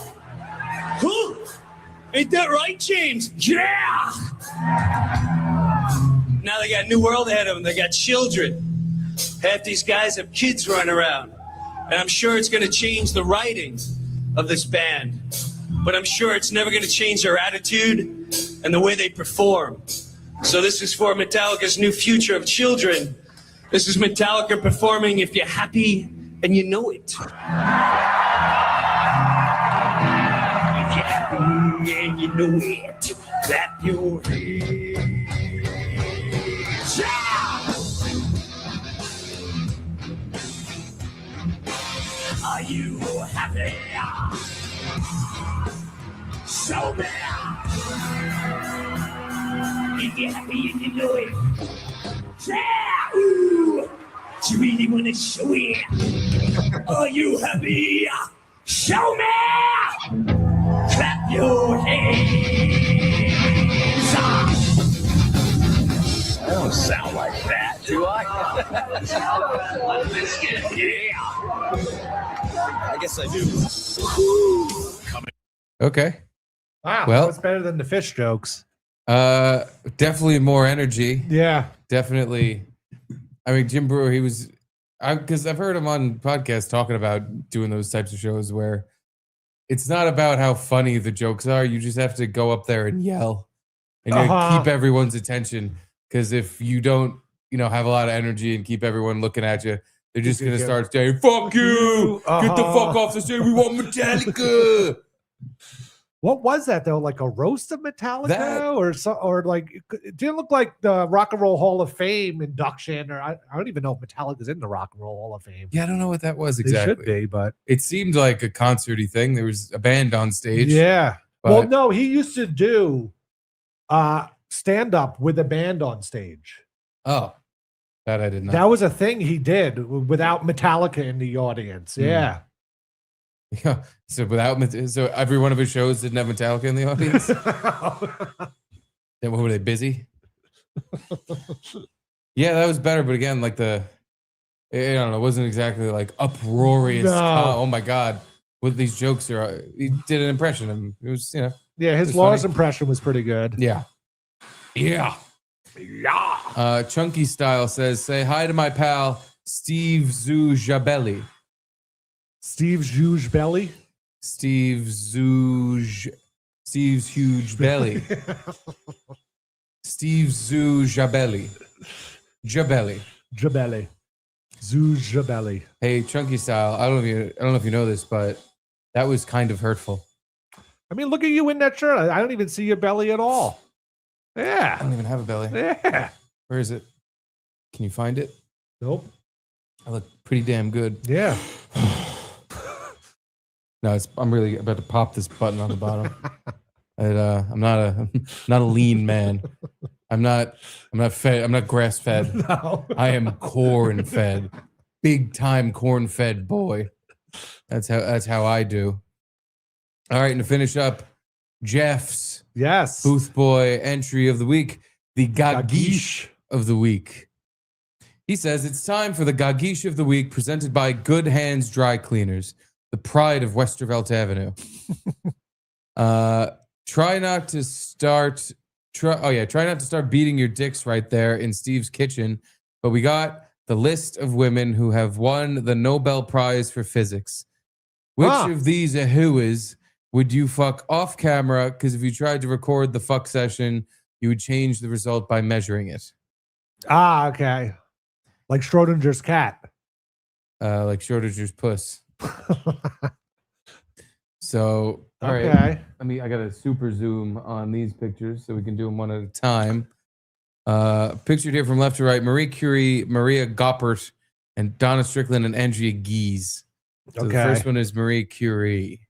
Huh? Ain't that right, James? Yeah! Now they got New World ahead of them. They got children. Half these guys have kids running around. And I'm sure it's going to change the writing of this band. But I'm sure it's never going to change their attitude and the way they perform. So this is for Metallica's new future of children. This is Metallica performing If You're Happy and You Know It. and you know it. Clap your hands. Yeah! Are you happy? Show me. If you're happy and you know it. Yeah! Ooh. Do you really want to show it? Are you happy? Show me! Clap your hands! I don't sound like that, do I? Yeah! I guess I do. Okay. Wow. Well- That's better than the Phish jokes. Definitely more energy. Yeah. Definitely. I mean, Jim Brewer, he was, because I've heard him on podcasts talking about doing those types of shows where it's not about how funny the jokes are. You just have to go up there and yell and keep everyone's attention. Because if you don't, have a lot of energy and keep everyone looking at you, they're just going to start saying, fuck you, get the fuck off the stage, we want Metallica. What was that though? Like a roast of Metallica, or like it didn't look like the Rock and Roll Hall of Fame induction, or I don't even know if Metallica's in the Rock and Roll Hall of Fame. Yeah, I don't know what that was They exactly. should be, but it seemed like a concerty thing. There was a band on stage. yeah. but- Well, no, he used to do stand up with a band on stage. Oh, that I did not. That was a thing he did without Metallica in the audience. Yeah. Yeah. So so every one of his shows didn't have Metallica in the audience. Then what were they busy? Yeah, that was better. But again, like I don't know, it wasn't exactly like uproarious. No. Oh my god, what these jokes are. He did an impression, and it was Yeah, his It's Lars funny. impression was pretty good. Yeah. Yeah. Chunky Style says, say hi to my pal Steve Zujabelli. Steve's huge belly. Steve's huge belly. Steve Zujabelli. Jabelli. Jabelli. Zujabelli. Hey, Chunky Style, I don't know if you know this, but that was kind of hurtful. I mean, look at you in that shirt. I don't even see your belly at all. Yeah. I don't even have a belly. Yeah. Where is it? Can you find it? Nope. I look pretty damn good. Yeah. No, I'm really about to pop this button on the bottom. I'm not a lean man. I'm not fed. I'm not grass fed. No. I am corn fed. Big time corn fed boy. That's how I do. All right, and to finish up, Jeff's Booth Boy entry of the week, the GaGeesh of the week. He says it's time for the GaGeesh of the week, presented by Good Hands Dry Cleaners, the pride of Westervelt Avenue. Try not to start beating your dicks right there in Steve's kitchen. But we got the list of women who have won the Nobel Prize for Physics. Which of these ahuas would you fuck off camera? Because if you tried to record the fuck session, you would change the result by measuring it. Ah, okay. Like Schrodinger's cat. Like Schrodinger's puss. So, all right. Okay. I got a super zoom on these pictures so we can do them one at a time. Pictured here from left to right, Marie Curie, Maria Goppert, and Donna Strickland and Andrea Gies. So the first one is Marie Curie.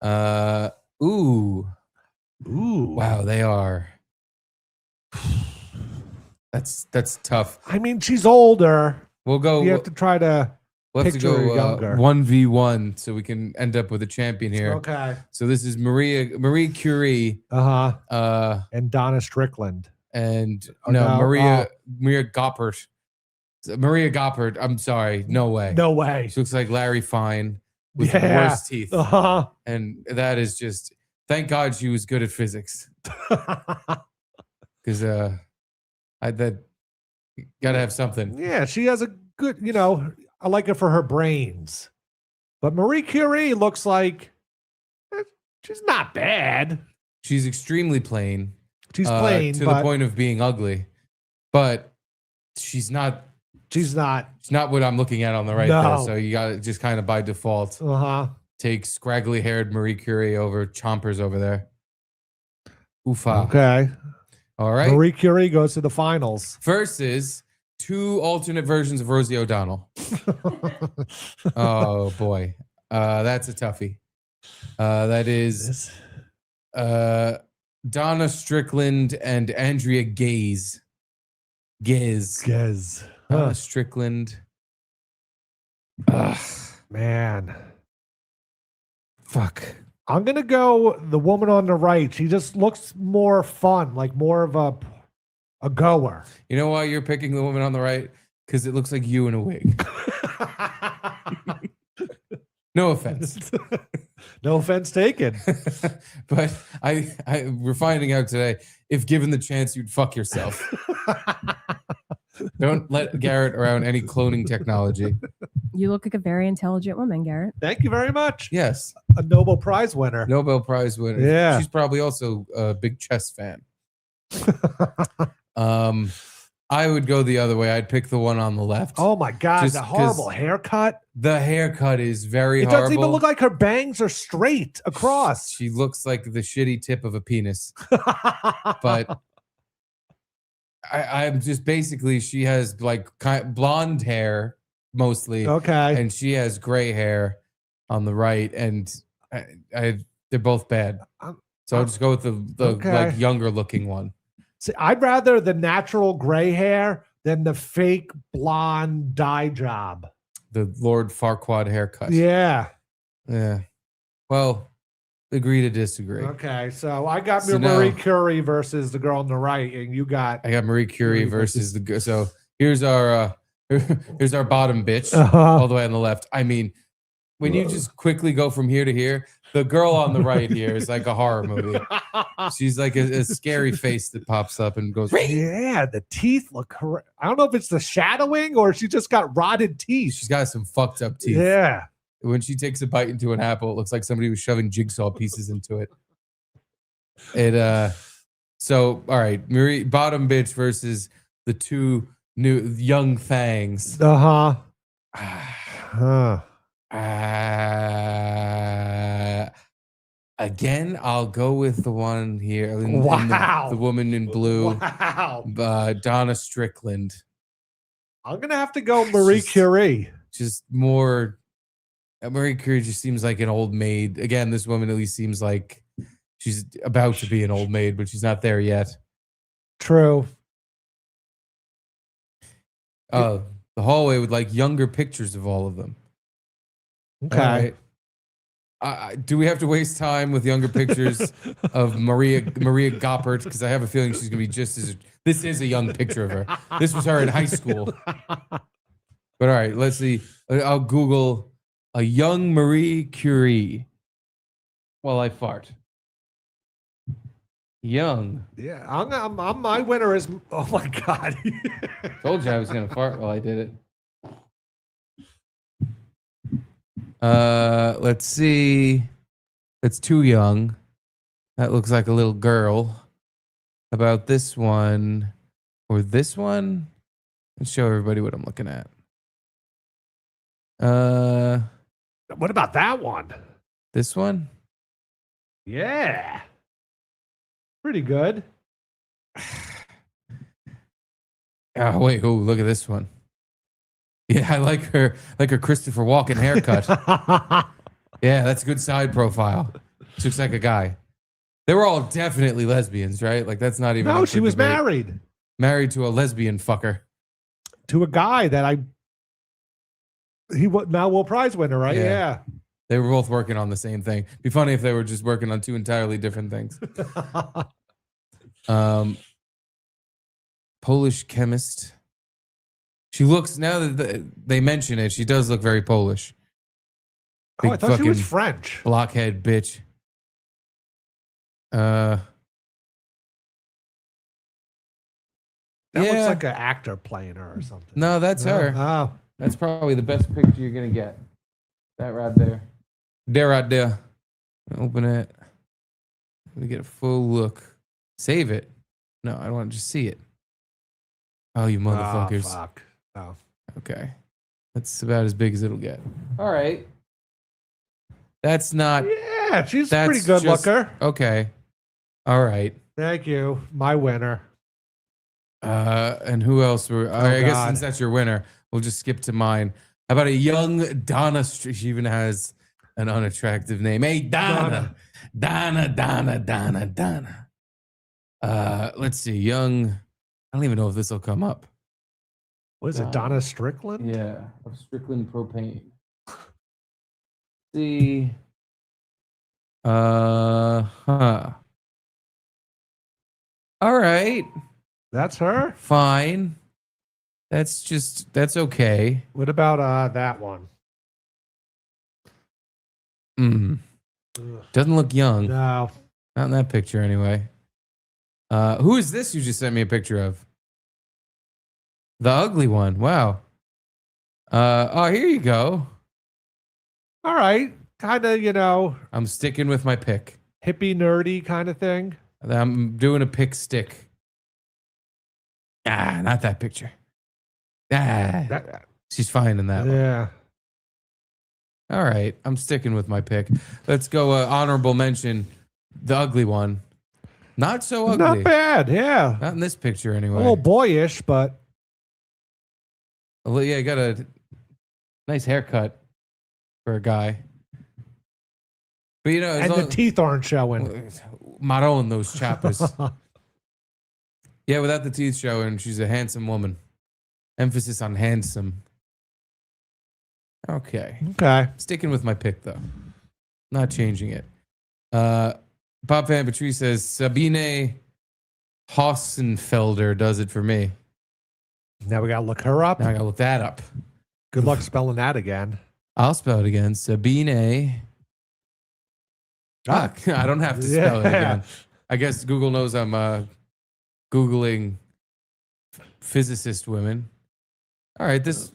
Ooh. Wow, they are. That's tough. I mean, she's older. We'll go. You have to try to We'll have to picture her go younger. 1v1 so we can end up with a champion here. Okay. So this is Marie Curie. And Donna Strickland. And Oh, no, no. Maria Goppert. Maria Goppert. I'm sorry. No way. No way. She looks like Larry Fine with Yeah. worse teeth. Uh-huh. And that is just, thank God she was good at physics. Because gotta have something. Yeah, she has a good, I like her for her brains. But Marie Curie looks like she's not bad. She's extremely plain. She's plain, to the but point of being ugly. But she's not what I'm looking at on the right there. No. So you gotta just kind of by default Uh-huh. take scraggly haired Marie Curie over chompers over there. Oofa. Okay. All right. Marie Curie goes to the finals. Versus 2 alternate versions of Rosie O'Donnell. Oh boy. That's a toughie. That is Donna Strickland and Andrea Gaze. Gez. Donna Strickland. Ugh, man. Fuck. I'm going to go the woman on the right. She just looks more fun, like more of a goer. You know why you're picking the woman on the right? Because it looks like you in a wig. No offense. No offense taken. But we're finding out today, if given the chance, you'd fuck yourself. Don't let Garrett around any cloning technology. You look like a very intelligent woman, Garrett. Thank you very much. Yes. A Nobel Prize winner. Nobel Prize winner. Yeah. She's probably also a big chess fan. I would go the other way. I'd pick the one on the left. Oh my God, Just the horrible 'cause haircut. The haircut is very It horrible. doesn't even look like her bangs are straight across. She looks like the shitty tip of a penis. But I'm just basically, she has like blonde hair mostly. Okay. And she has gray hair on the right. And they're both bad. So I'll just go with the Okay. like younger looking one. See, I'd rather the natural gray hair than the fake blonde dye job. The Lord Farquaad haircut. Yeah. Yeah. Well, agree to disagree. Okay, so I got So Marie now- Curie versus the girl on the right, and you got I got Marie Curie versus the. So here's our bottom bitch Uh-huh. all the way on the left. I mean, when you just quickly go from here to here, the girl on the right here is like a horror movie. She's like a scary face that pops up and goes. Yeah, the teeth look. I don't know if it's the shadowing or she just got rotted teeth. She's got some fucked up teeth. Yeah. When she takes a bite into an apple, it looks like somebody was shoving jigsaw pieces into it. So all right, Marie bottom bitch versus the 2 new young fangs. Again, I'll go with the one here. Wow. The woman in blue. Wow. Donna Strickland. I'm gonna have to go Marie Curie. Just more. Marie Curie just seems like an old maid. Again, this woman at least seems like she's about to be an old maid, but she's not there yet. True. The hallway with like younger pictures of all of them. Okay. All right. Do we have to waste time with younger pictures of Maria Goppert? Because I have a feeling she's gonna be just as. This is a young picture of her. This was her in high school. But all right, let's see. I'll Google a young Marie Curie while I fart. Young. Yeah, I'm my winner is. Oh my God. Told you I was gonna fart while I did it. Let's see. That's too young. That looks like a little girl. About this one or this one? Let's show everybody what I'm looking at. What about that one? This one? Yeah. Pretty good. Oh wait, oh look at this one. Yeah, I like her Christopher Walken haircut. Yeah, that's a good side profile. She looks like a guy. They were all definitely lesbians, right? Like that's not even. No, up she for was debate. married Married to a lesbian fucker. to a guy that he was Nobel Prize winner, right? Yeah. They were both working on the same thing. Be funny if they were just working on 2 entirely different things. Polish chemist. She looks, now that they mention it, she does look very Polish. Oh, I thought she was fucking French. Blockhead bitch. That looks yeah. like an actor playing her or something. No, that's her. Oh. That's probably the best picture you're going to get. That right there. There right there. Open it. Let me get a full look. Save it. No, I don't want to just see it. Oh, you motherfuckers. Oh, fuck. Oh. Okay. That's about as big as it'll get. All right. That's not. Yeah, she's that's pretty good just- looker. Okay. All right. Thank you. My winner. And who else were? I guess God. since that's your winner, we'll just skip to mine. How about a young Donna? She even has an unattractive name. Hey, Donna. Donna. Let's see. Young. I don't even know if this will come up. What is it? Donna Strickland? Yeah, of Strickland Propane. See. All right. That's her? Fine. That's okay. What about that one? Doesn't look young. No. Not in that picture anyway. Who is this you just sent me a picture of? The ugly one. Wow. Oh, here you go. All right. Kind of, I'm sticking with my pick. hippie nerdy kind of thing. I'm doing a pick stick. Not that picture. She's fine in that one. Yeah. All right. I'm sticking with my pick. Let's go honorable mention. The ugly one. Not so ugly. Not bad. Yeah. Not in this picture anyway. A little boyish, but. Yeah, you got a nice haircut for a guy. But And the teeth aren't showing. Maron, those chappers. Yeah, without the teeth showing, she's a handsome woman. Emphasis on handsome. Okay. Sticking with my pick, though. Not changing it. Bob Van Patrice says, Sabine Hossenfelder does it for me. Now we got to look her up. Now I got to look that up. Good luck spelling that again. I'll spell it again. Sabine. I don't have to spell it again. I guess Google knows I'm Googling physicist women. All right, this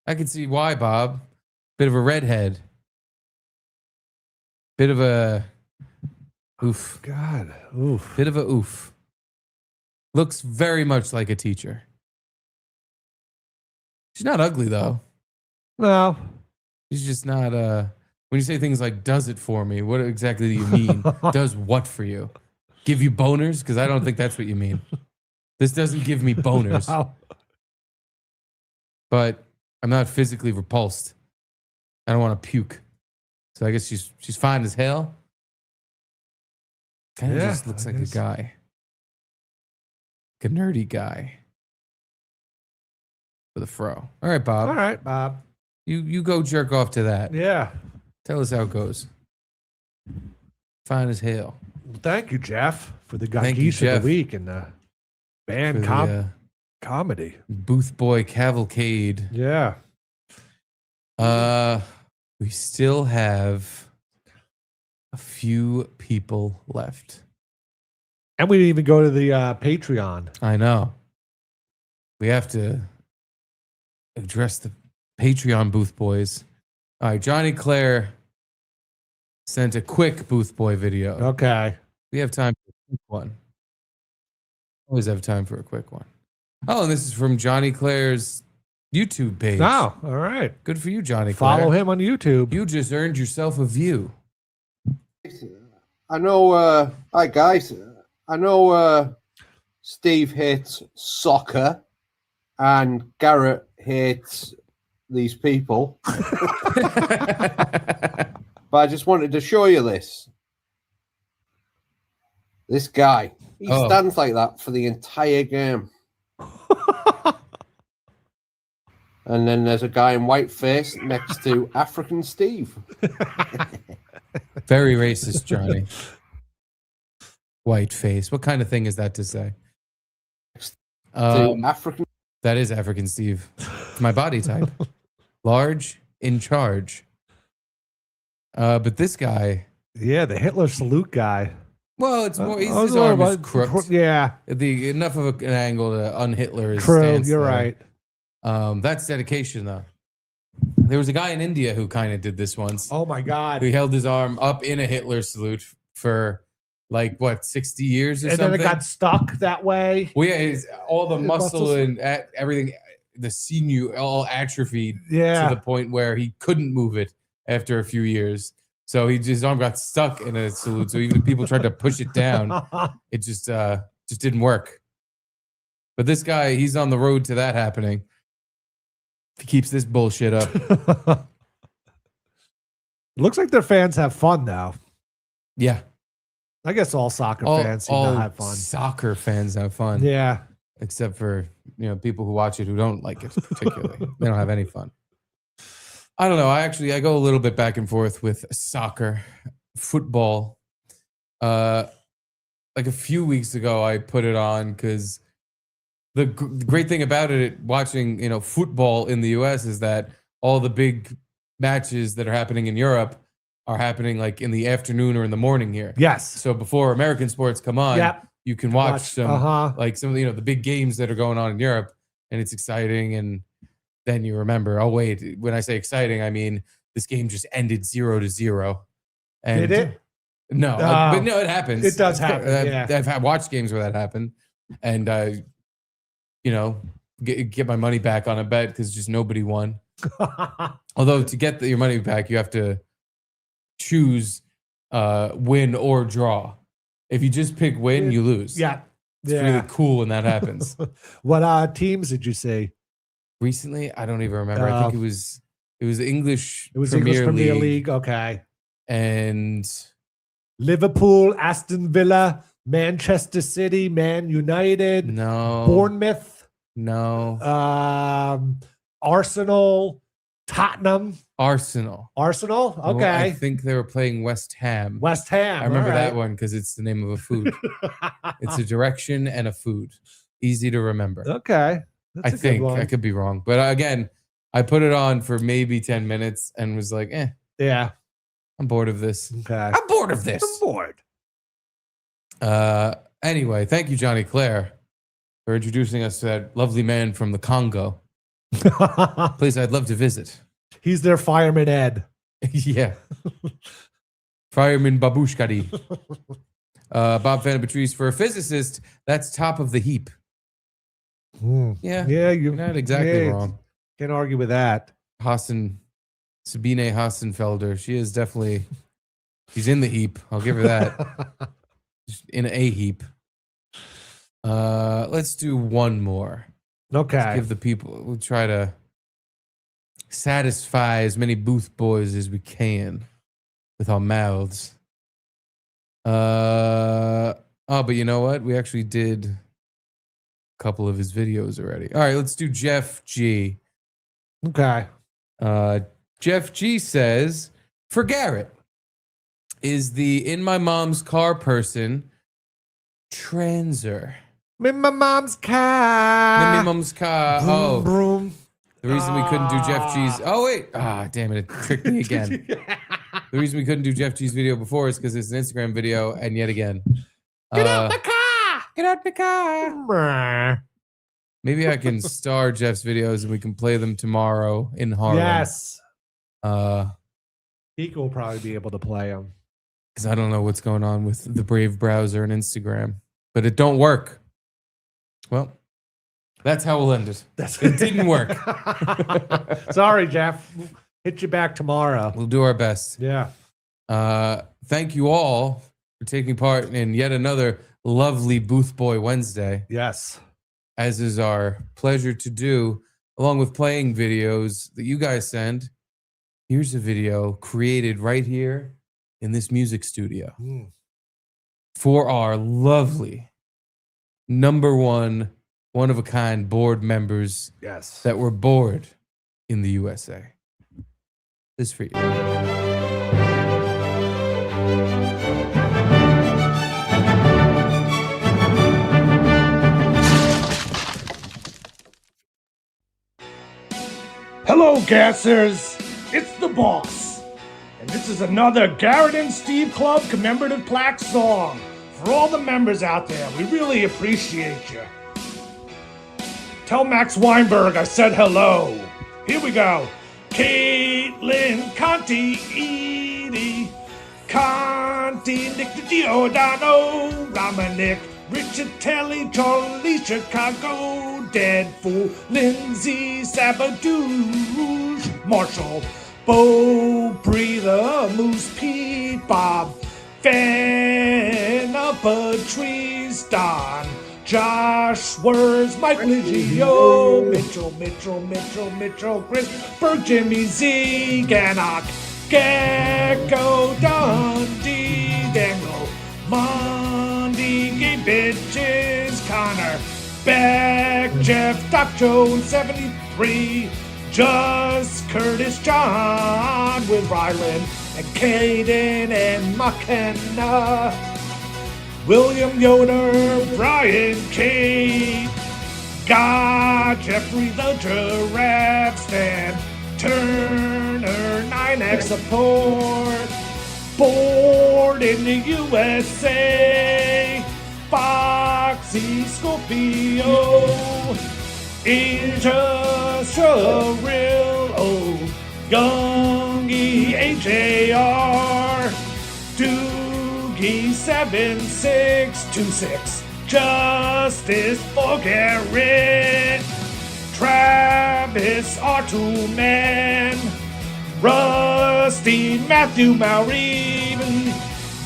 I can see why, Bob. Bit of a redhead. Bit of a oof. God. Oof. Bit of a oof. Looks very much like a teacher. She's not ugly though. No. She's just not when you say things like does it for me, what exactly do you mean? Does what for you? Give you boners? Because I don't think that's what you mean. This doesn't give me boners. No. But I'm not physically repulsed. I don't want to puke. So I guess she's fine as hell. Kind of just looks like a guy. Like a nerdy guy. With a fro. All right, Bob. All right, Bob. You go jerk off to that. Yeah. Tell us how it goes. Fine as hell. Thank you, Jeff, for the Thank you, GaGeesh of Jeff. the week and the band For the, comedy. Booth Boy Cavalcade. Yeah. We still have a few people left. And we didn't even go to the Patreon. I know. We have to address the Patreon Booth Boys. All right, Johnny Clare sent a quick Booth Boy video. Okay. We have time for a quick one. Always have time for a quick one. Oh, and this is from Johnny Clare's YouTube page. Oh, all right. Good for you, Johnny Clare. Follow him on YouTube. You just earned yourself a view. I know, hi guys. I know Steve hates soccer and Garrett hates these people. But I just wanted to show you this. This guy, he stands like that for the entire game. And then there's a guy in whiteface next to African Steve. Very racist, Johnny. Whiteface. What kind of thing is that to say? African. That is African Steve. My body type. Large, in charge. But this guy. Yeah, the Hitler salute guy. Well, it's more. His arm is crooked. Yeah. Enough of an angle to un-Hitler his True, stance you're there. right. That's dedication, though. There was a guy in India who kind of did this once. Oh my God! He held his arm up in a Hitler salute for like what 60 years or And something. then it got stuck that way. Well, yeah, all the muscle muscles. and everything, the sinew all atrophied Yeah. to the point where he couldn't move it after a few years. So his arm got stuck in a salute. So even if people tried to push it down, it just didn't work. But this guy, he's on the road to that happening. If he keeps this bullshit up. Looks like their fans have fun now. Yeah. I guess all soccer fans seem to have fun. Soccer fans have fun. Yeah. Except for, people who watch it who don't like it particularly. They don't have any fun. I don't know. I go a little bit back and forth with soccer, football. Like a few weeks ago, I put it on because the great thing about it, watching, football in the U.S. is that all the big matches that are happening in Europe are happening like in the afternoon or in the morning here. Yes. So before American sports come on, you can watch some like some of the, the big games that are going on in Europe, and it's exciting. And then you remember, oh wait, when I say exciting, I mean this game just ended 0-0. And did it? No, but no, it happens. It does happen. I've watched games where that happened, and get my money back on a bet because just nobody won. Although to get your money back, you have to choose win or draw. If you just pick win, you lose. Yeah. It's really cool when that happens. What teams did you see? Recently, I don't even remember. I think it was English. It was Premier English Premier League. League. Okay. And Liverpool, Aston Villa, Manchester City, Man United. No. Bournemouth. No. Arsenal, Tottenham. Arsenal. Okay. Well, I think they were playing West Ham. West Ham. I remember all right. that one because it's the name of a food. It's a direction and a food. Easy to remember. Okay. I think I could be wrong. But again, I put it on for maybe 10 minutes and was like, yeah, I'm bored of this. Okay. I'm bored of this. I'm bored. Anyway, thank you, Johnny Claire, for introducing us to that lovely man from the Congo. Please, I'd love to visit. He's their fireman Ed. Yeah. Fireman Babushkari. Bob Fan Patrice, for a physicist, that's top of the heap. Yeah. Yeah, you're not exactly wrong. Can't argue with that. Sabine Hassenfelder. She is definitely, she's in the heap. I'll give her that. Just in a heap. Let's do one more. Okay. Let's give the people, we'll try to satisfy as many booth boys as we can with our mouths. But you know what? We actually did a couple of his videos already. All right, let's do Jeff G. Okay. Jeff G says, for Garrett, is the in my mom's car person transer? In my mom's car. In my mom's car. Vroom, vroom. The reason we couldn't do Jeff G's. Oh, wait. Damn it. It tricked me again. The reason we couldn't do Jeff G's video before is because it's an Instagram video. And yet again, Get out the car. Get out the car. Maybe I can star Jeff's videos and we can play them tomorrow in Harlem. Yes. He will probably be able to play them. Because I don't know what's going on with the Brave browser and Instagram. But it don't work. Well, that's how we'll end it. It didn't work. Sorry, Jeff. Hit you back tomorrow. We'll do our best. Yeah. Thank you all for taking part in yet another lovely Booth Boy Wednesday. Yes. As is our pleasure to do, along with playing videos that you guys send. Here's a video created right here in this music studio for our lovely number one of a kind board members that were bored in the USA. This is for you. Hello, gassers. It's the boss. And this is another Garrett and Steve Club commemorative plaque song. For all the members out there, we really appreciate you. Tell Max Weinberg I said hello. Here we go. Caitlin, Conti, Edie, Conti, Nick Giordano, Dominic, Richard Telly, Charlie, Chicago, Deadpool, Lindsay, Sabadouche, Marshall, Bo Breather, Moose Pete, Bob Fan, Patrice, Don, Josh Words, Mike Liggio, Mitchell, Chris Berg, Jimmy Z, Gannock, Gecko, Dundee, Dangle, Monday, Gabe Bitches, Connor, Beck, Jeff, Doc Jones, 73, Just Curtis, John with Ryland, and Caden and McKenna, William Yoder, Brian, Kate, God, Jeffrey the Giraffe, Stan, Turner, 9X support, Board in the USA, Foxy, Scorpio, Asia, Surreal, Youngie, AJR, Doogie, 7626, Justice for Garrett, Travis, R2 Man, Rusty, Matthew Maury,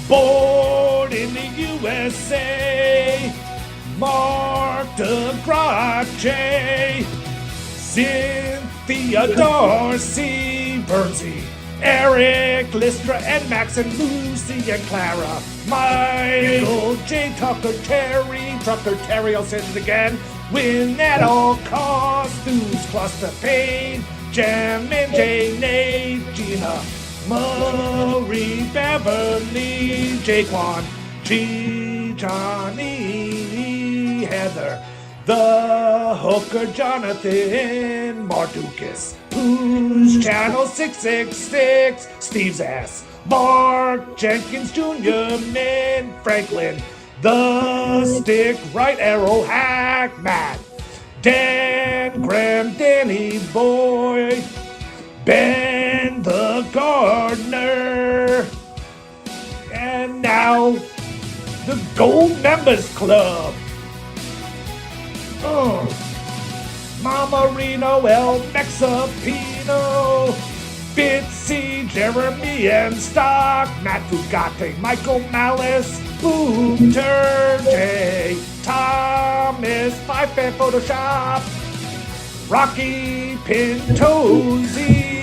Board in the USA, Mark DeGrache, Cynthia Darcy, Bernsey, Eric, Listra, and Max, and Lucy, and Clara, Michael, J. Tucker, Terry, Trucker, Terry, I'll say it again, win at all costs, News, Cluster, Payne, Jam, and J, Nate, Gina, Murray, Beverly, Jaquan, G, Johnny, Heather, the Hooker, Jonathan, Mardukas, Who's Channel 666, Steve's Ass, Mark Jenkins Jr., Min, Franklin, The Stick, Right Arrow, Hack, Matt, Dan, Graham, Danny Boy, Ben the Gardener, and now the Gold Members Club. Mama Reno, El Mexapino, Bitsy, Jeremy, and Stock, Matt Fugate, Michael Malice, Boom Turjay, Thomas, Five Fan Photoshop, Rocky Pintozy,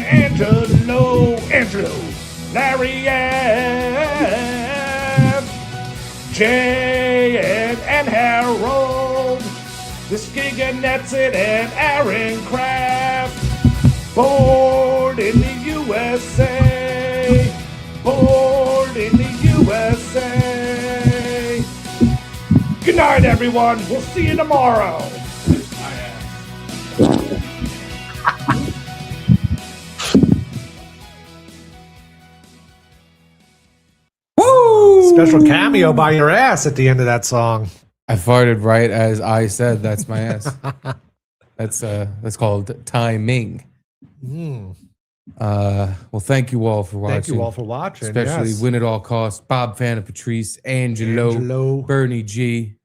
Angelo, Larry F, Jay and Harold, this gig and that's it, and Aaron Kraft, Board in the USA, Board in the USA. Good night, everyone. We'll see you tomorrow. Woo! Special cameo by your ass at the end of that song. I farted right as I said, "That's my ass." That's called timing. Well, thank you all for watching. Thank you all for watching. Especially yes. Win at All Costs, Bob Fan of Patrice, Angelo, Bernie G,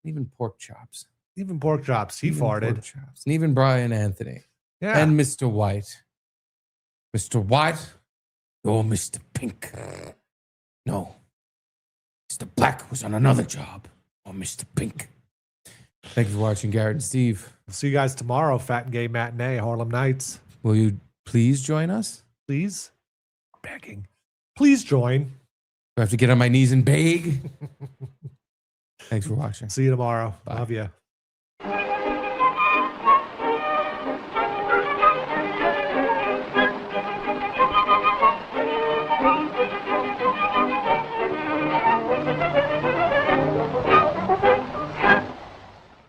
even Pork Chops. Even Pork Chops. He farted. Pork Chops. And even Brian Anthony. Yeah. And Mr. White. Mr. White, you're Mr. Pink. No. Mr. Black was on another job. Or Mr. Pink. Thank you for watching, Garrett and Steve. We'll see you guys tomorrow. Fat and Gay Matinee, Harlem Nights. Will you please join us? Please? Begging. Please join. Do I have to get on my knees and beg? Thanks for watching. See you tomorrow. Bye. Love you.